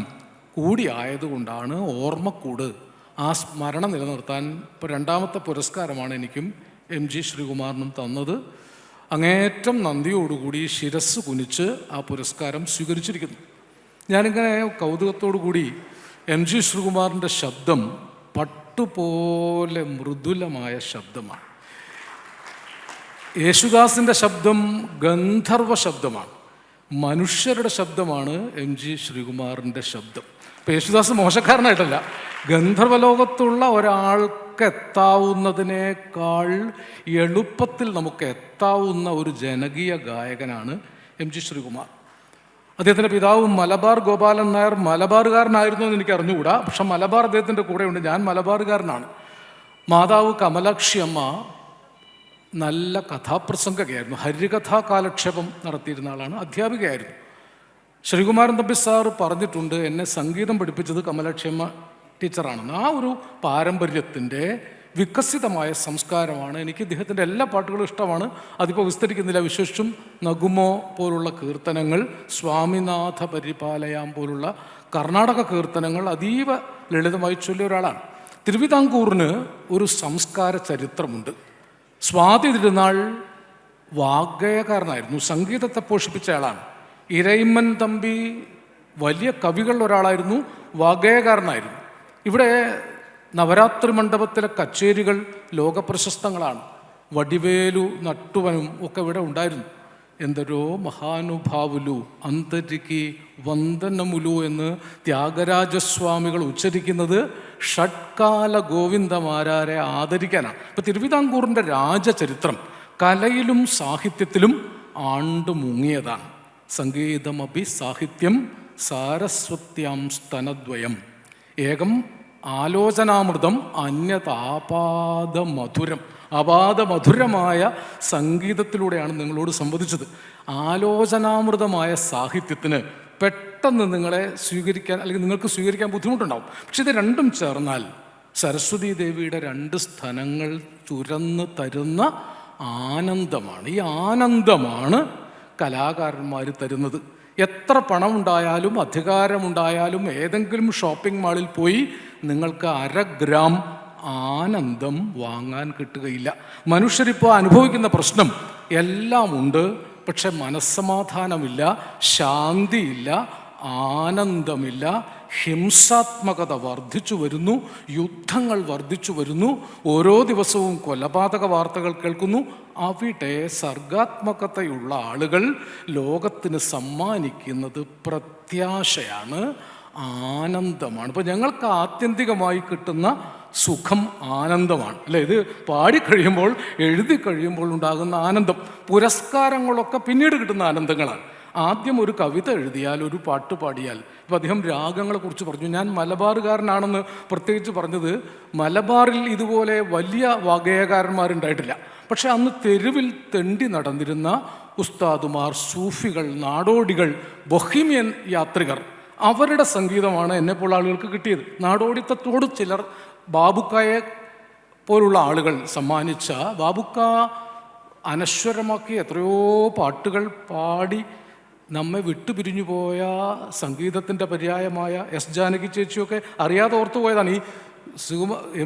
കൂടിയായതുകൊണ്ടാണ് ഓർമ്മക്കൂട് ആ സ്മരണ നിലനിർത്താൻ ഇപ്പോൾ 2ാമത്തെ പുരസ്കാരമാണ് എനിക്കും MG ശ്രീകുമാറിനും തന്നത്. അങ്ങേറ്റം നന്ദിയോടുകൂടി ശിരസ് കുനിച്ച് ആ പുരസ്കാരം സ്വീകരിച്ചിരിക്കുന്നു. ഞാനിങ്ങനെ കൗതുകത്തോടു കൂടി MG ശ്രീകുമാറിൻ്റെ ശബ്ദം പട്ടുപോലെ മൃദുലമായ ശബ്ദമാണ്. യേശുദാസിൻ്റെ ശബ്ദം ഗന്ധർവ ശബ്ദമാണ്. മനുഷ്യരുടെ ശബ്ദമാണ് MG ശ്രീകുമാറിൻ്റെ ശബ്ദം. ഇപ്പോൾ യേശുദാസ് മോശക്കാരനായിട്ടല്ല, ഗന്ധർവലോകത്തുള്ള ഒരാൾക്ക് എത്താവുന്നതിനേക്കാൾ എളുപ്പത്തിൽ നമുക്ക് എത്താവുന്ന ഒരു ജനകീയ ഗായകനാണ് MG ശ്രീകുമാർ. അദ്ദേഹത്തിൻ്റെ പിതാവ് മലബാർ ഗോപാലൻ നായർ മലബാറുകാരനായിരുന്നു എന്ന് എനിക്ക് അറിഞ്ഞുകൂടാ, പക്ഷെ മലബാർ അദ്ദേഹത്തിൻ്റെ കൂടെയുണ്ട്. ഞാൻ മലബാറുകാരനാണ്. മാതാവ് കമലാക്ഷി അമ്മ നല്ല കഥാപ്രസംഗകയായിരുന്നു. ഹരികഥാ കാലക്ഷേപം നടത്തിയിരുന്ന ആളാണ്, അധ്യാപികയായിരുന്നു. ശ്രീകുമാരൻ തമ്പി സാർ പറഞ്ഞിട്ടുണ്ട്, എന്നെ സംഗീതം പഠിപ്പിച്ചത് കമലാക്ഷിയമ്മ ടീച്ചറാണെന്ന്. ആ ഒരു പാരമ്പര്യത്തിൻ്റെ വികസിതമായ സംസ്കാരമാണ്. എനിക്ക് ഇദ്ദേഹത്തിൻ്റെ എല്ലാ പാട്ടുകളും ഇഷ്ടമാണ്. അതിപ്പോൾ വിസ്തരിക്കുന്നില്ല. വിശേഷിച്ചും നഗുമോ പോലുള്ള കീർത്തനങ്ങൾ, സ്വാമിനാഥ പരിപാലയാം പോലുള്ള കർണാടക കീർത്തനങ്ങൾ അതീവ ലളിതമായി ചൊല്ലിയ ഒരാളാണ്. തിരുവിതാംകൂറിന് ഒരു സംസ്കാര ചരിത്രമുണ്ട്. സ്വാതി തിരുനാൾ വാഗ്ഗേയക്കാരനായിരുന്നു, സംഗീതത്തെ പോഷിപ്പിച്ച ആളാണ്. ഇരയിമ്മൻ തമ്പി വലിയ കവികളിൽ ഒരാളായിരുന്നു, വാഗ്ഗേയക്കാരനായിരുന്നു. ഇവിടെ നവരാത്രി മണ്ഡപത്തിലെ കച്ചേരികൾ ലോകപ്രശസ്തങ്ങളാണ്. വടിവേലു നട്ടുവനും ഒക്കെ ഇവിടെ ഉണ്ടായിരുന്നു. ఎందరో മഹാനുഭാവുലു അന്തരിക്ക് വന്ദനമുലു എന്ന് ത്യാഗരാജസ്വാമികൾ ഉച്ചരിക്കുന്നത് ഷഡ്കാല ഗോവിന്ദമാരാരെ ആദരിക്കാനാണ്. ഇപ്പം തിരുവിതാംകൂറിൻ്റെ രാജചരിത്രം കലയിലും സാഹിത്യത്തിലും ആണ്ടു മുങ്ങിയതാണ്. സംഗീതമപി സാഹിത്യം സാരസ്വത്യാം സ്തനദ്വയം ഏകം ആലോചനാമൃതം അന്യതാപാദമധുരം. അപാദമധുരമായ സംഗീതത്തിലൂടെയാണ് നിങ്ങളോട് സംവദിച്ചത്. ആലോചനാമൃതമായ സാഹിത്യത്തിന് പെട്ടെന്ന് നിങ്ങളെ സ്വീകരിക്കാൻ അല്ലെങ്കിൽ നിങ്ങൾക്ക് സ്വീകരിക്കാൻ ബുദ്ധിമുട്ടുണ്ടാവും. പക്ഷെ ഇത് രണ്ടും ചേർന്നാൽ സരസ്വതി ദേവിയുടെ 2 സ്ഥലങ്ങൾ തുരന്ന് തരുന്ന ആനന്ദമാണ്. ഈ ആനന്ദമാണ് കലാകാരന്മാർ തരുന്നത്. എത്ര പണമുണ്ടായാലും അധികാരമുണ്ടായാലും ഏതെങ്കിലും ഷോപ്പിംഗ് മാളിൽ പോയി നിങ്ങൾക്ക് 1/2 ഗ്രാം ആനന്ദം വാങ്ങാൻ കിട്ടുകയില്ല. മനുഷ്യരിപ്പോൾ അനുഭവിക്കുന്ന പ്രശ്നം എല്ലാം ഉണ്ട്, പക്ഷെ മനസ്സമാധാനമില്ല, ശാന്തിയില്ല, ആനന്ദമില്ല. ഹിംസാത്മകത വർദ്ധിച്ചു വരുന്നു, യുദ്ധങ്ങൾ വർദ്ധിച്ചു വരുന്നു, ഓരോ ദിവസവും കൊലപാതക വാർത്തകൾ കേൾക്കുന്നു. അവിടെ സർഗാത്മകതയുള്ള ആളുകൾ ലോകത്തിന് സമ്മാനിക്കുന്നത് പ്രത്യാശയാണ്, ആനന്ദമാണ്. ഇപ്പോൾ ഞങ്ങൾക്ക് ആത്യന്തികമായി കിട്ടുന്ന സുഖം ആനന്ദമാണ്, അല്ലേ? ഇത് പാടിക്കഴിയുമ്പോൾ എഴുതി കഴിയുമ്പോൾ ഉണ്ടാകുന്ന ആനന്ദം. പുരസ്കാരങ്ങളൊക്കെ പിന്നീട് കിട്ടുന്ന ആനന്ദങ്ങളാണ്. ആദ്യം ഒരു കവിത എഴുതിയാൽ, ഒരു പാട്ട് പാടിയാൽ. ഇപ്പം അദ്ദേഹം രാഗങ്ങളെക്കുറിച്ച് പറഞ്ഞു. ഞാൻ മലബാറുകാരനാണെന്ന് പ്രത്യേകിച്ച് പറഞ്ഞത്, മലബാറിൽ ഇതുപോലെ വലിയ വാഗ്ഗേയകാരന്മാരുണ്ടായിട്ടില്ല. പക്ഷെ അന്ന് തെരുവിൽ തെണ്ടി നടന്നിരുന്ന ഉസ്താദുമാർ, സൂഫികൾ, നാടോടികൾ, ബൊഹീമിയൻ യാത്രികർ, അവരുടെ സംഗീതമാണ് എന്നെപ്പോൾ ആളുകൾക്ക് കിട്ടിയത്. നാടോടിത്തത്തോട് ചിലർ ബാബുക്കായെ പോലുള്ള ആളുകൾ സമ്മാനിച്ച, ബാബുക്ക അനശ്വരമാക്കി എത്രയോ പാട്ടുകൾ പാടി നമ്മെ വിട്ടുപിരിഞ്ഞു പോയ സംഗീതത്തിൻ്റെ പര്യായമായ എസ് ജാനകി ചേച്ചിയൊക്കെ അറിയാതെ ഓർത്തു പോയതാണ്. ഈ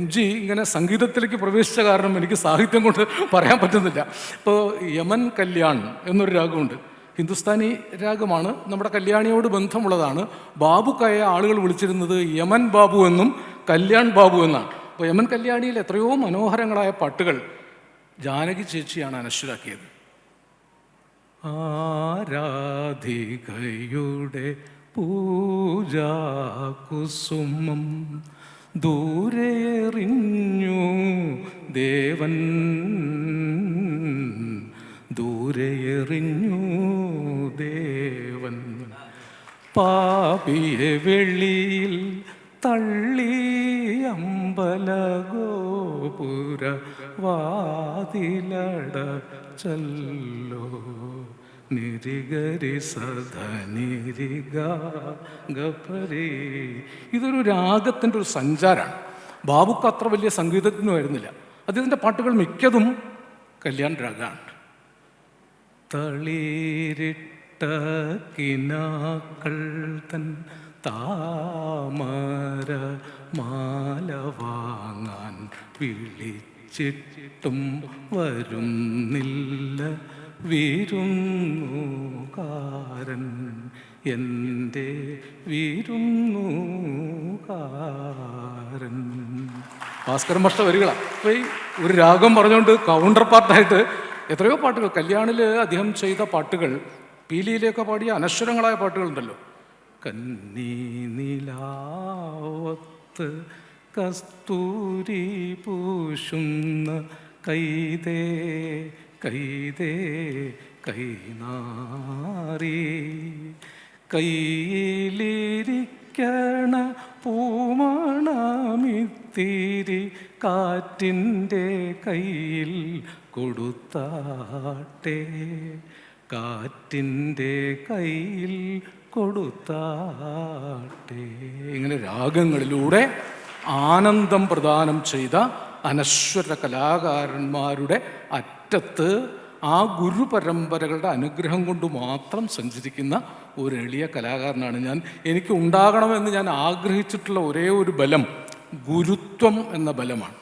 MG ഇങ്ങനെ സംഗീതത്തിലേക്ക് പ്രവേശിച്ച കാരണം എനിക്ക് സാഹിത്യം കൊണ്ട് പറയാൻ പറ്റുന്നില്ല. ഇപ്പോൾ യമൻ കല്യാൺ എന്നൊരു രാഗമുണ്ട്, ഹിന്ദുസ്ഥാനി രാഗമാണ്, നമ്മുടെ കല്യാണിയോട് ബന്ധമുള്ളതാണ്. ബാബുക്കായെ ആളുകൾ വിളിച്ചിരുന്നത് യമൻ ബാബു എന്നും കല്യാൺ ബാബു എന്നാണ്. അപ്പോൾ യമൻ കല്യാണിയിൽ എത്രയോ മനോഹരങ്ങളായ പാട്ടുകൾ ജാനകി ചേച്ചിയാണ് അനശ്വരാക്കിയത്. ആരാധികയുടെ പൂജാകുസുമം ദൂരെയെറിഞ്ഞു ദേവൻ, ദൂരെയെറിഞ്ഞു ദേവൻ. പാപിയെ വെള്ളിയിൽ തള്ളി അമ്പലഗോപുര വാതിലടച്ചല്ലോ. നിരിഗരി സധനിരിഗപരി. ഇതൊരു രാഗത്തിൻ്റെ ഒരു സഞ്ചാരമാണ്. ബാബുക്ക് അത്ര വലിയ സംഗീതത്തിനും ആയിരുന്നില്ല. അദ്ദേഹത്തിൻ്റെ പാട്ടുകൾ മിക്കതും കല്യാൺ രാഗമാണ്. തളിരിട്ട കിനാക്കൾ തൻ താമര മാല വാങ്ങാൻ വിളിച്ചിട്ടും വരുന്നില്ല വിരുന്നുകാരൻ, എൻ്റെ വിരുന്നുകാരൻ. ഭാസ്കരൻ മാഷ്ട വരികളാണ്. അപ്പോൾ ഈ ഒരു രാഗം പറഞ്ഞുകൊണ്ട് കൗണ്ടർ പാർട്ടായിട്ട് എത്രയോ പാട്ടുകൾ കല്യാണിൽ അദ്ദേഹം ചെയ്ത പാട്ടുകൾ, പീലിയിലേക്ക് പാടിയ അനശ്വരങ്ങളായ പാട്ടുകളുണ്ടല്ലോ. കന്നീ നിലാവത്ത് കസ്തൂരി പൂശുന്ന കൈതേ കൈതേ കൈനാറി കയ്യിലിരിക്കണ പൂമണമിത്തിരി കാറ്റിൻ്റെ കയ്യിൽ കൊടുത്താട്ടെ, കാറ്റിൻ്റെ കയ്യിൽ കൊടുത്താട്ടെ. ഇങ്ങനെ രാഗങ്ങളിലൂടെ ആനന്ദം പ്രദാനം ചെയ്ത അനശ്വര കലാകാരന്മാരുടെ അറ്റത്ത് ആ ഗുരുപരമ്പരകളുടെ അനുഗ്രഹം കൊണ്ട് മാത്രം സഞ്ചരിക്കുന്ന ഒരു എളിയ കലാകാരനാണ് ഞാൻ. എനിക്ക് ഉണ്ടാകണമെന്ന് ഞാൻ ആഗ്രഹിച്ചിട്ടുള്ള ഒരേ ഒരു ബലം ഗുരുത്വം എന്ന ബലമാണ്.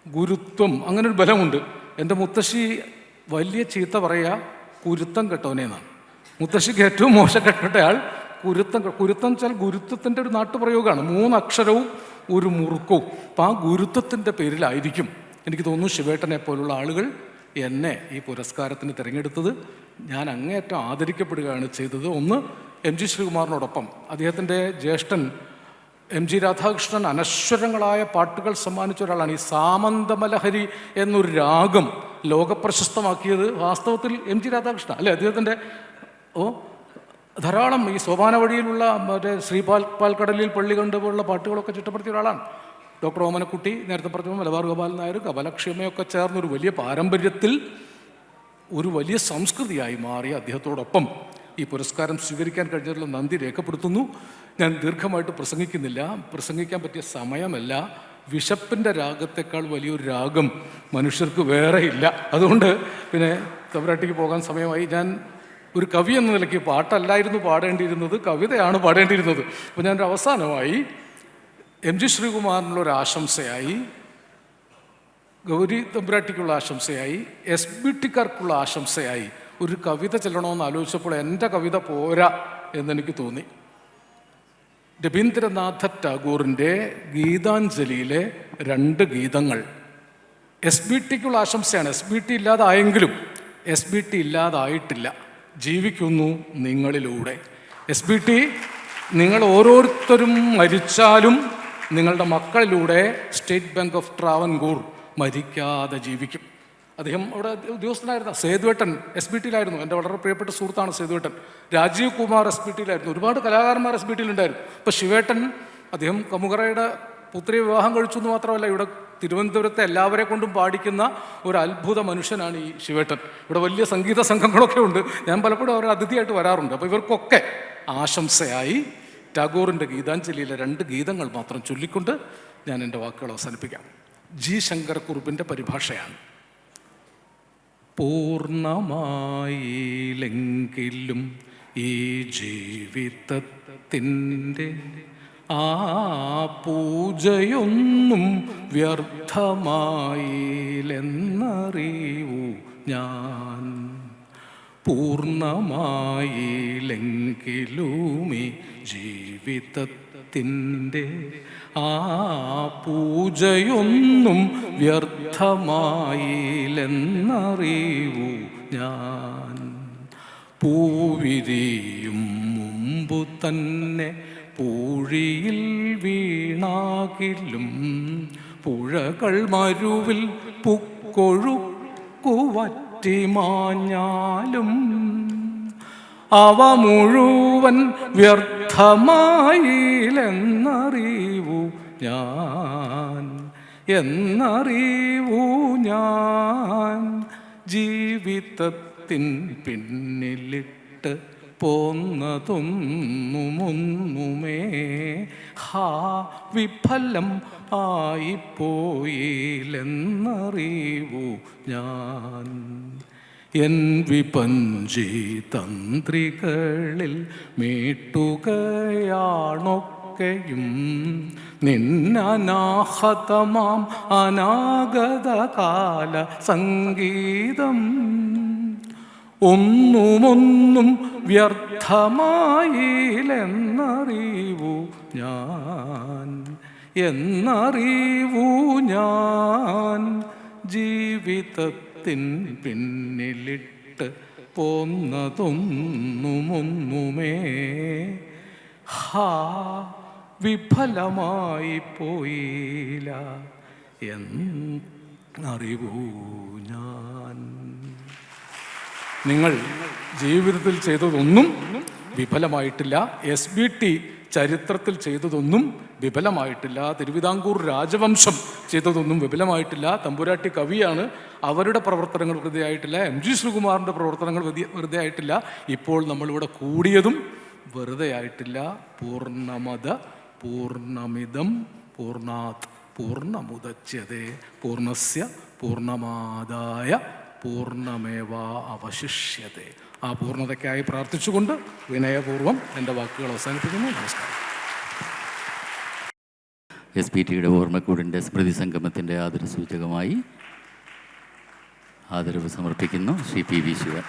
ഗുരുത്വം, അങ്ങനൊരു ബലമുണ്ട്. എൻ്റെ മുത്തശ്ശി വലിയ ചീത്ത പറയുക കുരുത്തം കെട്ടവനെന്നാണ്. മുത്തശ്ശിക്ക് ഏറ്റവും മോശപ്പെട്ടയാൾ കുരുത്തം വെച്ചാൽ ഗുരുത്വത്തിൻ്റെ ഒരു നാട്ടുപ്രയോഗമാണ്. 3 അക്ഷരവും ഒരു മുറുക്കവും. അപ്പം ആ ഗുരുത്വത്തിൻ്റെ പേരിലായിരിക്കും എനിക്ക് തോന്നുന്നു ശിവേട്ടനെ പോലുള്ള ആളുകൾ എന്നെ ഈ പുരസ്കാരത്തിന് തിരഞ്ഞെടുത്തത്. ഞാൻ അങ്ങേയറ്റം ആദരിക്കപ്പെടുകയാണ് ചെയ്തത്. ഒന്ന്, MG ശ്രീകുമാറിനോടൊപ്പം അദ്ദേഹത്തിൻ്റെ ജ്യേഷ്ഠൻ MG രാധാകൃഷ്ണൻ അനശ്വരങ്ങളായ പാട്ടുകൾ സമ്മാനിച്ച ഒരാളാണ്. ഈ സാമന്തമലഹരി എന്നൊരു രാഗം ലോകപ്രശസ്തമാക്കിയത് വാസ്തവത്തിൽ MG രാധാകൃഷ്ണൻ അല്ലേ. അദ്ദേഹത്തിൻ്റെ ധാരാളം ഈ സോപാന വഴിയിലുള്ള മറ്റേ പാൽക്കടലിൽ പള്ളി കണ്ടുപോലുള്ള പാട്ടുകളൊക്കെ ചിട്ടപ്പെടുത്തിയ ഒരാളാണ്. ഡോക്ടർ ഓമനക്കുട്ടി, നേരത്തെ പറഞ്ഞ മലബാർ ഗോപാലൻ നായർ, കമലക്ഷേമയൊക്കെ ചേർന്നൊരു വലിയ പാരമ്പര്യത്തിൽ ഒരു വലിയ സംസ്കൃതിയായി മാറിയ അദ്ദേഹത്തോടൊപ്പം ഈ പുരസ്കാരം സ്വീകരിക്കാൻ കഴിഞ്ഞതിലുള്ള നന്ദി രേഖപ്പെടുത്തുന്നു. ഞാൻ ദീർഘമായിട്ട് പ്രസംഗിക്കുന്നില്ല, പ്രസംഗിക്കാൻ പറ്റിയ സമയമല്ല. വിശപ്പിൻ്റെ രാഗത്തെക്കാൾ വലിയൊരു രാഗം മനുഷ്യർക്ക് വേറെ ഇല്ല. അതുകൊണ്ട് പിന്നെ തമ്പുരാട്ടിക്ക് പോകാൻ സമയമായി. ഞാൻ ഒരു കവി എന്ന നിലയ്ക്ക് പാട്ടല്ലായിരുന്നു പാടേണ്ടിയിരുന്നത്, കവിതയാണ് പാടേണ്ടിയിരുന്നത്. അപ്പോൾ ഞാനൊരു അവസാനമായി MG ശ്രീകുമാറിനുള്ളൊരു ആശംസയായി, ഗൗരി തമ്പുരാട്ടിക്കുള്ള ആശംസയായി, SBTക്കാർക്കുള്ള ആശംസയായി ഒരു കവിത ചെല്ലണമെന്ന് ആലോചിച്ചപ്പോൾ എൻ്റെ കവിത പോരാ എന്നെനിക്ക് തോന്നി. രവീന്ദ്രനാഥ ടാഗോറിൻ്റെ ഗീതാഞ്ജലിയിലെ 2 ഗീതങ്ങൾ SBTക്കുള്ള ആശംസയാണ്. SBT ഇല്ലാതായെങ്കിലും SBT ഇല്ലാതായിട്ടില്ല, ജീവിക്കുന്നു നിങ്ങളിലൂടെ. SBT, നിങ്ങൾ ഓരോരുത്തരും മരിച്ചാലും നിങ്ങളുടെ മക്കളിലൂടെ സ്റ്റേറ്റ് ബാങ്ക് ഓഫ് ട്രാവൻകൂർ മരിക്കാതെ ജീവിക്കും. അദ്ദേഹം അവിടെ ഉദ്യോഗസ്ഥനായിരുന്നു. സേതുവേട്ടൻ SBTയിലായിരുന്നു. എൻ്റെ വളരെ പ്രിയപ്പെട്ട സുഹൃത്താണ് സേതുവേട്ടൻ. രാജീവ് കുമാർ SBTയിലായിരുന്നു. ഒരുപാട് കലാകാരന്മാർ SBTയിലുണ്ടായിരുന്നു. ഇപ്പോൾ ശിവേട്ടൻ, അദ്ദേഹം കമുകറയുടെ പുത്രിയെ വിവാഹം കഴിച്ചു എന്ന് മാത്രമല്ല, ഇവിടെ തിരുവനന്തപുരത്തെ എല്ലാവരെ കൊണ്ടും പാടിക്കുന്ന ഒരു അത്ഭുത മനുഷ്യനാണ് ഈ ശിവേട്ടൻ. ഇവിടെ വലിയ സംഗീത സംഘങ്ങളൊക്കെ ഉണ്ട്. ഞാൻ പലപ്പോഴും അവരെ അതിഥിയായിട്ട് വരാറുണ്ട്. അപ്പോൾ ഇവർക്കൊക്കെ ആശംസയായി ടാഗോറിൻ്റെ ഗീതാഞ്ജലിയിലെ 2 ഗീതങ്ങൾ മാത്രം ചൊല്ലിക്കൊണ്ട് ഞാൻ എൻ്റെ വാക്കുകൾ അവസാനിപ്പിക്കാം. G. ശങ്കരക്കുറുപ്പിൻ്റെ പരിഭാഷയാണ്. പൂർണ്ണമായില്ലെങ്കിലും ഈ ജീവിതത്തിൻ്റെ ആ പൂജയൊന്നും വ്യർത്ഥമായില്ലെന്നറിയൂ ഞാൻ. പൂർണ്ണമായില്ലെങ്കിലും ഈ ജീവിതത്തിൻ്റെ ആ പൂജയൊന്നും വ്യർത്ഥമായില്ലെന്നറിയൂ ഞാൻ. പൂവിരിയും മുമ്പു തന്നെ പൂഴിയിൽ വീണാകിലും പുഴകൾ മരുവിൽ പുക്കൊഴുക്കുവറ്റിമാഞ്ഞാലും അവ മുഴുവൻ വ്യർത്ഥമായില്ലെന്നറിവൂ ഞാൻ, എന്നറിവൂ ഞാൻ. ജീവിതത്തിൻ പിന്നിലിട്ട് പോന്നതൊന്നുമൊന്നുമേ വിഫലം ആയിപ്പോയില്ലെന്നറിവൂ ഞാൻ. എൻ വിപഞ്ചി തന്ത്രികളിൽ മീട്ടുകയാണൊക്കെയും നിന്നനാഹതമാം അനാഗതകാല സംഗീതം. ഒന്നുമൊന്നും വ്യർത്ഥമായില്ലെന്നറിവൂ ഞാൻ, എന്നറിവൂ ഞാൻ ജീവിതത്തിൻ പിന്നിലിട്ട് പോന്നതൊന്നുമൊന്നുമേ വിഫലമായി പോയില്ല എന്നറിവൂ ഞാൻ. നിങ്ങൾ ജീവിതത്തിൽ ചെയ്തതൊന്നും വിഫലമായിട്ടില്ല. SBT ചരിത്രത്തിൽ ചെയ്തതൊന്നും വിഫലമായിട്ടില്ല. തിരുവിതാംകൂർ രാജവംശം ചെയ്തതൊന്നും വിഫലമായിട്ടില്ല. തമ്പുരാട്ടി കവിയാണ്, അവരുടെ പ്രവർത്തനങ്ങൾ വെറുതെ ആയിട്ടില്ല. MG ശ്രീകുമാറിൻ്റെ പ്രവർത്തനങ്ങൾ വെറുതെ ആയിട്ടില്ല. ഇപ്പോൾ നമ്മളിവിടെ കൂടിയതും വെറുതെ ആയിട്ടില്ല. പൂർണ്ണമത പൂർണ്ണമിദം പൂർണ്ണാത് പൂർണ്ണമുദച്യതേ പൂർണ്ണസ്യ പൂർണ്ണമാദായ പൂർണ്ണമേവാ അവശിഷ്യതേ. ആ പൂർണ്ണതയ്ക്കായി പ്രാർത്ഥിച്ചുകൊണ്ട് വിനയപൂർവ്വം എൻ്റെ വാക്കുകൾ അവസാനിപ്പിക്കുന്നു. നമസ്കാരം. SBTയുടെ ഓർമ്മക്കൂടിൻ്റെ സ്മൃതി സംഗമത്തിൻ്റെ ആദരസൂചകമായി ആദരവ് സമർപ്പിക്കുന്നു ശ്രീ PV ശിവൻ.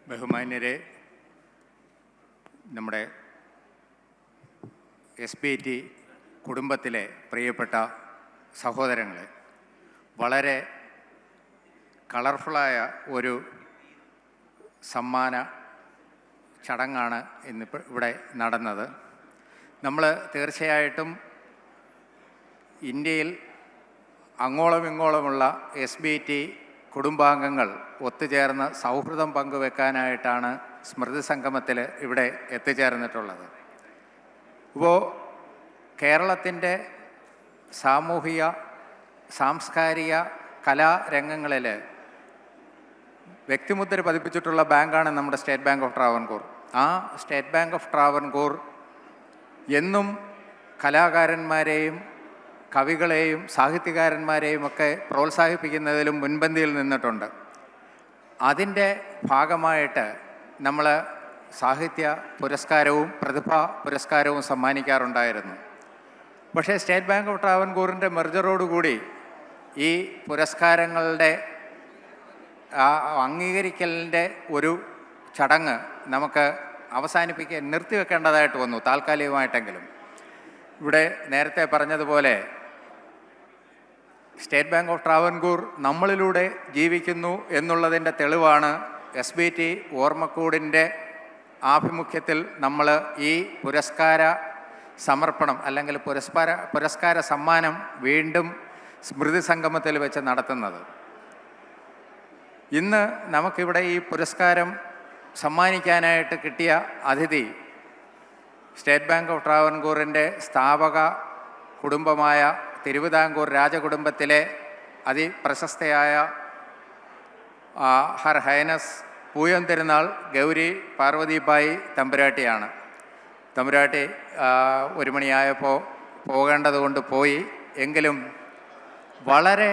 ബഹുമാന്യരെ, നമ്മുടെ SBT കുടുംബത്തിലെ പ്രിയപ്പെട്ട സഹോദരങ്ങളെ, വളരെ കളർഫുള്ളായ ഒരു സമ്മാന ചടങ്ങാണ് ഇന്നിപ്പോൾ ഇവിടെ നടന്നത്. നമ്മൾ തീർച്ചയായിട്ടും ഇന്ത്യയിൽ അങ്ങോളം ഇങ്ങോളമുള്ള SBT കുടുംബാംഗങ്ങൾ ഒത്തുചേർന്ന് സൗഹൃദം പങ്കുവെക്കാനായിട്ടാണ് സ്മൃതി സംഗമത്തിൽ ഇവിടെ എത്തിച്ചേർന്നിട്ടുള്ളത്. ഇപ്പോൾ കേരളത്തിൻ്റെ സാമൂഹിക സാംസ്കാരിക കലാരംഗങ്ങളിൽ വ്യക്തിമുദ്ര പതിപ്പിച്ചിട്ടുള്ള ബാങ്കാണ് നമ്മുടെ സ്റ്റേറ്റ് ബാങ്ക് ഓഫ് ട്രാവൻകൂർ. ആ സ്റ്റേറ്റ് ബാങ്ക് ഓഫ് ട്രാവൻകൂർ എന്നും കലാകാരന്മാരെയും കവികളെയും സാഹിത്യകാരന്മാരെയും ഒക്കെ പ്രോത്സാഹിപ്പിക്കുന്നതിലും മുൻപന്തിയിൽ നിന്നിട്ടുണ്ട്. അതിൻ്റെ ഭാഗമായിട്ട് നമ്മൾ സാഹിത്യ പുരസ്കാരവും പ്രതിഭാ പുരസ്കാരവും സമ്മാനിക്കാറുണ്ടായിരുന്നു. പക്ഷേ സ്റ്റേറ്റ് ബാങ്ക് ഓഫ് ട്രാവൻകൂറിൻ്റെ മെർജറോടുകൂടി ഈ പുരസ്കാരങ്ങളുടെ അംഗീകരിക്കലിൻ്റെ ഒരു ചടങ്ങ് നമുക്ക് നിർത്തിവെക്കേണ്ടതായിട്ട് വന്നു, താൽക്കാലികമായിട്ടെങ്കിലും. ഇവിടെ നേരത്തെ പറഞ്ഞതുപോലെ സ്റ്റേറ്റ് ബാങ്ക് ഓഫ് ട്രാവൻകൂർ നമ്മളിലൂടെ ജീവിക്കുന്നു എന്നുള്ളതിൻ്റെ തെളിവാണ് SBT ഓർമ്മക്കൂടിൻ്റെ ആഭിമുഖ്യത്തിൽ നമ്മൾ ഈ പുരസ്കാര സമർപ്പണം അല്ലെങ്കിൽ പുരസ്കാര സമ്മാനം വീണ്ടും സ്മൃതി സംഗമത്തിൽ വെച്ച് നടത്തുന്നത്. ഇന്ന് നമുക്കിവിടെ ഈ പുരസ്കാരം സമ്മാനിക്കാനായിട്ട് കിട്ടിയ അതിഥി സ്റ്റേറ്റ് ബാങ്ക് ഓഫ് ട്രാവൻകൂറിൻ്റെ സ്ഥാപക കുടുംബമായ തിരുവിതാംകൂർ രാജകുടുംബത്തിലെ അതിപ്രശസ്തയായ ഹർ ഹൈനസ് പൂയം തിരുനാൾ ഗൗരി പാർവതിബായി തമ്പുരാട്ടിയാണ്. തമ്പുരാട്ടി 1 മണിയായപ്പോൾ പോകേണ്ടതുകൊണ്ട് പോയി. എങ്കിലും വളരെ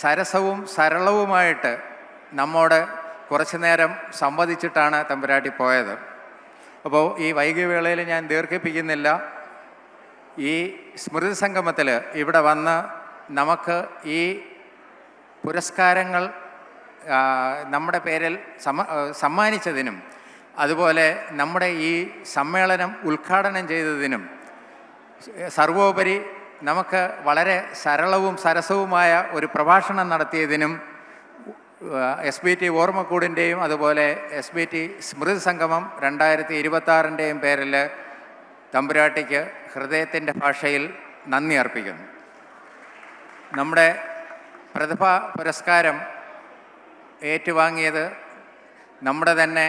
സരസവും സരളവുമായിട്ട് നമ്മോട് കുറച്ചു നേരം സംവദിച്ചിട്ടാണ് തമ്പുരാട്ടി പോയത്. അപ്പോൾ ഈ വൈകിയ വേളയിൽ ഞാൻ ദീർഘിപ്പിക്കുന്നില്ല. ഈ സ്മൃതി സംഗമത്തിൽ ഇവിടെ വന്ന് നമുക്ക് ഈ പുരസ്കാരങ്ങൾ നമ്മുടെ പേരിൽ സമ്മാനിച്ചതിനും അതുപോലെ നമ്മുടെ ഈ സമ്മേളനം ഉദ്ഘാടനം ചെയ്തതിനും സർവോപരി നമുക്ക് വളരെ സരളവും സരസവുമായ ഒരു പ്രഭാഷണം നടത്തിയതിനും SBT ഓർമ്മക്കൂടിൻ്റെയും അതുപോലെ SBT സ്മൃതി സംഗമം 2026ൻ്റെയും പേരിൽ തമ്പുരാട്ടിക്ക് ഹൃദയത്തിൻ്റെ ഭാഷയിൽ നന്ദി അർപ്പിക്കുന്നു. നമ്മുടെ പ്രതിഭാ പുരസ്കാരം ഏറ്റുവാങ്ങിയത് നമ്മുടെ തന്നെ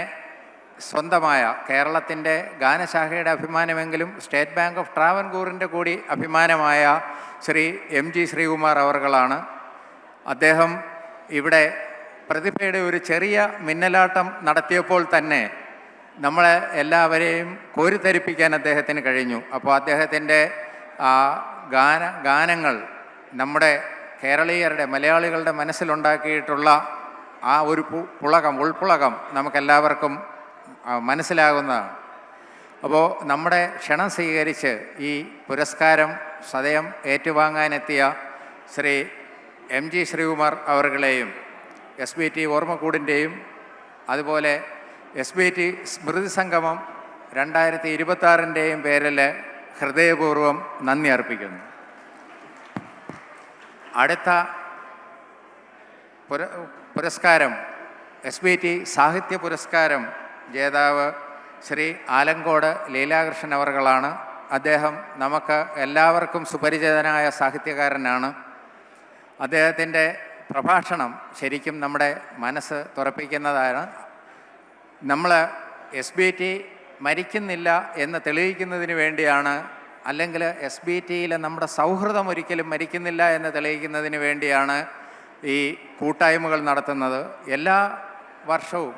സ്വന്തമായ കേരളത്തിൻ്റെ ഗാനശാഖയുടെ അഭിമാനമെങ്കിലും സ്റ്റേറ്റ് ബാങ്ക് ഓഫ് ട്രാവൻകൂറിൻ്റെ കൂടി അഭിമാനമായ ശ്രീ MG ശ്രീകുമാർ അവർകളാണ്. അദ്ദേഹം ഇവിടെ പ്രതിഭയുടെ ഒരു ചെറിയ മിന്നലാട്ടം നടത്തിയപ്പോൾ തന്നെ നമ്മളെ എല്ലാവരെയും കോരിത്തരിപ്പിക്കാൻ അദ്ദേഹത്തിന് കഴിഞ്ഞു. അപ്പോൾ അദ്ദേഹത്തിൻ്റെ ഗാനങ്ങൾ നമ്മുടെ കേരളീയരുടെ മലയാളികളുടെ മനസ്സിലുണ്ടാക്കിയിട്ടുള്ള ആ ഒരു ഉൾപ്പുളകം നമുക്കെല്ലാവർക്കും മനസ്സിലാകുന്നതാണ്. അപ്പോൾ നമ്മുടെ ക്ഷണം സ്വീകരിച്ച് ഈ പുരസ്കാരം സദയം ഏറ്റുവാങ്ങാനെത്തിയ ശ്രീ MG ശ്രീകുമാർ അവർകളെയും SBT ഓർമ്മക്കൂടിൻ്റെയും അതുപോലെ SBT സ്മൃതി സംഗമം 2026-ൻ്റെയും പേരിൽ ഹൃദയപൂർവ്വം നന്ദി അർപ്പിക്കുന്നു. അടുത്ത പുരസ്കാരം SBT സാഹിത്യ പുരസ്കാരം ജേതാവ് ശ്രീ ആലങ്കോട് ലീലാകൃഷ്ണൻ അവർകളാണ്. അദ്ദേഹം നമുക്ക് എല്ലാവർക്കും സുപരിചിതനായ സാഹിത്യകാരനാണ്. അദ്ദേഹത്തിൻ്റെ പ്രഭാഷണം ശരിക്കും നമ്മുടെ മനസ്സ് തുറപ്പിക്കുന്നതാണ്. നമ്മൾ SBT മരിക്കുന്നില്ല എന്ന് തെളിയിക്കുന്നതിന് വേണ്ടിയാണ്, അല്ലെങ്കിൽ SBTയിലെ നമ്മുടെ സൗഹൃദം ഒരിക്കലും മരിക്കുന്നില്ല എന്ന് തെളിയിക്കുന്നതിന് വേണ്ടിയാണ് ഈ കൂട്ടായ്മകൾ നടത്തുന്നത്. എല്ലാ വർഷവും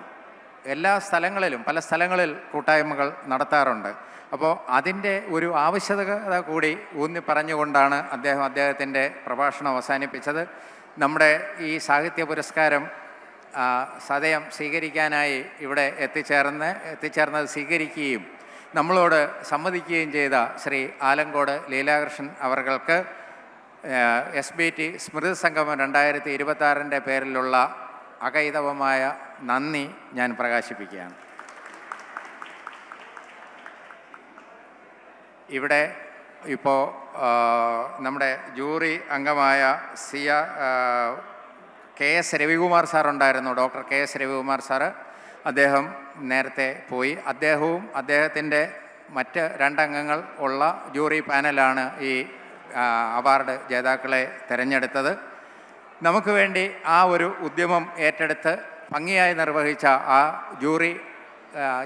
എല്ലാ സ്ഥലങ്ങളിലും പല സ്ഥലങ്ങളിൽ കൂട്ടായ്മകൾ നടത്താറുണ്ട്. അപ്പോൾ അതിൻ്റെ ഒരു ആവശ്യകത കൂടി ഊന്നി പറഞ്ഞുകൊണ്ടാണ് അദ്ദേഹത്തിൻ്റെ പ്രഭാഷണം അവസാനിപ്പിച്ചത്. നമ്മുടെ ഈ സാഹിത്യ പുരസ്കാരം സദയം സ്വീകരിക്കാനായി ഇവിടെ എത്തിച്ചേർന്നത് സ്വീകരിക്കുകയും നമ്മളോട് സമ്മതിക്കുകയും ചെയ്ത ശ്രീ ആലങ്കോട് ലീലാകൃഷ്ണൻ അവർക്ക് SBT സ്മൃതി സംഗമം 2026-ൻ്റെ പേരിലുള്ള അകൈതവമായ നന്ദി ഞാൻ പ്രകാശിപ്പിക്കുകയാണ്. ഇവിടെ ഇപ്പോൾ നമ്മുടെ ജൂറി അംഗമായ KS രവികുമാർ സാർ ഉണ്ടായിരുന്നു, ഡോക്ടർ KS രവികുമാർ സാറ്. അദ്ദേഹം നേരത്തെ പോയി. അദ്ദേഹവും അദ്ദേഹത്തിൻ്റെ മറ്റ് 2 അംഗങ്ങൾ ഉള്ള ജൂറി പാനലാണ് ഈ അവാർഡ് ജേതാക്കളെ തിരഞ്ഞെടുത്തത്. നമുക്ക് വേണ്ടി ആ ഒരു ഉദ്യമം ഏറ്റെടുത്ത് ഭംഗിയായി നിർവഹിച്ച ആ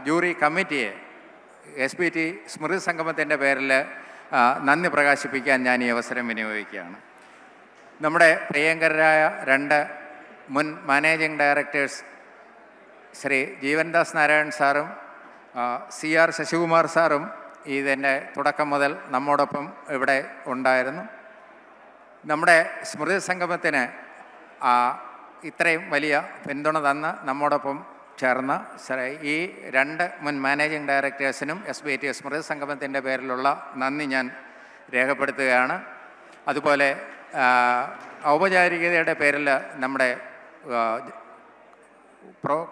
ജൂറി കമ്മിറ്റിയെ SBT സ്മൃതി സംഗമത്തിൻ്റെ പേരിൽ നന്ദി പ്രകാശിപ്പിക്കാൻ ഞാൻ ഈ അവസരം വിനിയോഗിക്കുകയാണ്. നമ്മുടെ പ്രിയങ്കരായ 2 മുൻ മാനേജിംഗ് ഡയറക്ടേഴ്സ് ശ്രീ ജീവൻദാസ് നാരായൺ സാറും CR ശശികുമാർ സാറും ഇതിൻ്റെ തുടക്കം മുതൽ നമ്മോടൊപ്പം ഇവിടെ ഉണ്ടായിരുന്നു. നമ്മുടെ സ്മൃതി സംഗമത്തിന് ഇത്രയും വലിയ പിന്തുണ തന്ന് നമ്മോടൊപ്പം ചേർന്ന ഈ 2 മുൻ മാനേജിംഗ് ഡയറക്ടേഴ്സിനും SBT സ്മൃതി സംഗമത്തിൻ്റെ പേരിലുള്ള നന്ദി ഞാൻ രേഖപ്പെടുത്തുകയാണ്. അതുപോലെ ഔപചാരികതയുടെ പേരിൽ നമ്മുടെ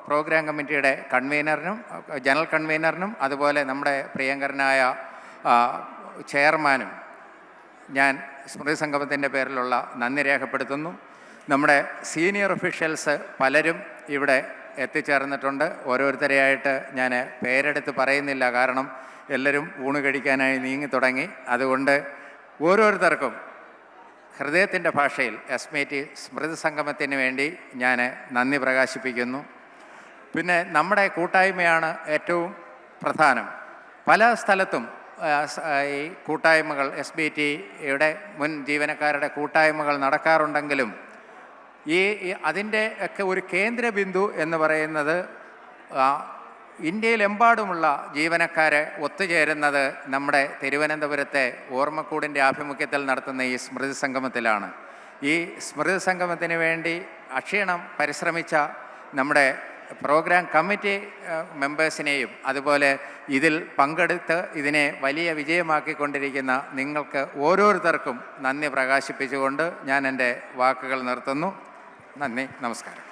പ്രോഗ്രാം കമ്മിറ്റിയുടെ ജനറൽ കൺവീനറിനും അതുപോലെ നമ്മുടെ പ്രിയങ്കരനായ ചെയർമാനും ഞാൻ സ്മൃതി സംഗമത്തിൻ്റെ പേരിലുള്ള നന്ദി രേഖപ്പെടുത്തുന്നു. നമ്മുടെ സീനിയർ ഒഫീഷ്യൽസ് പലരും ഇവിടെ എത്തിച്ചേർന്നിട്ടുണ്ട്. ഓരോരുത്തരെയായിട്ട് ഞാൻ പേരെടുത്ത് പറയുന്നില്ല, കാരണം എല്ലാവരും ഊണ് കഴിക്കാനായി നീങ്ങി തുടങ്ങി. അതുകൊണ്ട് ഓരോരുത്തർക്കും ഹൃദയത്തിൻ്റെ ഭാഷയിൽ SBT സ്മൃതി സംഗമത്തിന് വേണ്ടി ഞാൻ നന്ദി പ്രകാശിപ്പിക്കുന്നു. പിന്നെ നമ്മുടെ കൂട്ടായ്മയാണ് ഏറ്റവും പ്രധാനം. പല സ്ഥലത്തും ഈ കൂട്ടായ്മകൾ SBTയുടെ മുൻ ജീവനക്കാരുടെ കൂട്ടായ്മകൾ നടക്കാറുണ്ടെങ്കിലും അതിൻ്റെ ഒക്കെ ഒരു കേന്ദ്ര ബിന്ദു എന്ന് പറയുന്നത് ഇന്ത്യയിലെമ്പാടുമുള്ള ജീവനക്കാരെ ഒത്തുചേരുന്നത് നമ്മുടെ തിരുവനന്തപുരത്തെ ഓർമ്മക്കൂടിൻ്റെ ആഭിമുഖ്യത്തിൽ നടത്തുന്ന ഈ സ്മൃതി സംഗമത്തിലാണ്. ഈ സ്മൃതി സംഗമത്തിന് വേണ്ടി അക്ഷീണം പരിശ്രമിച്ച നമ്മുടെ പ്രോഗ്രാം കമ്മിറ്റി മെമ്പേഴ്സിനെയും അതുപോലെ ഇതിൽ പങ്കെടുത്ത് ഇതിനെ വലിയ വിജയമാക്കിക്കൊണ്ടിരിക്കുന്ന നിങ്ങൾക്ക് ഓരോരുത്തർക്കും നന്ദി പ്രകാശിപ്പിച്ചുകൊണ്ട് ഞാൻ എൻ്റെ വാക്കുകൾ നിർത്തുന്നു. നന്ദി, നമസ്കാരം.